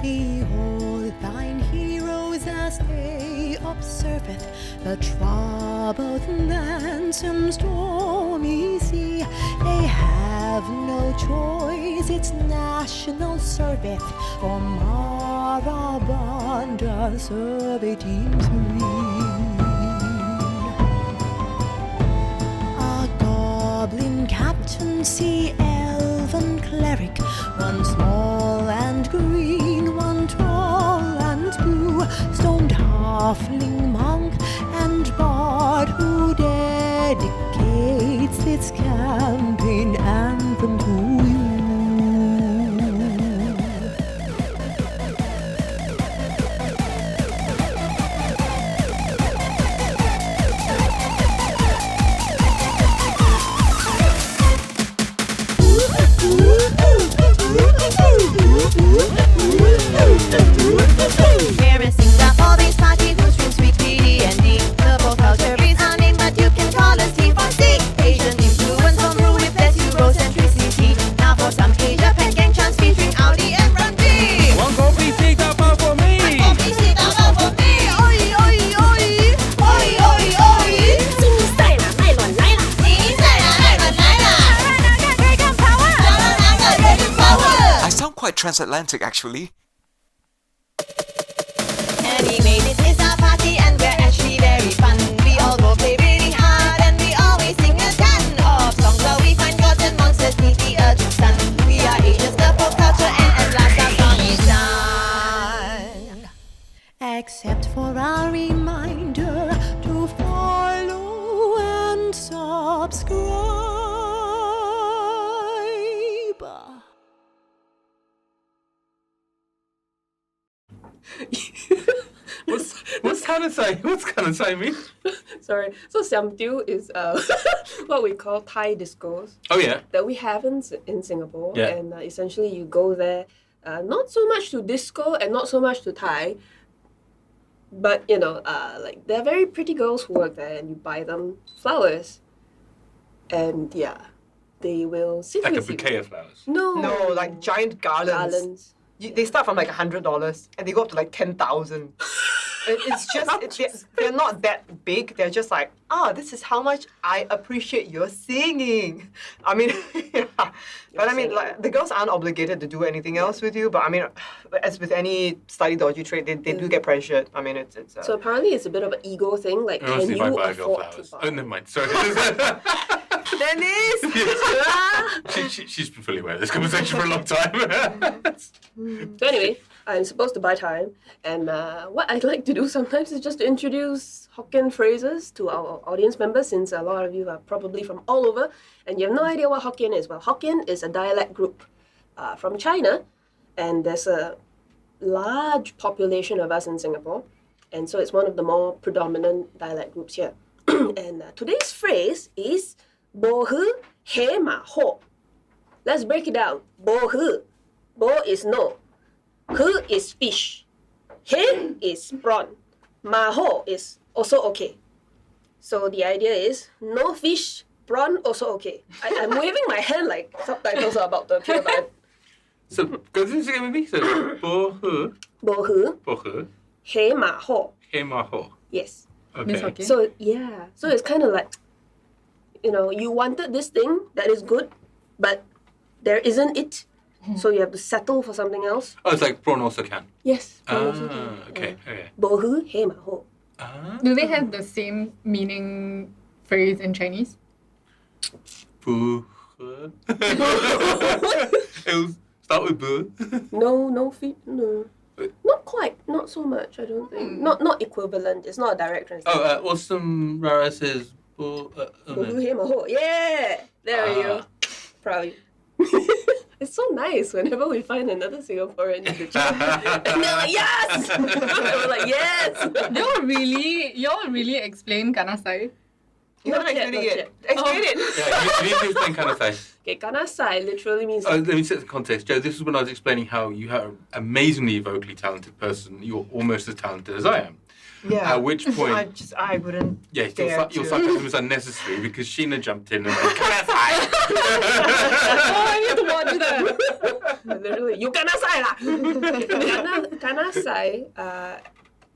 Behold thine heroes as they observeth the troubled lands and stormy sea. They have no choice, it's national service for Marabanda survey teams win. A goblin captain, sea elven cleric, one small and green, one tall and blue, stoned halfling monk and bard who dedicates its campaign anthem to you. We're a Singapore-based party who streams weekly D&D. The both culture is our name, but you can call us T4C. Asian influence home brew with less Eurocentricity. Now for some Asia Pen gang chants featuring Audi and Brandy. One coffee, take that out for me. Coffee, sit down for me. Oi, oi, oi. Oi, oi, oi. 新赛啦，麦伦来啦。新赛啦，麦伦来啦。Dragon power. Dragon power. I sound quite transatlantic, actually. Anyway, this is our party and we're actually very fun. We all go play really hard and we always sing a ton of songs, so we find except for a reminder to follow and subscribe. What's Kanasai? What's Kanasai mean? Sorry. So Siamtiu is what we call Thai discos. Oh yeah. That we have in Singapore. Yeah. And essentially you go there, not so much to disco and not so much to Thai, but like they're very pretty girls who work there and you buy them flowers. And yeah, they will sit Like a with you. bouquet of flowers. No. No, like giant garlands. Garlands. They start from like $100 and they go up to like 10,000. It's just, they're not that big. They're just like, this is how much I appreciate your singing. I mean, yeah. But I mean, like, the girls aren't obligated to do anything else with you. But I mean, as with any slightly dodgy trade, they do get pressured. I mean, it's. So apparently it's a bit of an ego thing. Like, can Honestly, if I you buy a girl afford to flowers. buy? Oh, never mind. Sorry. Dennis! She's been fully aware of this conversation for a long time. So anyway, I'm supposed to buy time, and what I'd like to do sometimes is just to introduce Hokkien phrases to our audience members, since a lot of you are probably from all over, and you have no idea what Hokkien is. Well, Hokkien is a dialect group from China, and there's a large population of us in Singapore, and so it's one of the more predominant dialect groups here. And today's phrase is Bo hu he ma ho. Let's break it down. Bo hu. Bo is no. Hu is fish. He is prawn. Ma ho is also okay. So the idea is no fish, prawn also okay. I'm waving my hand like subtitles are about to appear, but So, go through this again with me. So, bo hu. Bo hu. Bo hu. He ma ho. He ma ho. Yes. Okay. So yeah. So it's kind of like, you wanted this thing that is good, but there isn't it. So you have to settle for something else. Oh, it's like prawn also can. Yes. Okay. Bo hu he ma ho. Do they have the same meaning phrase in Chinese? Boo. It'll start with boo. No feet. No. Not quite. Not so much. I don't think. Not equivalent. It's not a direct translation. Oh, what's some rara says? Bo hu he ma ho. Yeah. There we go. Proud of you. It's so nice whenever we find another Singaporean in the chat. And they're like, yes! And we're like, yes! Y'all really explain kanasai? You're not explaining it. Explain it. Yeah, you need to explain kanasai. Okay, kanasai literally means... Let me set the context. Joe, this is when I was explaining how you are an amazingly vocally talented person. You're almost as talented as I am. Yeah. At which point... I wouldn't. Yeah, your sarcasm was unnecessary because Sheena jumped in and went, kanasai! I need to watch that. Literally, you kanasai lah! Kanasai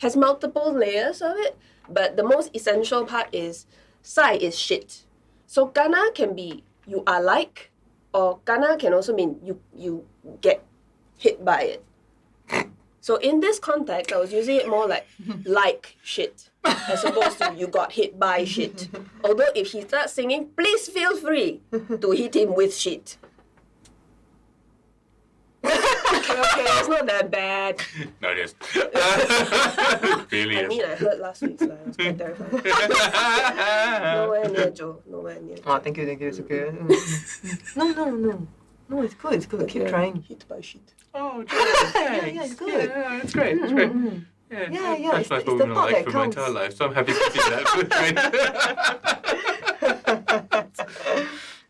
has multiple layers of it, but the most essential part is sai is shit. So kana can be you are like, or kana can also mean you get hit by it. So in this context, I was using it more like shit, as opposed to you got hit by shit. Although if he starts singing, please feel free to hit him with shit. Okay, it's not that bad. No, it is. Really I is. mean, I heard last week's line. I was quite terrified. Nowhere near Joe. Nowhere near Joe. Oh, thank you. It's okay. No, it's good. Keep trying. Hit by shit. Oh, Joe, thanks. Yeah, it's good. Yeah, it's great. It's great. Yeah. That's my It's the woman thought life that for my counts. entire life, so I'm happy to see that.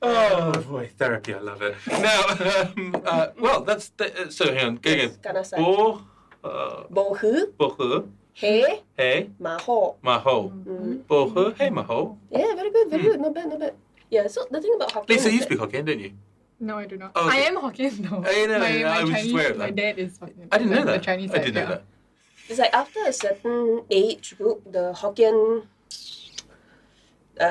Oh boy, therapy, I love it. Now, well, that's so. Hang on, go again. Kanasai. Bo hu. bo hu He. Ma ho. ma ho. Bo hu hey ma ho. Yeah, very good. Not bad. Yeah, so the thing about Hokkien Lisa, is you that- speak Hokkien, don't you? No, I do not. Oh, okay. I am Hokkien though. No, my I was just Chinese, aware of my that. dad is Hokkien. I didn't know The that. Chinese I side, didn't know yeah. that. It's like after a certain age group, the Hokkien,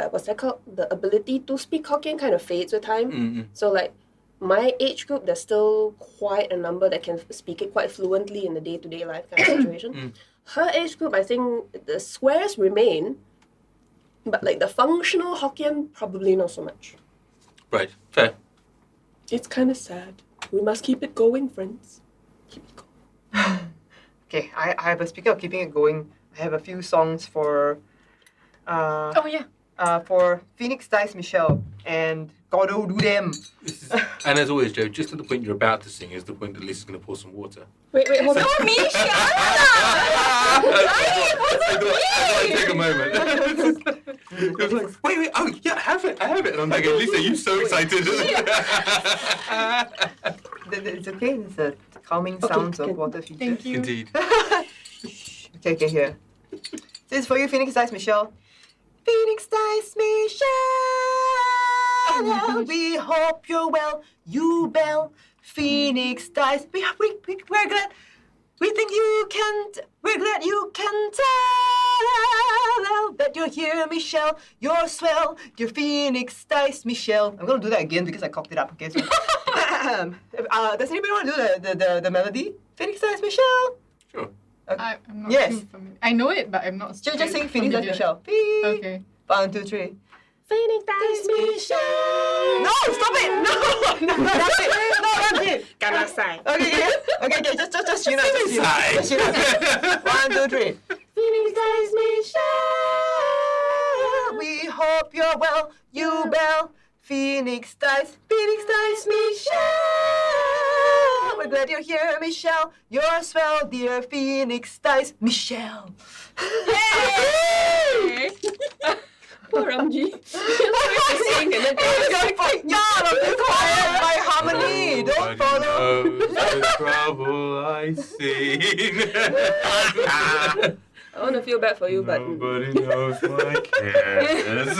what's that called? The ability to speak Hokkien kind of fades with time. Mm-hmm. So like my age group, there's still quite a number that can speak it quite fluently in the day-to-day life kind of situation. Her age group, I think the swears remain, but like the functional Hokkien, probably not so much. Right, fair. It's kind of sad. We must keep it going, friends. Keep it going. Okay, I have a, speaking of keeping it going, I have a few songs for Oh yeah. for Phoenix Dice Michelle and Godo Do Them. And as always, Joe, just at the point you're about to sing is the point that Lisa's going to pour some water. Wait, hold on. Oh, Misha! I take a moment. It was like, wait, oh yeah, I have it. And I'm like, Lisa, you're so excited. It's okay, it's the calming sounds of water features. Thank you. Indeed. Okay, here. This is for you, Phoenix Dice Michelle. Phoenix Dice Michelle, we hope you're well, you bell. Phoenix Dice, we're glad. We're glad you can tell that you're here, Michelle. You're swell, you're Phoenix Dice Michelle. I'm gonna do that again because I cocked it up. Okay, so does anybody want to do the melody? Phoenix Dice Michelle. Sure. I'm not Yes. too familiar. I know it, but I'm not. Just sing Phoenix Dice Michelle. Okay. 1, 2, 3. Phoenix Dice Michelle. No, stop it! No, that's it. No, that's it. Cannot sign. Okay, just Sheena. Just Sheena. 1, 2, 3. Phoenix Dice Michelle. We hope you're well, you bell. Phoenix Dice Michelle. We're glad you're here, Michelle. You're swell, dear Phoenix Dice Michelle. Yay! Poor Ramji. Sing and then My harmony. Don't follow. The trouble I seen. I want to feel bad for you, but Nobody knows my cares.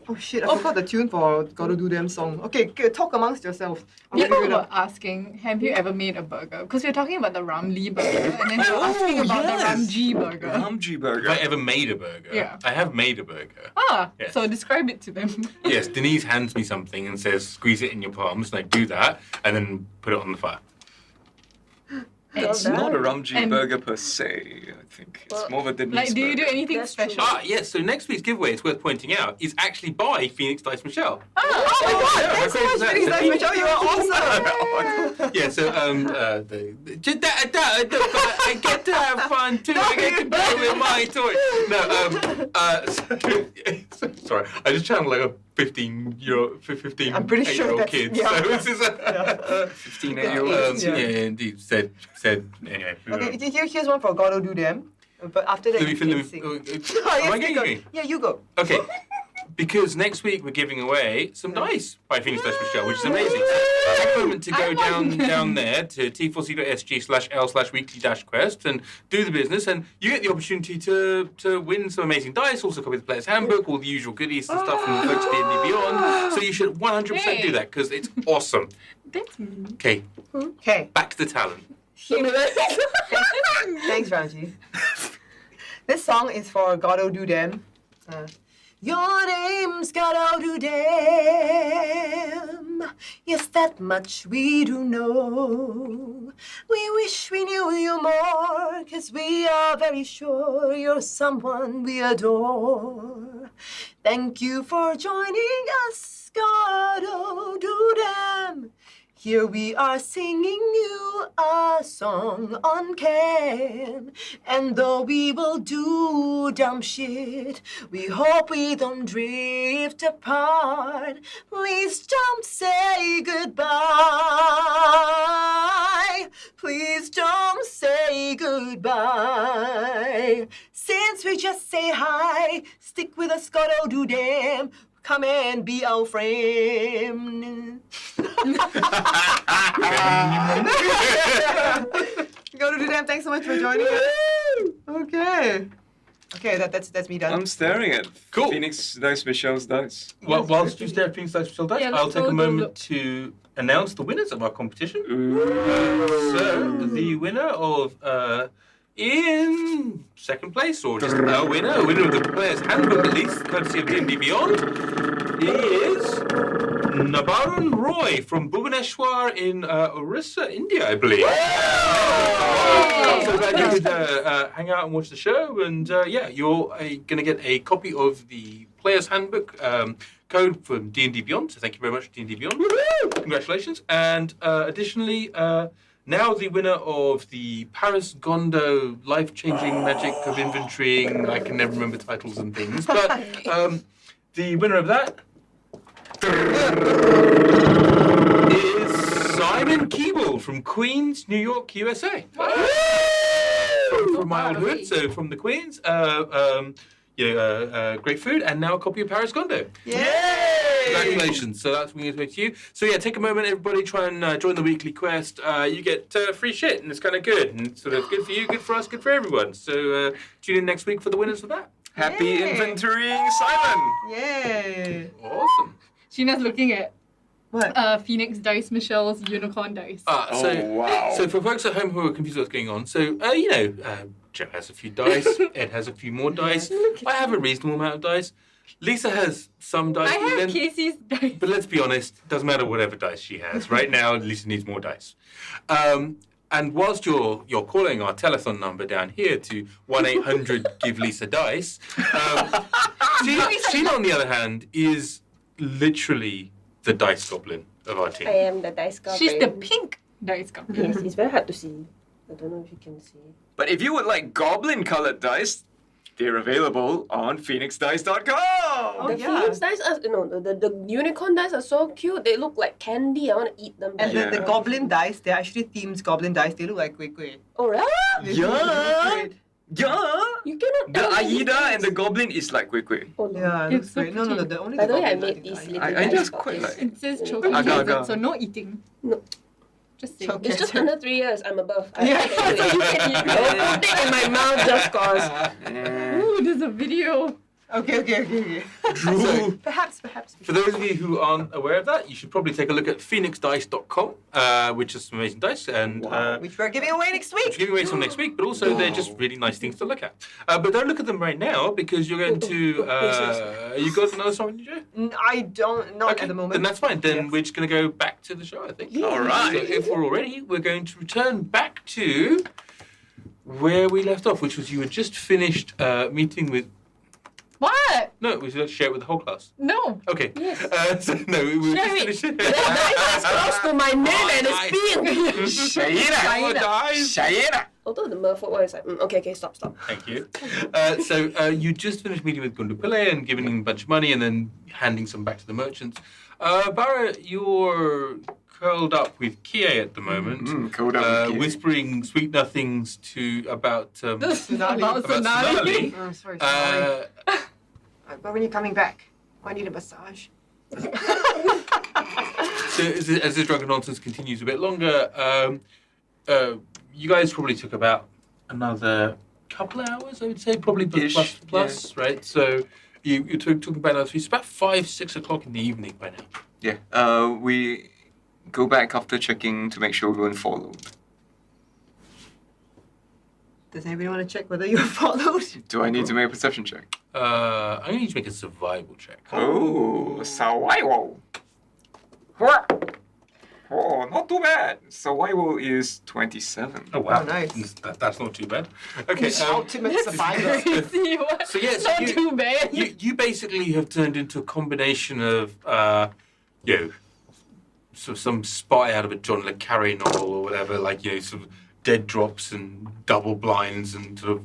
Oh shit, I forgot the tune for Gotta Do Them song. Okay, talk amongst yourselves. People were asking, have you ever made a burger? Because we were talking about the Ramli burger, and then they were asking about the Ramji burger. Ramji burger. Have I ever made a burger? Yeah. I have made a burger. So describe it to them. Yes, Denise hands me something and says, squeeze it in your palms, and I do that, and then put it on the fire. It's not a Ramji And- burger per se, I think. It's more of a Denise Like, do you do burger. anything That's special? true. Yes, so next week's giveaway, it's worth pointing out, is actually by Phoenix Dice Michelle. Oh my god, thanks so much, Phoenix Dice Michelle, you are awesome! Yeah, so I get to have fun too. I get to play with my toy. Sorry, I just channeled like a 15 I'm pretty sure eight-year-old that's- kid. yeah. So this is 15 8-year-olds. yeah, indeed. Said anyway. Okay, here's one for Gotta Do Them. But after that, you can sing. Am Yes, I you getting go. going? Yeah, you go. Okay. Because next week we're giving away some dice by Phoenix Dice Michelle, which is amazing. So take a moment to go down there to t4c.sg/l/weekly-quest and do the business, and you get the opportunity to win some amazing dice, also copy the player's handbook, all the usual goodies and stuff from Culture D&D Beyond. So you should 100% do that because it's awesome. Thanks, Mimi. Okay, Okay. back to the talent. Thanks, Ramji. This song is for Gotta Do Them. Your name's Gotta Do Them. Yes, that much we do know. We wish we knew you more, 'cause we are very sure you're someone we adore. Thank you for joining us, Gotta Do Them. Here we are singing you a song on cam. And though we will do dumb shit, we hope we don't drift apart. Please don't say goodbye. Please don't say goodbye. Since we just say hi, stick with us, Gotta Do Them. Come and be our friend. Gotta Do Them. Thanks so much for joining us. Okay. Okay, that's me done. I'm staring at Cool. Phoenix Dice Michelle's dice. Well, whilst you stare at Phoenix Dice Michelle Dice, Yeah, I'll let's take go a moment look. to announce the winners of our competition. So, the winner of in second place, or just a winner of the Player's Handbook, at least, courtesy of D&D Beyond, is Nabaran Roy from Bhubaneswar in Yrsa, India, I believe. So glad you could hang out and watch the show, and yeah, you're going to get a copy of the Player's Handbook code from D&D Beyond, so thank you very much, D&D Beyond. Congratulations. And additionally, Now the winner of the Paris Gondo life-changing magic of inventorying. I can never remember titles and things, but the winner of that is Simon Keeble from Queens, New York, USA. From my old hood, so from the Queens. Great food, and now a copy of Paris Gondo. Yay! Congratulations. So that's winging its way to you. So yeah, take a moment, everybody, try and join the weekly quest. You get free shit, and it's kind of good. And it's sort of good for you, good for us, good for everyone. So tune in next week for the winners of that. Happy inventorying, Simon! Yay! Awesome. Sheena's looking at What? Phoenix Dice, Michelle's Unicorn Dice. Wow. So for folks at home who are confused what's going on, so, Joe has a few dice, Ed has a few more dice, I have a reasonable amount of dice, Lisa has some dice. I have Casey's dice. But let's be honest, it doesn't matter whatever dice she has. Right now, Lisa needs more dice. And whilst you're calling our telephone number down here to 1-800-GIVE-LISA-DICE, Sheena, on the other hand, is literally the dice goblin of our team. I am the dice goblin. She's the pink dice goblin. Yes, it's very hard to see. I don't know if you can see. But if you would like goblin-colored dice, they're available on phoenixdice.com. The Phoenix dice are the unicorn dice are so cute. They look like candy. I want to eat them. And the goblin dice, they're actually themed goblin dice. They look like Gui Gui. Oh, really? Yeah. Yeah. You cannot The tell me Aida these and the dice. goblin is like Gui Gui. Oh, no. Yeah, it looks so great. No, pretty. the only By the way, I goblin made think these I- little I dice just for quite this. like- It says Okay, choking go. hazard, so no eating. No. Just saying. Choking. It's just under 3 years. I'm above. Yeah. I can do it. You can eat. Don't put it in my mouth just cause. Ooh, there's a video. Okay. Drew. Perhaps. For those of you who aren't aware of that, you should probably take a look at phoenixdice.com, which is some amazing dice, and Which we're giving away next which week. are giving away some next week, but also they're just really nice things to look at. But don't look at them right now, because you're going to... you got another song, did you? I don't know at the moment. Then that's fine. Then Yes. we're just going to go back to the show, I think. All right. So if we're all ready, we're going to return back to where we left off, which was you had just finished meeting with... What? No, we should share it with the whole class. No. Okay. Yes. We were Share just it. finished. That dice is close to my name and it's pink. Shaina. Although the Merfolk one is like, okay, stop. Thank you. So you just finished meeting with Gundupille and giving him a bunch of money and then handing some back to the merchants. Barra, you're curled up with Kie at the moment, Curled up with Kie. whispering sweet nothings about About about Sonali. Sonali. Oh, sorry. But when you're coming back, I need a massage. So as this drunken nonsense continues a bit longer, you guys probably took about another couple of hours, I would say, probably plus, right? So you took about another 3. It's about 5-6 o'clock in the evening by now. Yeah. We go back after checking to make sure we weren't followed. Does anybody want to check whether you're followed? Do I need to make a perception check? I'm going to need to make a survival check. Oh, survival. Oh, not too bad. Survival is 27. Oh, wow. Oh, nice. That's not too bad. Okay. Ultimate survivor. Crazy. What? So yeah, so Not too bad. you basically have turned into a combination of, sort of some spy out of a John le Carré novel or whatever, like, sort of dead drops and double blinds and sort of,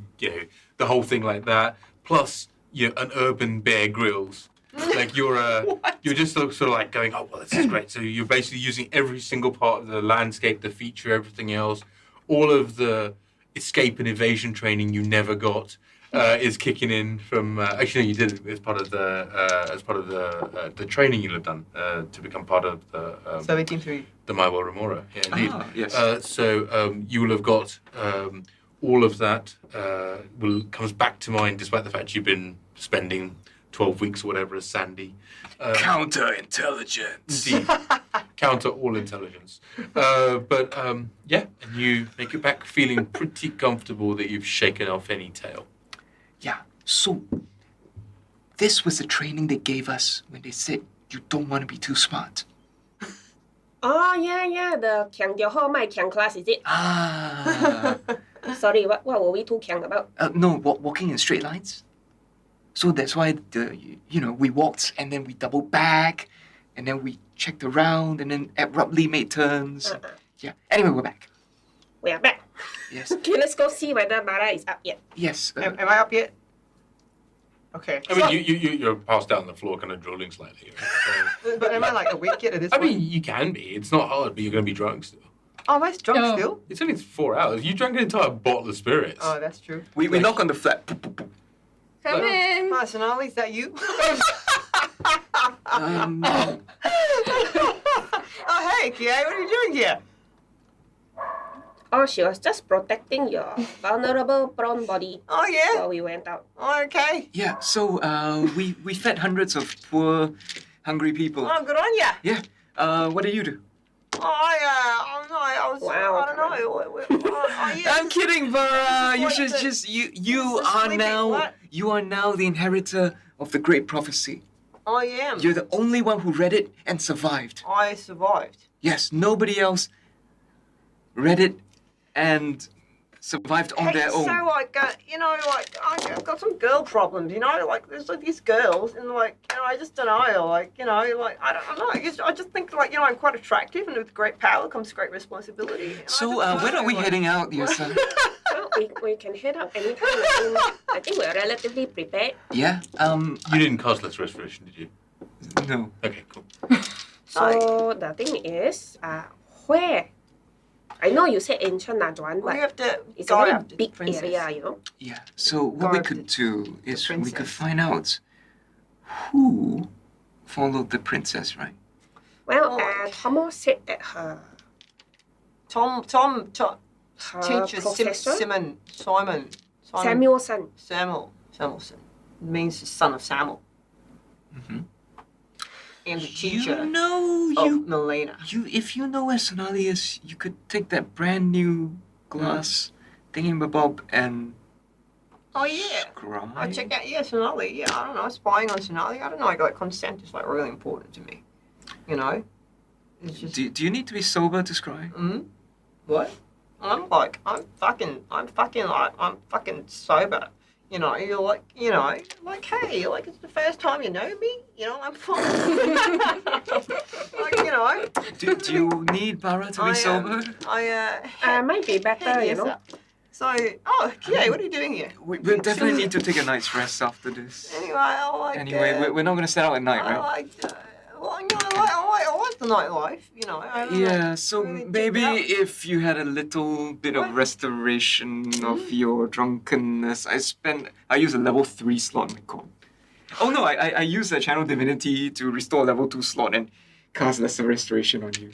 the whole thing like that. Plus, an urban Bear Grylls. Like you're just sort of like going, oh well, this is great. So you're basically using every single part of the landscape, the feature, everything else, all of the escape and evasion training you never got is kicking in from. Actually, no, you did it as part of the training you'll have done to become part of the 17-3. the My World Remora. Yeah, indeed. Yes. So you will have got all of that comes back to mind, despite the fact you've been spending 12 weeks or whatever as Sandy. Counterintelligence. Indeed. Counter all intelligence. And you make it back feeling pretty comfortable that you've shaken off any tail. Yeah, so this was the training they gave us when they said you don't want to be too smart. Oh, yeah, the 强调后卖强 class, is it? Ah. Sorry, what were we too 强 about? No, walking in straight lines. So that's why we walked and then we doubled back and then we checked around and then abruptly made turns. Yeah. Anyway, we're back. We are back. Yes. Okay, let's go see whether Barra is up yet. Yes. Am I up yet? Okay. I mean, you're passed out on the floor, kind of drooling slightly. Right? So, But am I like awake yet at this I point? mean, you can be. It's not hard, but you're going to be drunk still. Oh, am I drunk No. still? It's only 4 hours. You drank an entire bottle of spirits. Oh, that's true. We knock on the flat. Come in. Hi, Sonali, is that you? Oh, hey, Kie, what are you doing here? Oh, she was just protecting your vulnerable prawn body Oh, yeah? while we went out. Oh, okay. Yeah. So we fed hundreds of poor, hungry people. Oh, good on ya. Yeah. What do you do? Oh, I was, Wow. I don't know. Yeah. I'm kidding, Barra. You What should the- just you the are sleeping now what? you are now the inheritor of the great prophecy. I am. You're the only one who read it and survived. I survived. Yes, nobody else read it and survived on their own. So, like, I've got some girl problems, like, there's, like, these girls, and, like, I just don't know, like, like, I don't know, I just think, like, I'm quite attractive, and with great power comes great responsibility. And So, I just when are we like- heading out, Yrsa? Well, we can head up anytime. I think we're relatively prepared. Yeah. You didn't cast Less Restoration, did you? No. Okay, cool. So the thing is, where? I know you said ancient Najuan, We but have to it's go a very after the big princess. area, Yeah. So what we Guard could do is we could princess. find out who followed the princess, right? Well, Oh. Tommo said that her Tom, teacher professor, Simon. Samuelson. Samuelson. Means the son of Samuel. Mm-hmm. And the teacher You know, of Malena. if you know where Sonali is, you could take that brand new glass thingamabob and Oh, yeah. scribe. I check out, Sonali. Yeah, I don't know, spying on Sonali. I don't know, like consent is like really important to me. It's just. Do you need to be sober to scry? What? I'm fucking sober. You're like, hey, like it's the first time you know me. I'm fine. Like, Do you need Barra to be sober? Might be better, Yes, sir. So, Kie, what are you doing here? We definitely need to take a night's rest after this. Anyway, I like. Anyway, we're not gonna set out at night, I right? like. I like the nightlife. Yeah, so really check maybe it out. if you had a little bit of restoration of your drunkenness, I use a level 3 slot in my con. Oh no, I use a channel divinity to restore a level 2 slot and cast lesser restoration on you.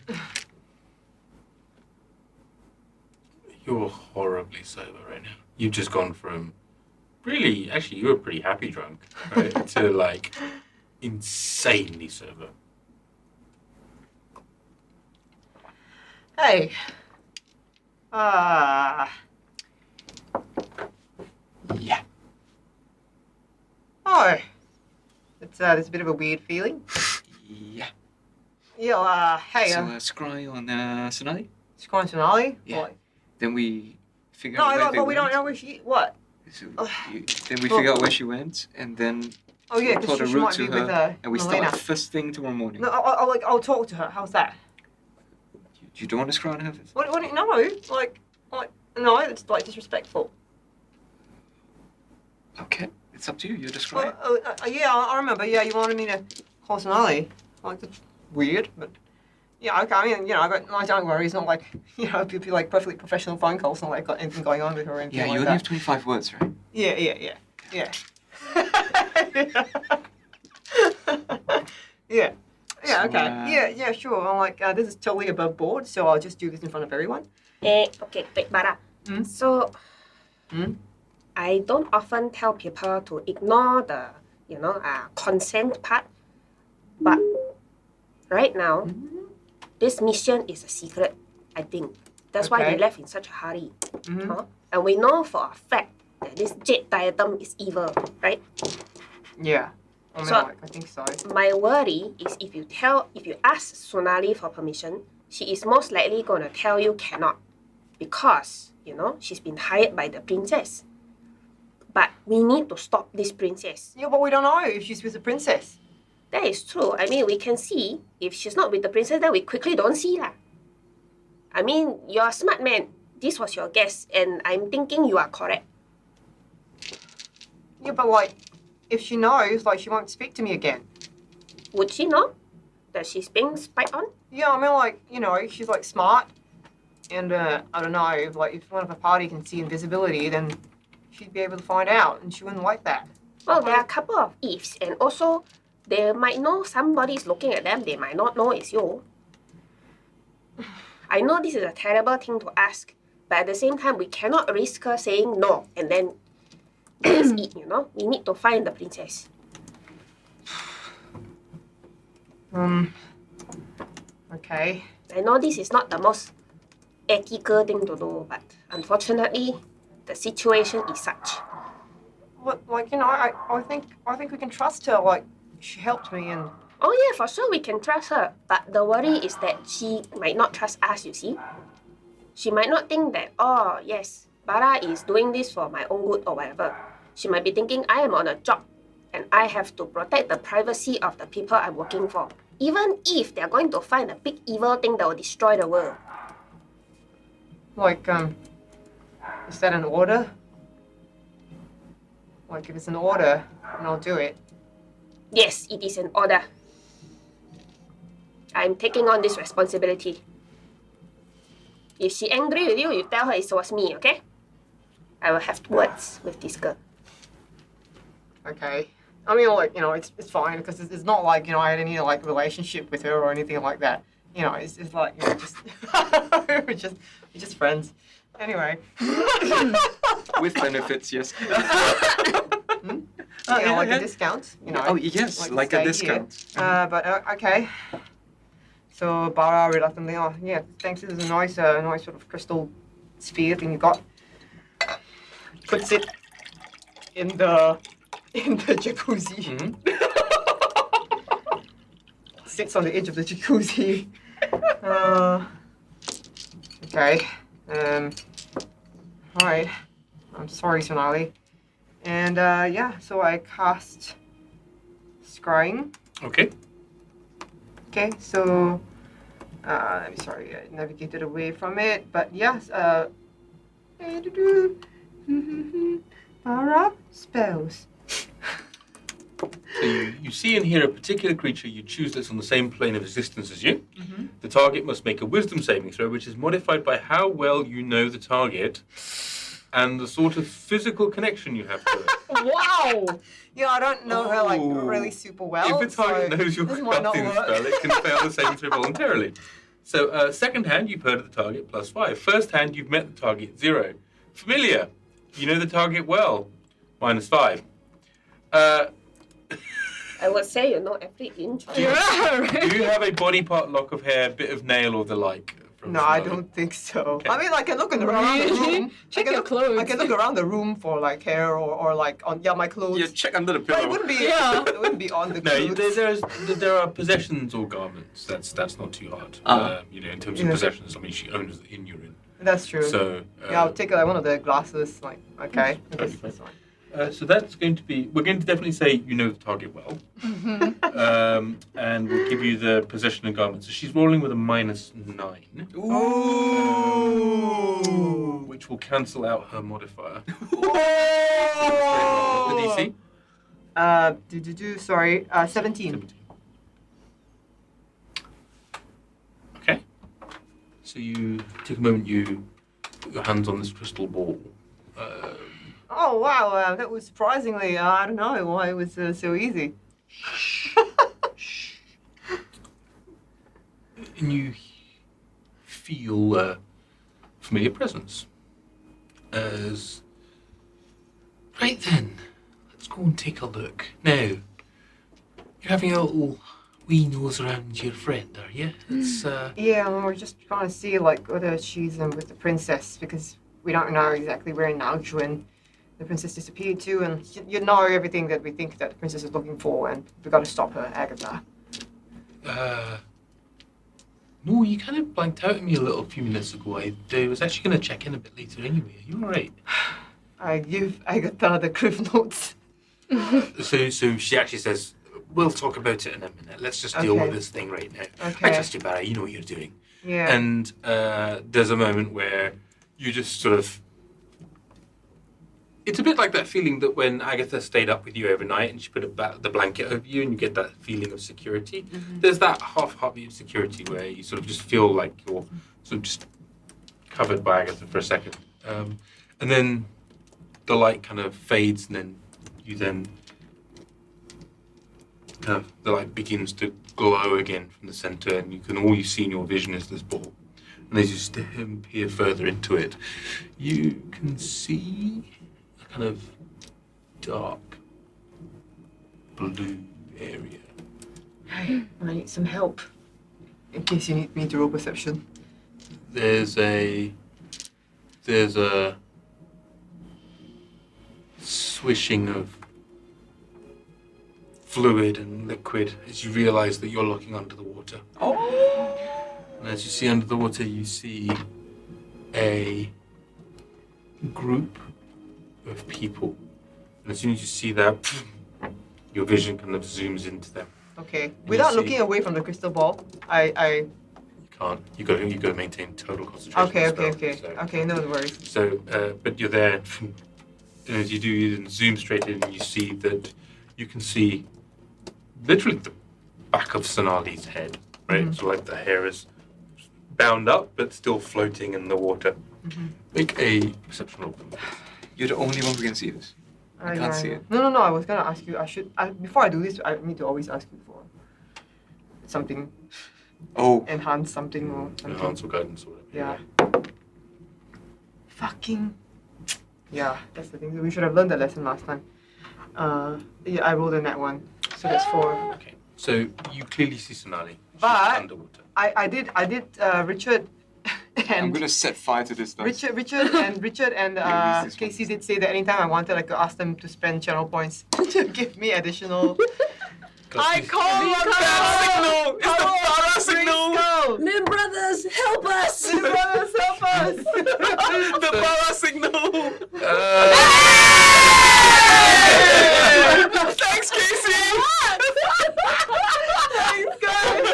You're horribly sober right now. You've just gone from really, actually, you were pretty happy drunk, right? to like insanely sober. Hey. Yeah. Oh. There's a bit of a weird feeling. Yeah. Yeah, hey, So scry on Sonali. Squan Sonali? Yeah. Like, Then we figure no, out where they but we don't went. know where she. What? So then we figure out where she went, and then Oh, yeah, we plot a because she route might to be with her, and we Malena. start first thing tomorrow morning. No, I'll talk to her. How's that? You don't want to scry on her? What do you know? Like, no, it's like disrespectful. Okay, it's up to you. You're the scribe. Yeah, I remember. Yeah, you wanted me to call Sonali. Like, that's weird, but yeah, okay. I mean, don't worry. It's not like, it'd be like perfectly professional phone calls. Not like got anything going on with her or anything Yeah, like you only that. have 25 words, right? Yeah. Yeah. Yeah, So, okay. Yeah, sure. I'm like, this is totally above board, so I'll just do this in front of everyone. Okay, wait, Barra. So, Hmm? I don't often tell people to ignore the, consent part. But right now, this mission is a secret, I think. That's why Okay. we left in such a hurry. Huh? And we know for a fact that this jade diadem is evil, right? Yeah. I mean, So- I think so. My worry is if you ask Sonali for permission, she is most likely gonna tell you cannot. Because, she's been hired by the princess. But we need to stop this princess. Yeah, but we don't know if she's with the princess. That is true. I mean, we can see. If she's not with the princess, then we quickly don't see lah. I mean, you're a smart man. this was your guess, and I'm thinking you are correct. Yeah, but like, if she knows, like, she won't speak to me again. Would she know that she's being spied on? Yeah, I mean, like, you know, she's like smart, and I don't know, if one of her party can see invisibility, then she'd be able to find out, and she wouldn't like that. Well, there are a couple of ifs, and also they might know somebody's looking at them. They might not know it's you. I know this is a terrible thing to ask, but at the same time, we cannot risk her saying no, and then that's it, you know? We need to find the princess. Okay. I know this is not the most ethical thing to do, but unfortunately, the situation is such. But, like, you know, I think we can trust her, like, she helped me, and... Oh yeah, for sure we can trust her, but the worry is that she might not trust us, you see? She might not think that, oh yes, Barra is doing this for my own good or whatever. She might be thinking I am on a job, and I have to protect the privacy of the people I'm working for, even if they're going to find a big evil thing that will destroy the world. Like, is that an order? Like, if it's an order, then I'll do it. Yes, it is an order. I'm taking on this responsibility. If she angry with you, you tell her it was me, okay? I will have words with this girl. Okay. I mean, like, you know, it's fine, because it's not like, you know, I had any, like, relationship with her or anything like that. You know, it's like, you know, just... we're just friends. Anyway. With benefits, yes. You know, like a discount, you know. Oh, yes, like a discount. But, okay. So, Barra reluctantly, oh, yeah, thanks, this is a nice sort of crystal sphere thing you got. Puts it in the jacuzzi. Sits on the edge of the jacuzzi. Okay. Alright. I'm sorry, Sonali. And, yeah, so I cast Scrying. Okay. Okay, so, I'm sorry, I navigated away from it, but yes, Barra spells. So you see and hear a particular creature you choose that's on the same plane of existence as you. The target must make a wisdom saving throw, which is modified by how well you know the target and the sort of physical connection you have to it. Wow! Yeah, I don't know her, like, really super well. If the target so knows you're this might not casting the work. spell, it can fail the saving throw voluntarily. So, second hand, you've heard of the target, +5. First hand, you've met the target, 0. Familiar, you know the target well, -5. I would say you know every inch. Do you have a body part, lock of hair, bit of nail, or the like? No, I don't think so. Okay. I mean, like, I can look around the room. Check your clothes. I can look around the room for, like, hair or like, on, my clothes. Yeah, check under the But it pillow. wouldn't be, it wouldn't be on the No, clothes. there are possessions or garments. That's not too hard. You know, in terms of possessions, I mean, she owns the inn you're in. That's true. So yeah, I'll take one of the glasses. Like, okay, Totally that's fine. So that's going to be. We're going to definitely say you know the target well, and we'll give you the possession and garment. So she's rolling with a -9. Ooh. Which will cancel out her modifier. Whoa. What's the DC? Sorry, 17. Okay. So you take a moment. You put your hands on this crystal ball. Oh wow, that was surprisingly. I don't know why it was so easy. And you feel a familiar presence. As right then, let's go and take a look. Now, you're having a little wee nose around your friend, are you? It's Yeah, we're just trying to see like whether she's with the princess because we don't know exactly where Naojuan the princess disappeared to, and you know everything that we think that the princess is looking for, and we got to stop her, Agatha. No, you kind of blanked out at me a few minutes ago. I was actually going to check in a bit later anyway. Are you all right? I give Agatha the cliff notes. So she actually says, we'll talk about it in a minute. Let's just deal with this thing right now. Okay. I trust you, Barra. You know what you're doing. Yeah. And there's a moment where you just sort of... It's a bit like that feeling that when Agatha stayed up with you overnight and she put the blanket over you and you get that feeling of security. Mm-hmm. There's that half-hearted security where you sort of just feel like you're sort of just covered by Agatha for a second. And then the light kind of fades and then you then... the light begins to glow again from the center and all you see in your vision is this ball. And as you peer further into it, you can see a kind of dark blue area. Hey, I need some help. In case you need me to roll perception. There's a swishing of fluid and liquid as you realize that you're looking under the water. Oh! And as you see under the water, you see a group of people. And as soon as you see that, your vision kind of zooms into them. Okay. Without looking away from the crystal ball, I You can't. You got to maintain total concentration. Okay, no worries. So, but you're there, and as you do, you then zoom straight in, and you see that you can see literally the back of Sonali's head, right? So like the hair is bound up, but still floating in the water. Make a perception roll. You're the only one who can see this. I can't see it. No. I was gonna ask you. Before I do this, I need to always ask you for something. Oh. Enhance something or something. Enhance or guidance or whatever. Yeah. Fucking. Yeah, that's the thing. We should have learned that lesson last time. Yeah, I rolled a nat 1, so that's 4. Okay. So you clearly see Sonali. But underwater. I did Richard and I'm gonna set fire to this dice. Richard and Casey did say that anytime I wanted, I could ask them to spend channel points to give me additional. I call the signal. It's the Barra signal. Lim brothers, help us! Lim brothers, help us! The Barra signal. Thanks, Casey. Thanks, guys.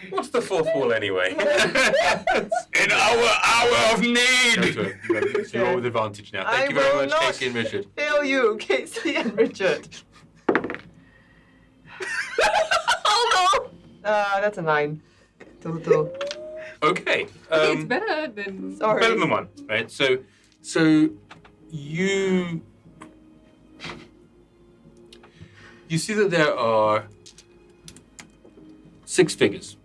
What's the fourth wall anyway? In our hour of need. So you're all with advantage now. Thank you very much, Casey and Richard. Fail you, Casey and Richard. Oh That's a 9. Total. Okay. It's better than... Sorry. Better than 1. Right. So you see that there are 6 figures.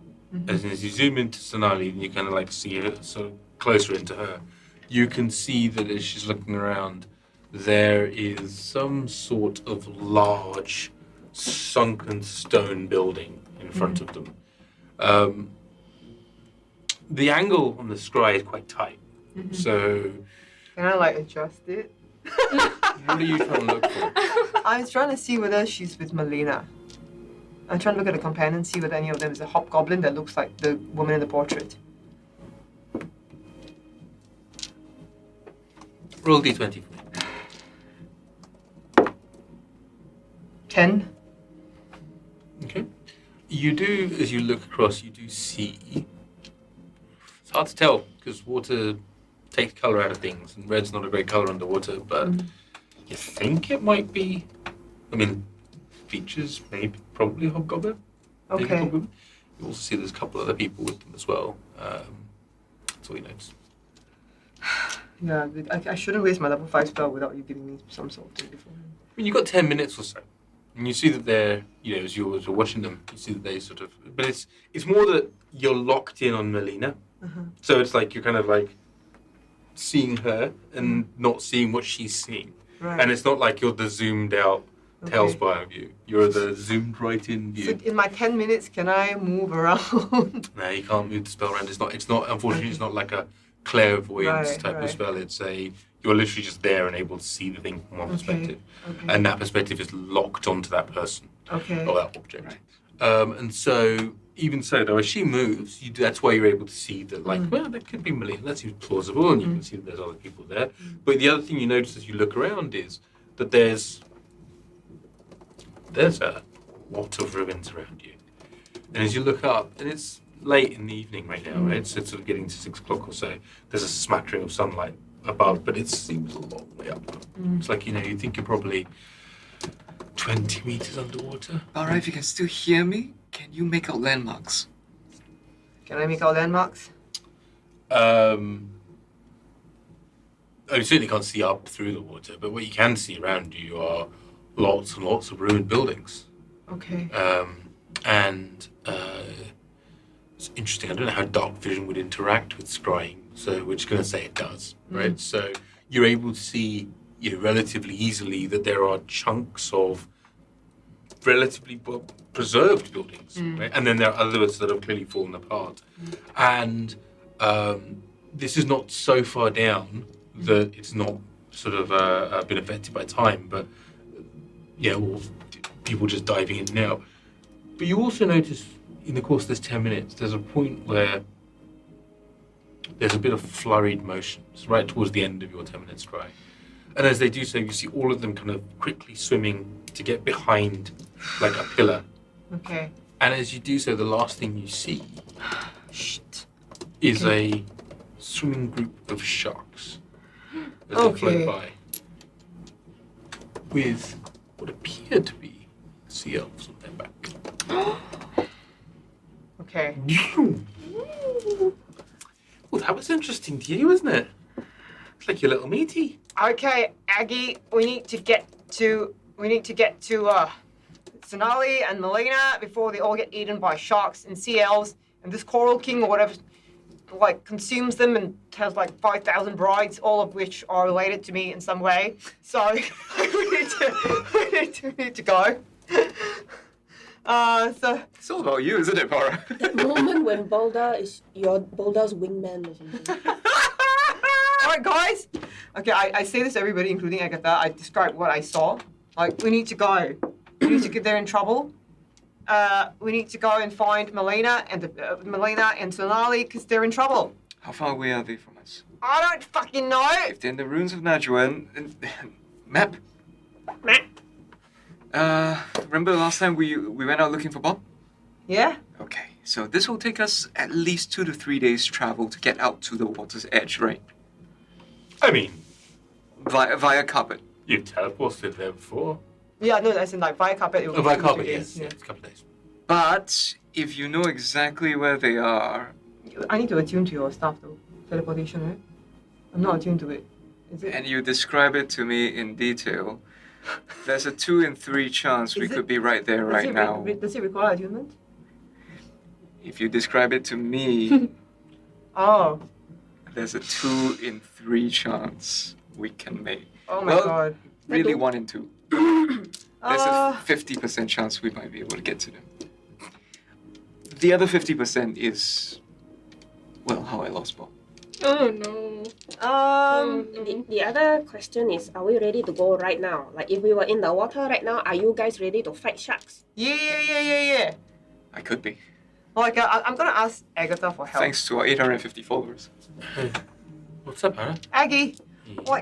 As you zoom into Sonali and you kind of like see her so closer into her, you can see that as she's looking around, there is some sort of large sunken stone building in front of them. The angle on the scry is quite tight. So Can I like adjust it? what are you trying to look for? I was trying to see whether she's with Malena. I'm trying to look at the companion, see whether any of them is a hobgoblin that looks like the woman in the portrait. Roll d20. 10. Okay. You do, as you look across, you do see. It's hard to tell because water takes colour out of things, and red's not a great colour underwater, but you think it might be. I mean, features, maybe, probably a hobgoblin. Maybe Okay. hobgoblin. You also see there's a couple other people with them as well. That's all you notice. Yeah, I shouldn't waste my level 5 spell without you giving me some sort of thing beforehand. I mean, you've got 10 minutes or so. And you see that they're, as you're watching them, you see that they sort of... But it's more that you're locked in on Malena. So it's like you're kind of like seeing her and not seeing what she's seeing. Right. And it's not like you're the zoomed out tails by view. You're the zoomed right in view. So in my 10 minutes, can I move around? No, you can't move the spell around. It's not unfortunately, it's not like a clairvoyance type of spell. It's you're literally just there and able to see the thing from one perspective. Okay. And that perspective is locked onto that person. Okay. Or that object. And so, even so, though, as she moves, that's why you're able to see that, like, well, that could be Malena. That seems plausible, and you can see that there's other people there. But the other thing you notice as you look around is that there's a lot of ruins around you. And as you look up, and it's late in the evening right now, right? So it's sort of getting to 6 o'clock or so. There's a smattering of sunlight above, but it seems a long way up. It's like, you think you're probably 20 meters underwater. Barra, if you can still hear me, can you make out landmarks? Can I make out landmarks? You certainly can't see up through the water, but what you can see around you are lots and lots of ruined buildings. Okay. And it's interesting. I don't know how dark vision would interact with scrying, so we're just going to say it does, right? So you're able to see, relatively easily that there are chunks of relatively preserved buildings, right? And then there are others that have clearly fallen apart. And this is not so far down that it's not sort of been affected by time, but or people just diving in and out. But you also notice in the course of this 10 minutes, there's a point where there's a bit of flurried motion. It's right towards the end of your 10-minute scry. And as they do so, you see all of them kind of quickly swimming to get behind like a pillar. Okay. And as you do so, the last thing you see is a swimming group of sharks as they float by with what appear to be sea elves on their back. Okay. Well, that was interesting to you, wasn't it? It's like your little meaty. Okay, Aggie, we need to get to Sonali and Malena before they all get eaten by sharks and sea elves, and this coral king or whatever consumes them and has 5,000 brides, all of which are related to me in some way. So we need to go. So It's all about you, isn't it, Barra? That moment when Baldar's wingman or something. all right, guys. Okay, I say this to everybody, including Agatha. I describe what I saw. We need to go. We need to get there in trouble. We need to go and find Malena and Sonali because they're in trouble. How far away are they from us? I don't fucking know. If they're in the ruins of Najuan, map. Remember the last time we went out looking for Bob? Yeah. Okay, so this will take us at least 2 to 3 days travel to get out to the water's edge, right? I mean, Via carpet. you've teleported there before. Yeah, no, as in via carpet. It will Via be carpet, 2 yes. days, yeah. It's a couple of days. But if you know exactly where they are, I need to attune to your stuff though. Teleportation, right? I'm not attuned to it. Is it? and you describe it to me in detail, there's a 2 in 3 chance we Is it- could be right there right now. Does it require attunement? If you describe it to me, Oh. there's a 2 in 3 chance we can make. Oh my Well, god. Really 1 in 2. There's Uh, a 50% chance we might be able to get to them. The other 50% is, well, how I lost Bob. Oh no. The other question is, are we ready to go right now? If we were in the water right now, are you guys ready to fight sharks? Yeah. I could be. I'm gonna ask Agatha for help. Thanks to our 850 followers. What's up, Anna? Aggie,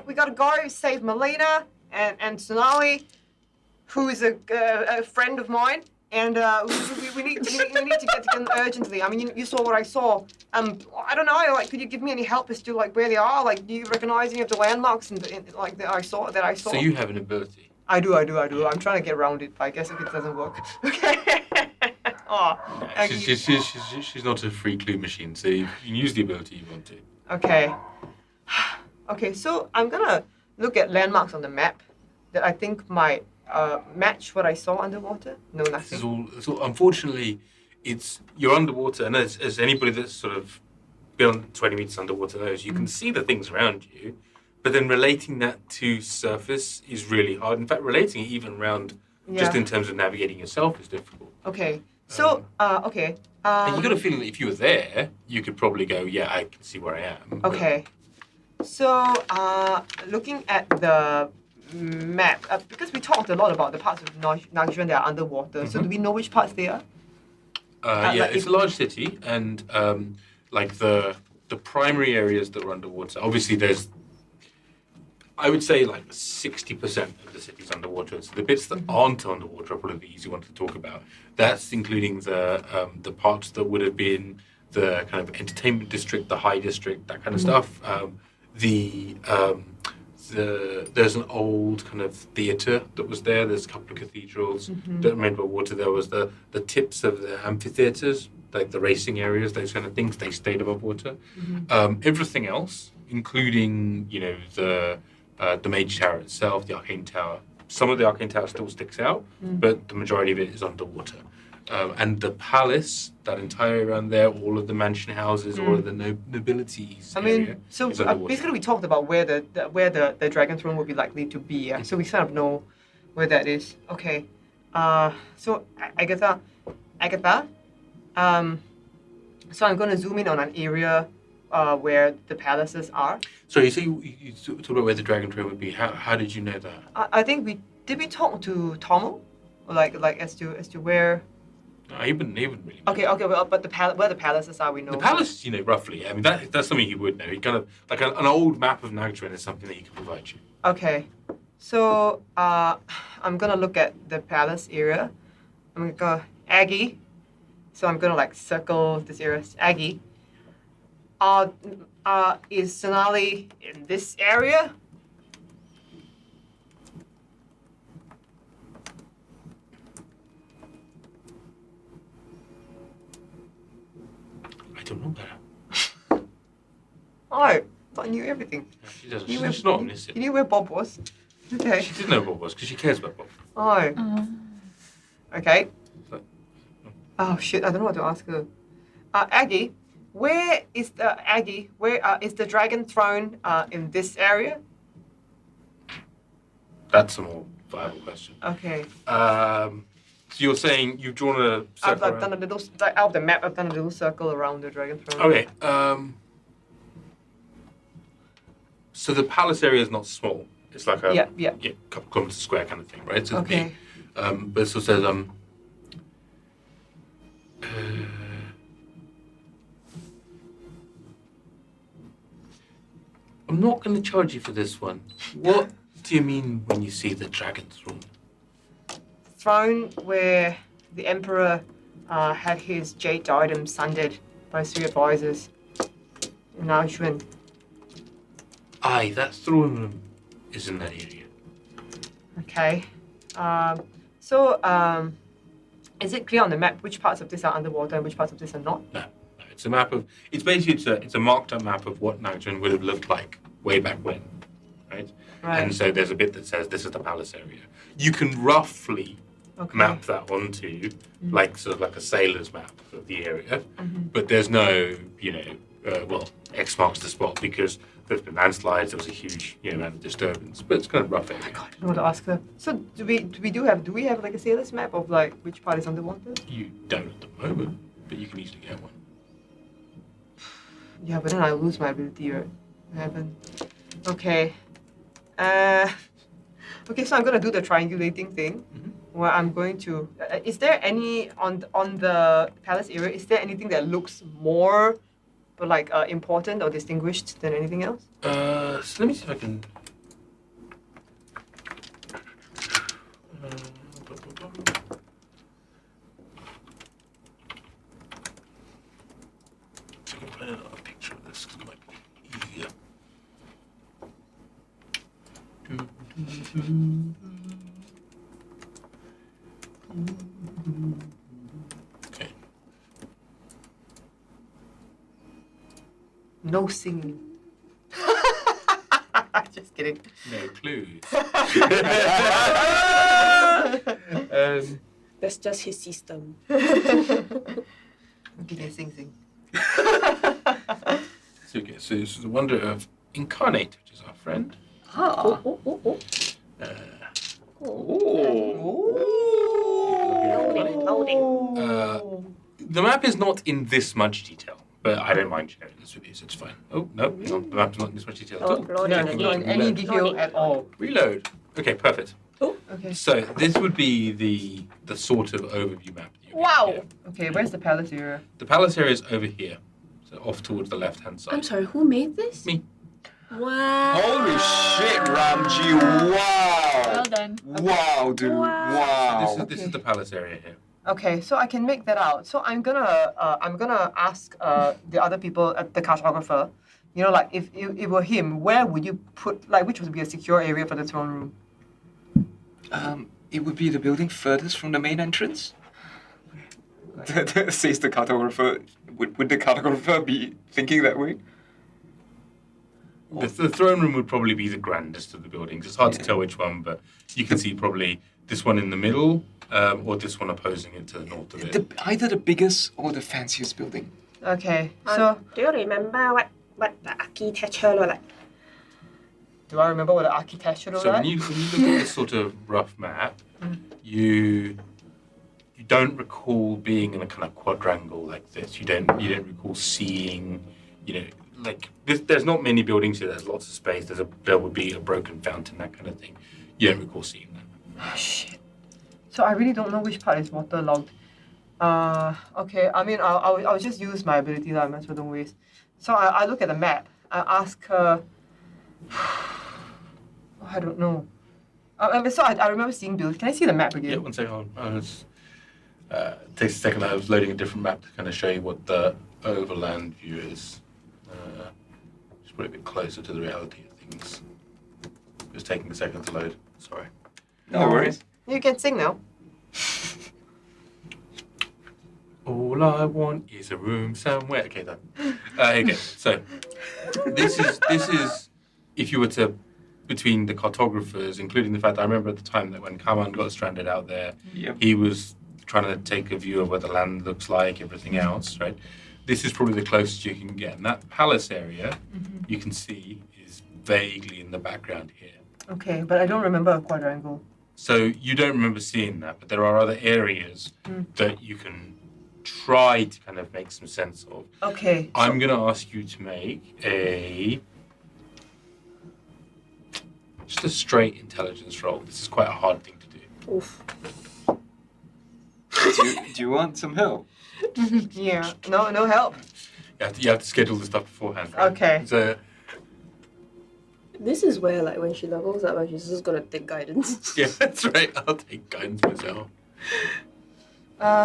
we gotta go save Malena and Sonali, who is a friend of mine, and we need to get to them urgently. I mean, you saw what I saw. I don't know. Could you give me any help as to where they are? Do you recognize any of the landmarks that I saw? So you have an ability. I do. I'm trying to get around it, but I guess if it doesn't work. Okay. Oh, Nah, she's not a free clue machine, so you can use the ability you want to. okay. Okay, so I'm gonna look at landmarks on the map that I think might match what I saw underwater. No, nothing. It's all unfortunately, you're underwater, and as anybody that's sort of been 20 meters underwater knows, you can see the things around you, but then relating that to surface is really hard. In fact, relating it even around just in terms of navigating yourself is difficult. Okay. So, okay. And you got a feeling that if you were there, you could probably go, yeah, I can see where I am. but- Okay. So, looking at the map, because we talked a lot about the parts of Nagaranda that are underwater, so do we know which parts they are? Yeah, it's a large city, and the primary areas that are underwater. Obviously, there's, I would say, 60% of the city's underwater. So the bits that aren't underwater are probably the easy one to talk about. That's including the parts that would have been the kind of entertainment district, the high district, that kind of stuff. There's an old kind of theatre that was there. There's a couple of cathedrals. Don't remember water. There was the tips of the amphitheatres, like the racing areas, those kind of things. They stayed above water. Everything else, including the Mage Tower itself, the Arcane Tower. Some of the Arcane Tower still sticks out, but the majority of it is underwater. And the palace, that entire area around there, all of the mansion houses, all of the nobilities. So basically we talked about where the dragon throne would be likely to be. Yeah? So we kind of know where that is. Okay. So Agatha. So I'm going to zoom in on an area where the palaces are. So you say you talked about where the dragon throne would be. How did you know that? I think we talk to Tommo, like as to where. No, he wouldn't really know. Okay, well, but where the palaces are, we know. The palace, roughly. I mean, that's something he would know. He kind of like an old map of Nagaranda is something that he can provide you. Okay, so I'm gonna look at the palace area. I'm gonna go Aggie. So I'm gonna circle this area. Aggie. Is Sonali in this area? I don't know better. I knew everything. Yeah, she doesn't. She's not omniscient. You knew where Bob was? Okay. She did know Bob was because she cares about Bob. Okay. Oh shit! I don't know what to ask her. Aggie, where is the dragon throne in this area? That's a more viable question. Okay. So you're saying you've drawn a circle I've done a little out of the map. I've done a little circle around the dragon throne. Okay. So the palace area is not small. It's like a couple kilometers square kind of thing, right? So okay. But it still says I'm not going to charge you for this one. What do you mean when you see the dragon throne? Throne where the emperor had his jade diadem sundered by 3 advisors in Naojuan. Aye, that throne room is in that area. Okay. So is it clear on the map which parts of this are underwater and which parts of this are not? No. It's a map of. It's basically it's a marked up map of what Nagaranda would have looked like way back when, right? And so there's a bit that says this is the palace area. You can roughly map that onto sort of like a sailor's map of the area, but there's no X marks the spot because there's been landslides. There was a huge amount of disturbance, but it's kind of rough area. I don't know what to ask her. So do we have like a sailor's map of which part is underwater? You don't at the moment, but you can easily get one. Yeah, but then I lose my ability, right? I haven't. Okay. Okay, so I'm gonna do the triangulating thing, where I'm going to. Is there any on the palace area? Is there anything that looks more, important or distinguished than anything else? So let me see if I can. I can find another picture of this because it might be easier. Okay. No singing. Just kidding. No clues. That's just his system. Okay, sing. Okay, so this is the wonder of Incarnate, which is our friend. Loading. The map is not in this much detail, but I don't mind sharing this with you, so it's fine. Oh, no, the map's not in this much detail at all. No, not in any detail at all. Reload. Okay, perfect. Oh. Okay. So this would be the sort of overview map that you Wow. get. Okay, where's the palace area? The palace area is over here, so off towards the left-hand side. I'm sorry, who made this? Me. Wow. Holy shit, Ramji! Wow! Well done. Wow, dude! Wow! This is the palace area here. Okay, so I can make that out. So I'm gonna ask the other people at the cartographer. You know, like if it were him, where would you put which would be a secure area for the throne room? It would be the building furthest from the main entrance. Says the cartographer. Would the cartographer be thinking that way? The throne room would probably be the grandest of the buildings. It's hard to tell which one, but you can see probably this one in the middle, or this one opposing it to the north of it. Either the biggest or the fanciest building. Okay, so do you remember what the architecture looked like? Do I remember what the architecture looked So like? when you look at this sort of rough map, you don't recall being in a kind of quadrangle like this. You don't recall seeing, like there's not many buildings here. There's lots of space. There would be a broken fountain, that kind of thing. You don't recall seeing that. Oh, shit. So I really don't know which part is waterlogged. Okay. I mean, I'll just use my ability that I might as well don't waste. So I look at the map. I ask her. I don't know. So I remember seeing buildings. Can I see the map again? Yeah, one second. It takes a second. I was loading a different map to kind of show you what the overland view is. Just put it a bit closer to the reality of things. It's taking a second to load. Sorry. No worries. You can sing now. All I want is a room somewhere. Okay, done. Okay, so this is if you were to, between the cartographers, including the fact that I remember at the time that when Kaman got stranded out there, he was trying to take a view of what the land looks like, everything else, right? This is probably the closest you can get. And that palace area, you can see, is vaguely in the background here. Okay, but I don't remember a quadrangle. So you don't remember seeing that, but there are other areas that you can try to kind of make some sense of. Okay. I'm going to ask you to make just a straight intelligence roll. This is quite a hard thing to do. Oof. Do you want some help? Yeah. No help. You have to schedule the stuff beforehand. Right? Okay. So This is where, like, when she levels up, she's just gonna take guidance. yeah, that's right. I'll take guidance myself.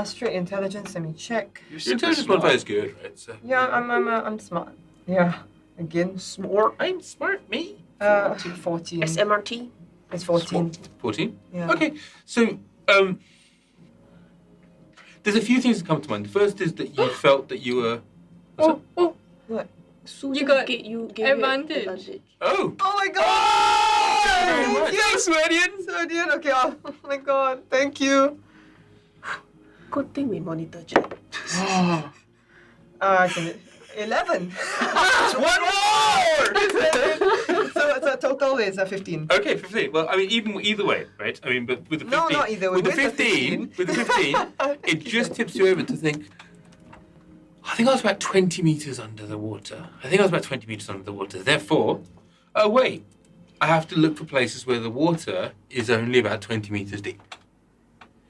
Straight intelligence. Let me check. Your intelligence modifier is good, right? So Yeah, I'm smart. Yeah. Again. smart. I'm smart, me. 14. SMRT. It's 14. 14. Yeah. Okay, so there's a few things that come to mind. The first is that you felt that you were. What? Susan got gave you advantage. Oh. Oh my god! Oh, Yes, Swerdian. Okay. Oh my god. Thank you. Good thing we monitor chat. Can it? 11. One more! so total is 15. Okay, 15. Well, I mean, either way, right? I mean, but with the 15, No, not either way. with the 15, it just tips you over to think. I think I was about 20 meters under the water. Therefore, oh wait, I have to look for places where the water is only about 20 meters deep.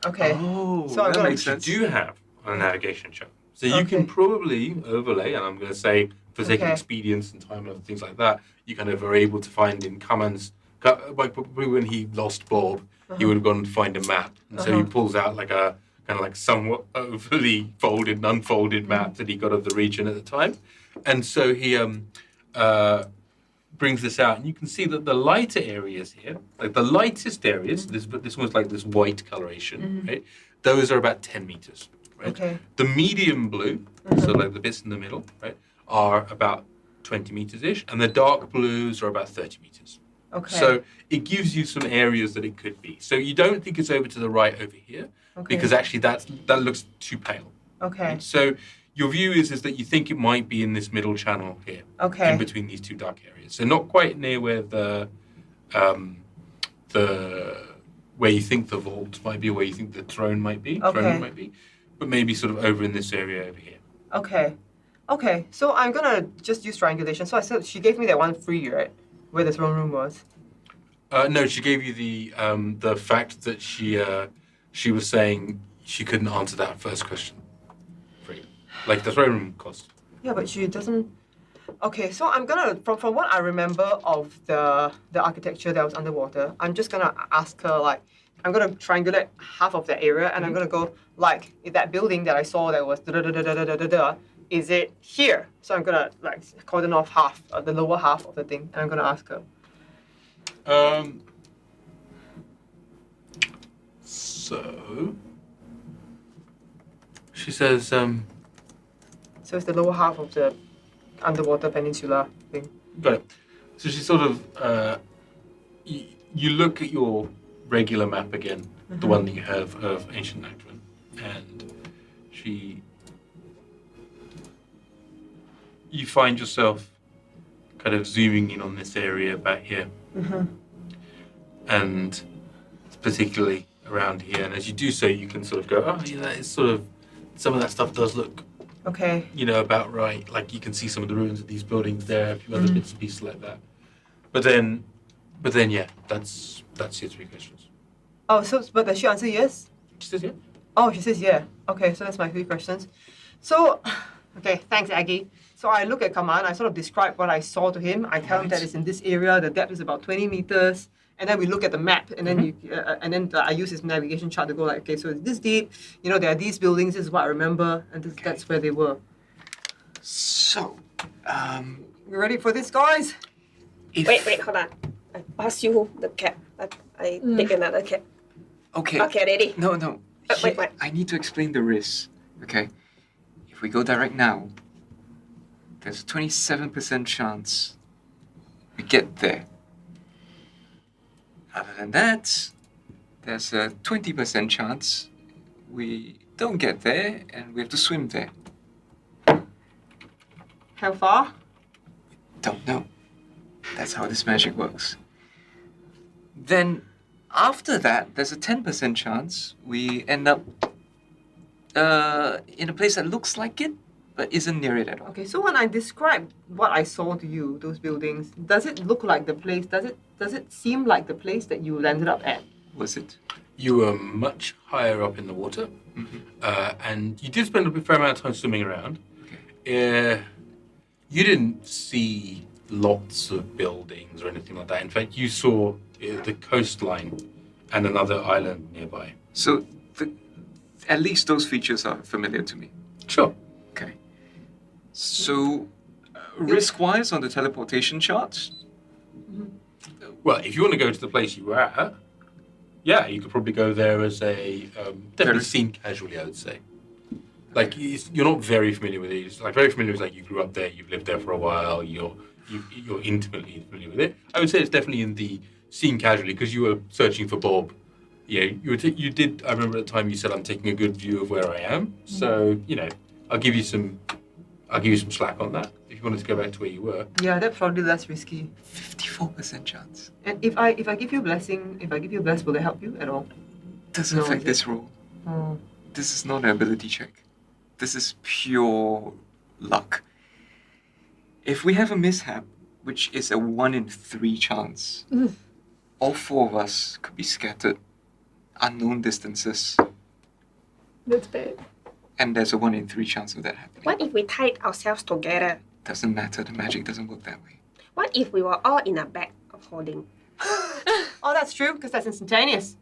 Okay. Oh, So I'm that gonna- makes sense. You do have on a navigation chart. So you can probably overlay, and I'm going to say, for sake of Okay. expedience and time and other things like that, you kind of are able to find in Kaman's, like probably when he lost Bob, he would have gone to find a map. And so he pulls out like a kind of like somewhat overly folded and unfolded map that he got of the region at the time. And so he brings this out, and you can see that the lighter areas here, like the lightest areas, this one's like this white coloration, right? Those are about 10 meters. Right? Okay. The medium blue, so like the bits in the middle, right, are about 20 meters-ish, and the dark blues are about 30 meters. Okay. So it gives you some areas that it could be. So you don't think it's over to the right over here, because actually that looks too pale. Okay. Right? So your view is that you think it might be in this middle channel here, Okay. in between these two dark areas. So not quite near where where you think the vault might be, where you think the throne might be, but maybe sort of over in this area over here. Okay. So I'm gonna just use triangulation. So I said she gave me that one free, right? Where the throne room was. No, she gave you the fact that she was saying she couldn't answer that first question free, like the throne room cost. Yeah, but she doesn't. Okay, so I'm gonna from what I remember of the architecture that was underwater, I'm just gonna ask her like, I'm gonna triangulate half of that area, and I'm gonna go like, if that building that I saw that was is it here? So I'm gonna like cordon off half, the lower half of the thing, and I'm gonna ask her. So she says, So it's the lower half of the underwater peninsula thing. got it. So she sort of, you look at your regular map again, the one that you have of ancient Nactran, and you find yourself kind of zooming in on this area back here. And particularly around here. And as you do so, you can sort of go, oh, yeah, that is sort of, some of that stuff does look, Okay. about right. Like you can see some of the ruins of these buildings there, a few other bits and pieces like that. But then, yeah, that's your 3 questions. Oh, but does she answer yes? She says yeah. Oh, she says yeah. Okay, so that's my 3 questions. So, okay, thanks, Aggie. So I look at Kaman, I sort of describe what I saw to him. I tell him that it's in this area, the depth is about 20 meters. And then we look at the map, and then I use his navigation chart to go like, okay, so it's this deep. You know, there are these buildings. This is what I remember, and that's where they were. So, You ready for this, guys? Wait, hold on. I pass you the cap. I take another cap. Okay. Okay, ready? No. Wait. I need to explain the risk, okay? If we go direct now, there's a 27% chance we get there. Other than that, there's a 20% chance we don't get there and we have to swim there. How far? Don't know. That's how this magic works. Then, after that, there's a 10% chance we end up in a place that looks like it, but isn't near it at all. Okay, so when I describe what I saw to you, those buildings, does it look like the place? Does it seem like the place that you landed up at? Was it? You were much higher up in the water, and you did spend a fair amount of time swimming around. Okay. You didn't see lots of buildings or anything like that. In fact, you saw the coastline and another island nearby. So, at least those features are familiar to me. Sure. Okay. So, risk-wise on the teleportation chart? Well, if you want to go to the place you were at, yeah, you could probably go there as a definitely seen casually, I would say. Like you're not very familiar with it. It's like very familiar with like you grew up there, you've lived there for a while, you're intimately familiar with it. I would say it's definitely in the seen casually because you were searching for Bob. Yeah, you did. I remember at the time you said I'm taking a good view of where I am. So I'll give you some slack on that if you wanted to go back to where you were. Yeah, that's probably less risky. 54% chance. And if I give you blessing, will it help you at all? Doesn't affect this roll. Oh. This is not an ability check. This is pure luck. If we have a mishap, which is a 1 in 3 chance, all 4 of us could be scattered unknown distances. That's bad. And there's a 1 in 3 chance of that happening. What if we tied ourselves together? Doesn't matter. The magic doesn't work that way. What if we were all in a bag of holding? Oh, that's true, because that's instantaneous.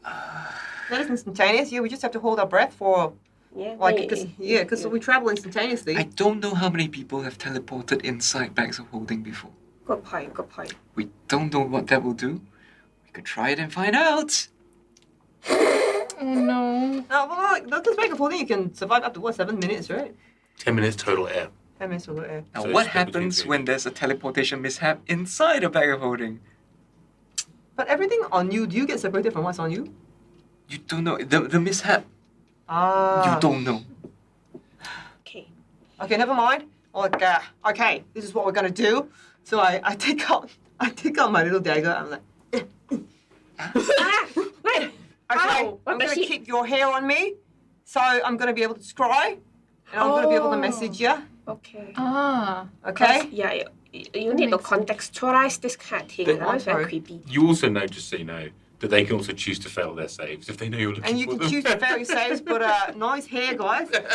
That is instantaneous. Yeah, we just have to hold our breath for... because we travel instantaneously. I don't know how many people have teleported inside bags of holding before. Good point. We don't know what that will do. We could try it and find out. Oh no. This bag of holding, you can survive up to 7 minutes, right? 10 minutes total air. 10 minutes total air. Now, So what it's split between happens 3. when there's a teleportation mishap inside a bag of holding? But everything on you, do you get separated from what's on you? You don't know. The mishap, Ah. you don't know. Okay, never mind. Okay, this is what we're gonna do. So I take out my little dagger. I'm like, Wait. okay, I'm gonna keep your hair on me, so I'm gonna be able to scry, and I'm gonna be able to message you. Okay. Ah. Okay. Yeah, you need to contextualize this kind of thing. It's very creepy. You also know, just so you know, that they can also choose to fail their saves if they know you're looking And you for can them. choose to fail your saves, but nice hair, guys. Okay.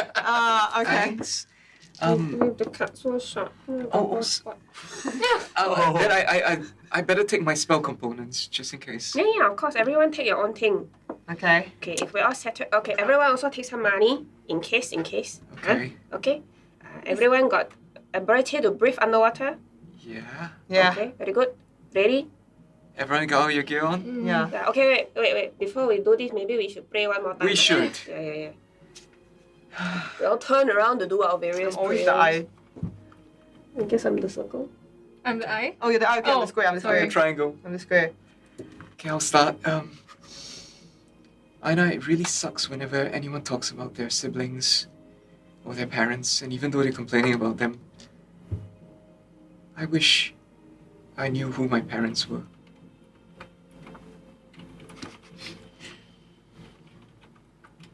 Thanks. With the cut so sharp. Then I better take my spell components just in case. Yeah, of course. Everyone take your own thing. Okay. Okay, if we all settle. Okay, everyone also take some money in case. Okay. Okay. Everyone got ability to breathe underwater. Yeah. Yeah. Okay, very good. Ready? Everyone got all your gear on? Yeah. Yeah. Okay, wait. Before we do this, maybe we should pray one more time. We should. Yeah. We all turn around to do our various Always prayers. the eye. I guess I'm the circle. I'm the eye. Oh, you're the eye. Okay, I'm the square. I'm the sorry. square. Triangle. I'm the square. Okay, I'll start. Yrsa, it really sucks whenever anyone talks about their siblings or their parents, and even though they're complaining about them, I wish I knew who my parents were.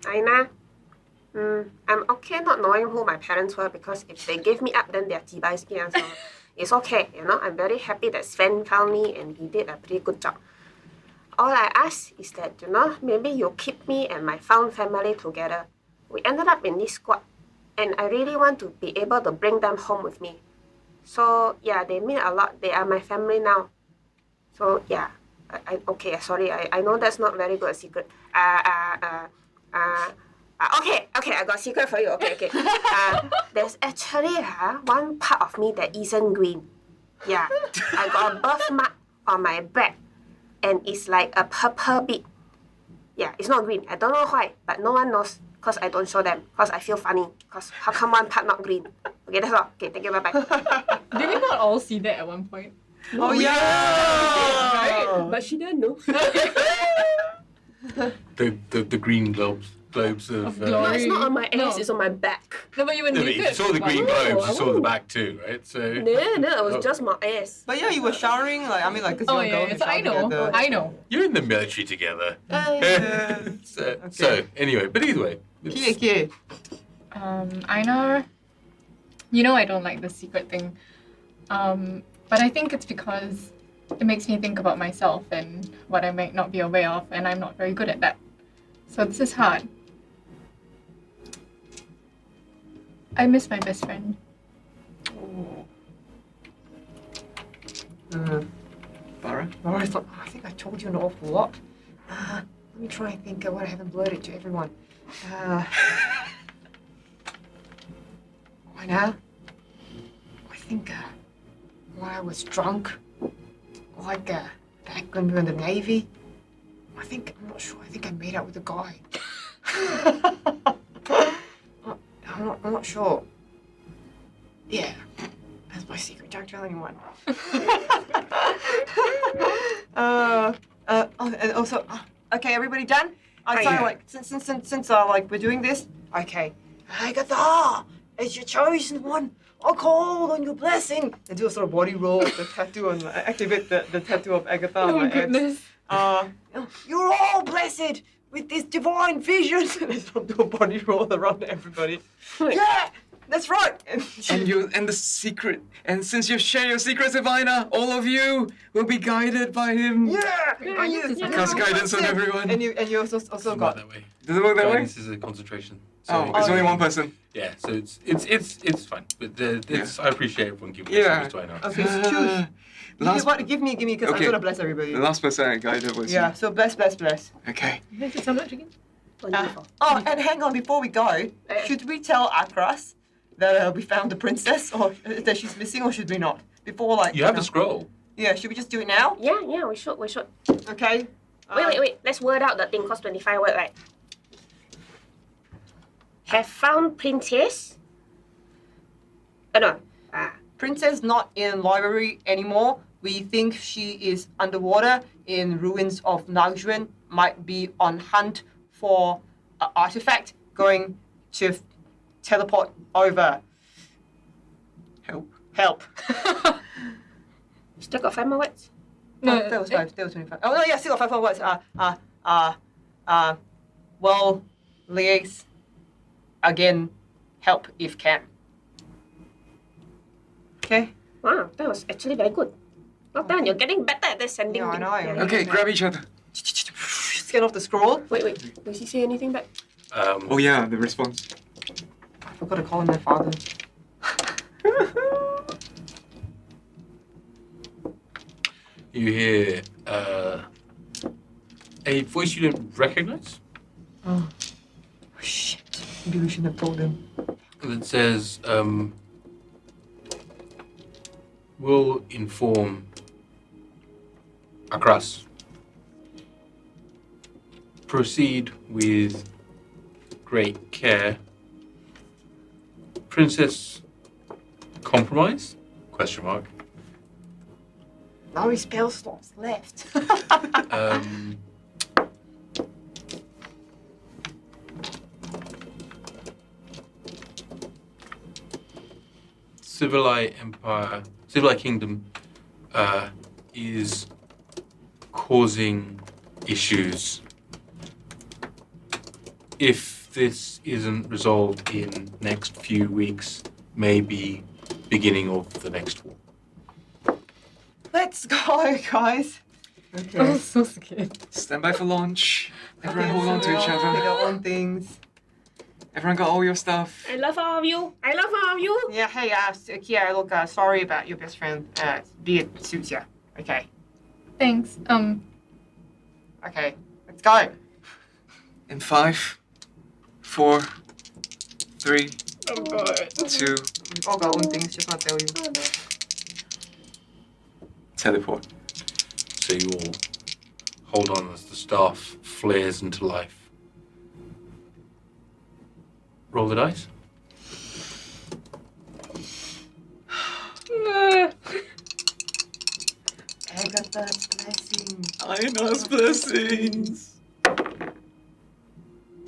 Eijnar, I'm okay not knowing who my parents were because if they gave me up, then they're jibai skin. So it's okay, I'm very happy that Sven found me and he did a pretty good job. All I ask is that, maybe you keep me and my found family together. We ended up in this squad, and I really want to be able to bring them home with me. So yeah, they mean a lot. They are my family now. So yeah, okay, sorry, I know that's not very good a secret. Okay, I got a secret for you. Okay. There's actually one part of me that isn't green. Yeah, I got a birthmark on my back, and it's like a purple bit. Yeah, it's not green. I don't know why, but no one knows because I don't show them because I feel funny. Because how come one part not green? Okay, that's all. Okay, thank you. Bye. Did we not all see that at one point? Oh yeah. Right? But she didn't know. The green globes of. No, it's not on my ass. It's on my back. No, but you were No, but naked. you saw the green globes. You saw the back too, right? So. No, it was just my ass. But yeah, you were showering, because Oh you were yeah, going so I know. I know. You're in the military together. So anyway, but either way. Kie. Yrsa, I don't like the secret thing. But I think it's because it makes me think about myself and what I might not be aware of, and I'm not very good at that. So this is hard. I miss my best friend. Barra? I think I told you an awful lot. Let me try and think of what I haven't blurted to everyone. Why now? I think when I was drunk, back when we were in the Navy, I'm not sure, I think I made out with a guy. I'm not sure. Yeah, that's my secret, don't tell anyone. And also, okay, everybody done? Since we're doing this, okay. Agatha, it's your chosen one. I call on your blessing. And do a sort of body roll with the tattoo on, activate the tattoo of Agatha on my head. You're all blessed with this divine vision. And I sort of do a body roll around everybody. Yeah, that's right. And the secret. And since you've shared your secrets with Yrsa, all of you will be guided by him. Yeah. Cast guidance on everyone. And you also got that way. Does it work that way? Guidance is a concentration. So It's only one person. Yeah, so it's fine. But I appreciate everyone giving Yeah. us to Yrsa. Okay, so choose. Give me, because I'm gonna bless everybody. The last person I guided was Yeah, you. so bless. Okay. Thank you so much again. And hang on, before we go, should we tell Akras that we found the princess, or that she's missing, or should we not? Before, You have the scroll. Yeah, should we just do it now? Yeah, we should. Okay. Wait. Let's word out the thing, cost 25 word, right? Have found princess. No. Princess not in library anymore. We think she is underwater in ruins of Nagaranda. Might be on hunt for an artifact. Going to teleport over. Help. Still got 5 more words. No, that was 5. That was 25. Oh no, yeah, still got 5 more words. Well, liaise. Again, help if can. Okay. Wow, that was actually very good. Well done. You're getting better at this sending. Yeah, I know. thing. Okay, grab each other. Scan off the scroll. Wait. Does he say anything back? Oh yeah, the response. I forgot to call him my father. You hear a voice you don't recognize. Oh, shit. Maybe we shouldn't have told him. That says, we'll inform Akras. Proceed with great care. Princess compromise? Question mark. Now his spell slots left. Civilized Kingdom is causing issues. If this isn't resolved in next few weeks, maybe beginning of the next war. Let's go, guys. Okay. I'm so scared. Stand by for launch. Everyone Okay, hold on to each so other. Take our own things. Everyone got all your stuff. I love all of you. I love all of you. Yeah, hey, Kia, look, sorry about your best friend. Be it suits ya. Okay. Thanks. Okay, let's go. In 5, 4, 3, Oh god. 2, We've all got own things, just not tell you. Oh, no. teleport. So you all hold on as the staff flares into life. Roll the dice. Agatha's blessing. Eijnar's blessings.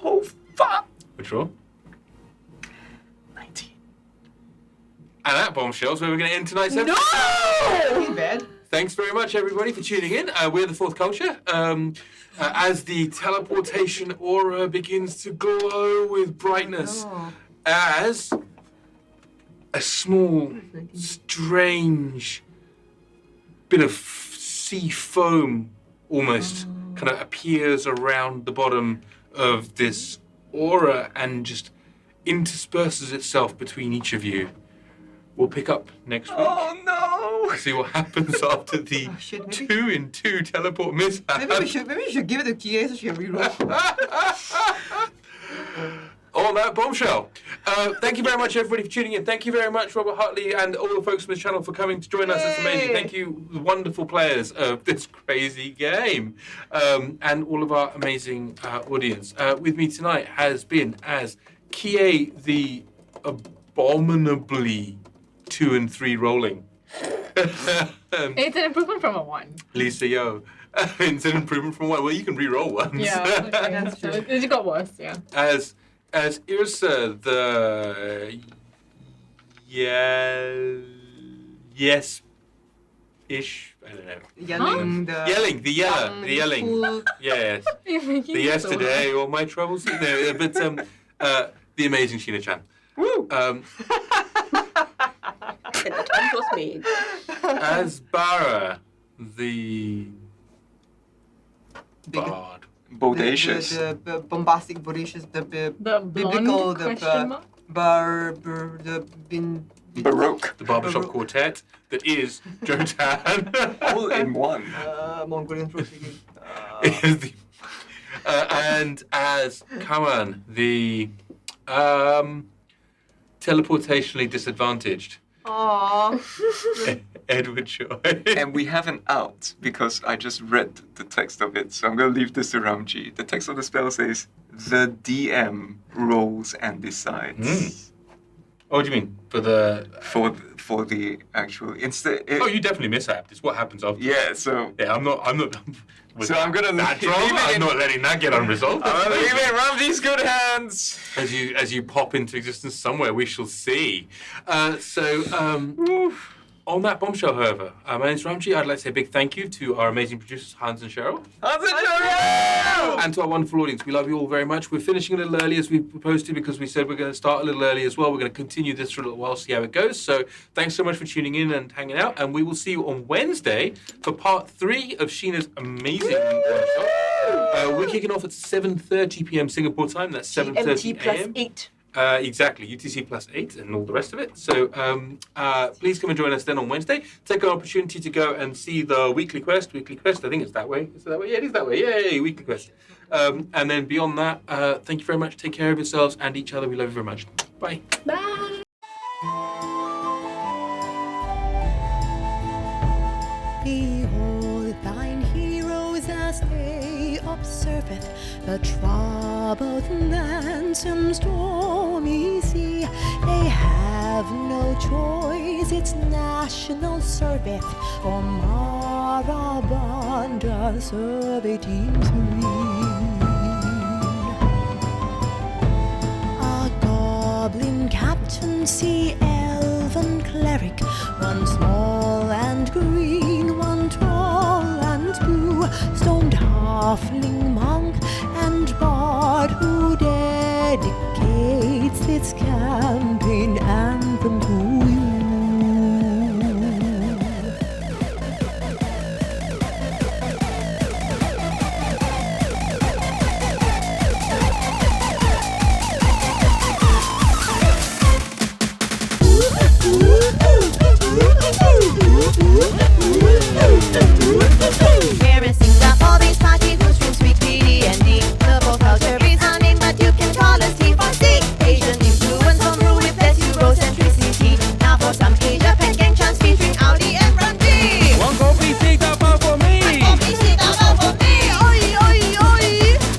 Oh, fuck. Which roll? 19. And that bombshell's where we're going to end tonight's episode. Too bad. Thanks very much, everybody, for tuning in. We're the Fourth Culture. As the teleportation aura begins to glow with brightness, as a small, strange bit of sea foam almost kind of appears around the bottom of this aura and just intersperses itself between each of you. We'll pick up next week. Oh no! See what happens after the 2-in-2 teleport mishap. Maybe we should give it to Kie so she can reroll. On that bombshell. Thank you very much, everybody, for tuning in. Thank you very much, Robert Hartley, and all the folks from this channel for coming to join us. It's amazing. Thank you, wonderful players of this crazy game, and all of our amazing audience. With me tonight has been as Kie the abominably 2 and 3 rolling. It's an improvement from a 1. Lisa Yo. It's an improvement from 1. Well, you can re-roll once. Yeah, okay. So it got worse, yeah. As Yrsa, the yes-ish, I don't know. Yelling, The yelling. Fool. Yes. You're making The it so yesterday, all my troubles. No, but the amazing Sheena Chan. Woo! And the time was made. As Barra, the bard. Bodacious. The bombastic, bodacious, the biblical, blonde question mark? Baroque. The barbershop Baroque. quartet that is Jotan. All in one. Mongolian proceeding. Is the, and as Kaman, the teleportationally disadvantaged Aww. Edward Choy. And we have an out because I just read the text of it, so I'm going to leave this to Ramji. The text of the spell says, the DM rolls and decides. Oh, what do you mean? For the... For the actual... Oh, you definitely mishapped. It's what happens after. Yeah, so... Yeah, I'm not... With So I'm gonna that leave drama, it I'm not letting that get unresolved. I'm going to leave it in Ramji's good hands. As you pop into existence somewhere, we shall see. On that bombshell, however, my name's Ramji. I'd like to say a big thank you to our amazing producers, Hans and Cheryl. And to our wonderful audience. We love you all very much. We're finishing a little early as we proposed to because we said we're going to start a little early as well. We're going to continue this for a little while, see how it goes. So thanks so much for tuning in and hanging out. And we will see you on Wednesday for part 3 of Sheena's amazing one-shot. We're kicking off at 7:30 p.m. Singapore time. That's 7:30 GMT plus a.m. 8. Exactly, UTC plus 8 and all the rest of it. So please come and join us then on Wednesday. Take an opportunity to go and see the weekly quest. I think it's that way. Is it that way? Yeah, it is that way. Yay, weekly quest. And then beyond that, thank you very much. Take care of yourselves and each other. We love you very much. Bye. Bye. Behold thine heroes as they observeth the troubled lands and stormy sea. They have no choice, it's national service, or Marabanda survey teams win. A goblin captaincy, elven cleric, one small and green, one tall and blue, stoned halfling monk and bard who dedicates its campaign anthem to you. Here is Singapore based party who streams weekly D&D. The whole culture is our name, but you can call us T4C. Asian influence home brew with less Eurocentricity. Now for some Asia Pen gang chants featuring Audi and Brandy. One coffee, take that bar for me. One coffee, take that bar for me. Oi, oi, oi.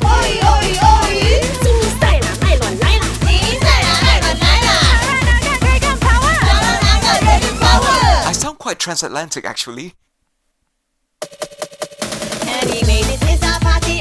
Oi, oi, oi. Sing style, nylon, nylon. I sound quite transatlantic, actually. Anyway, this is our party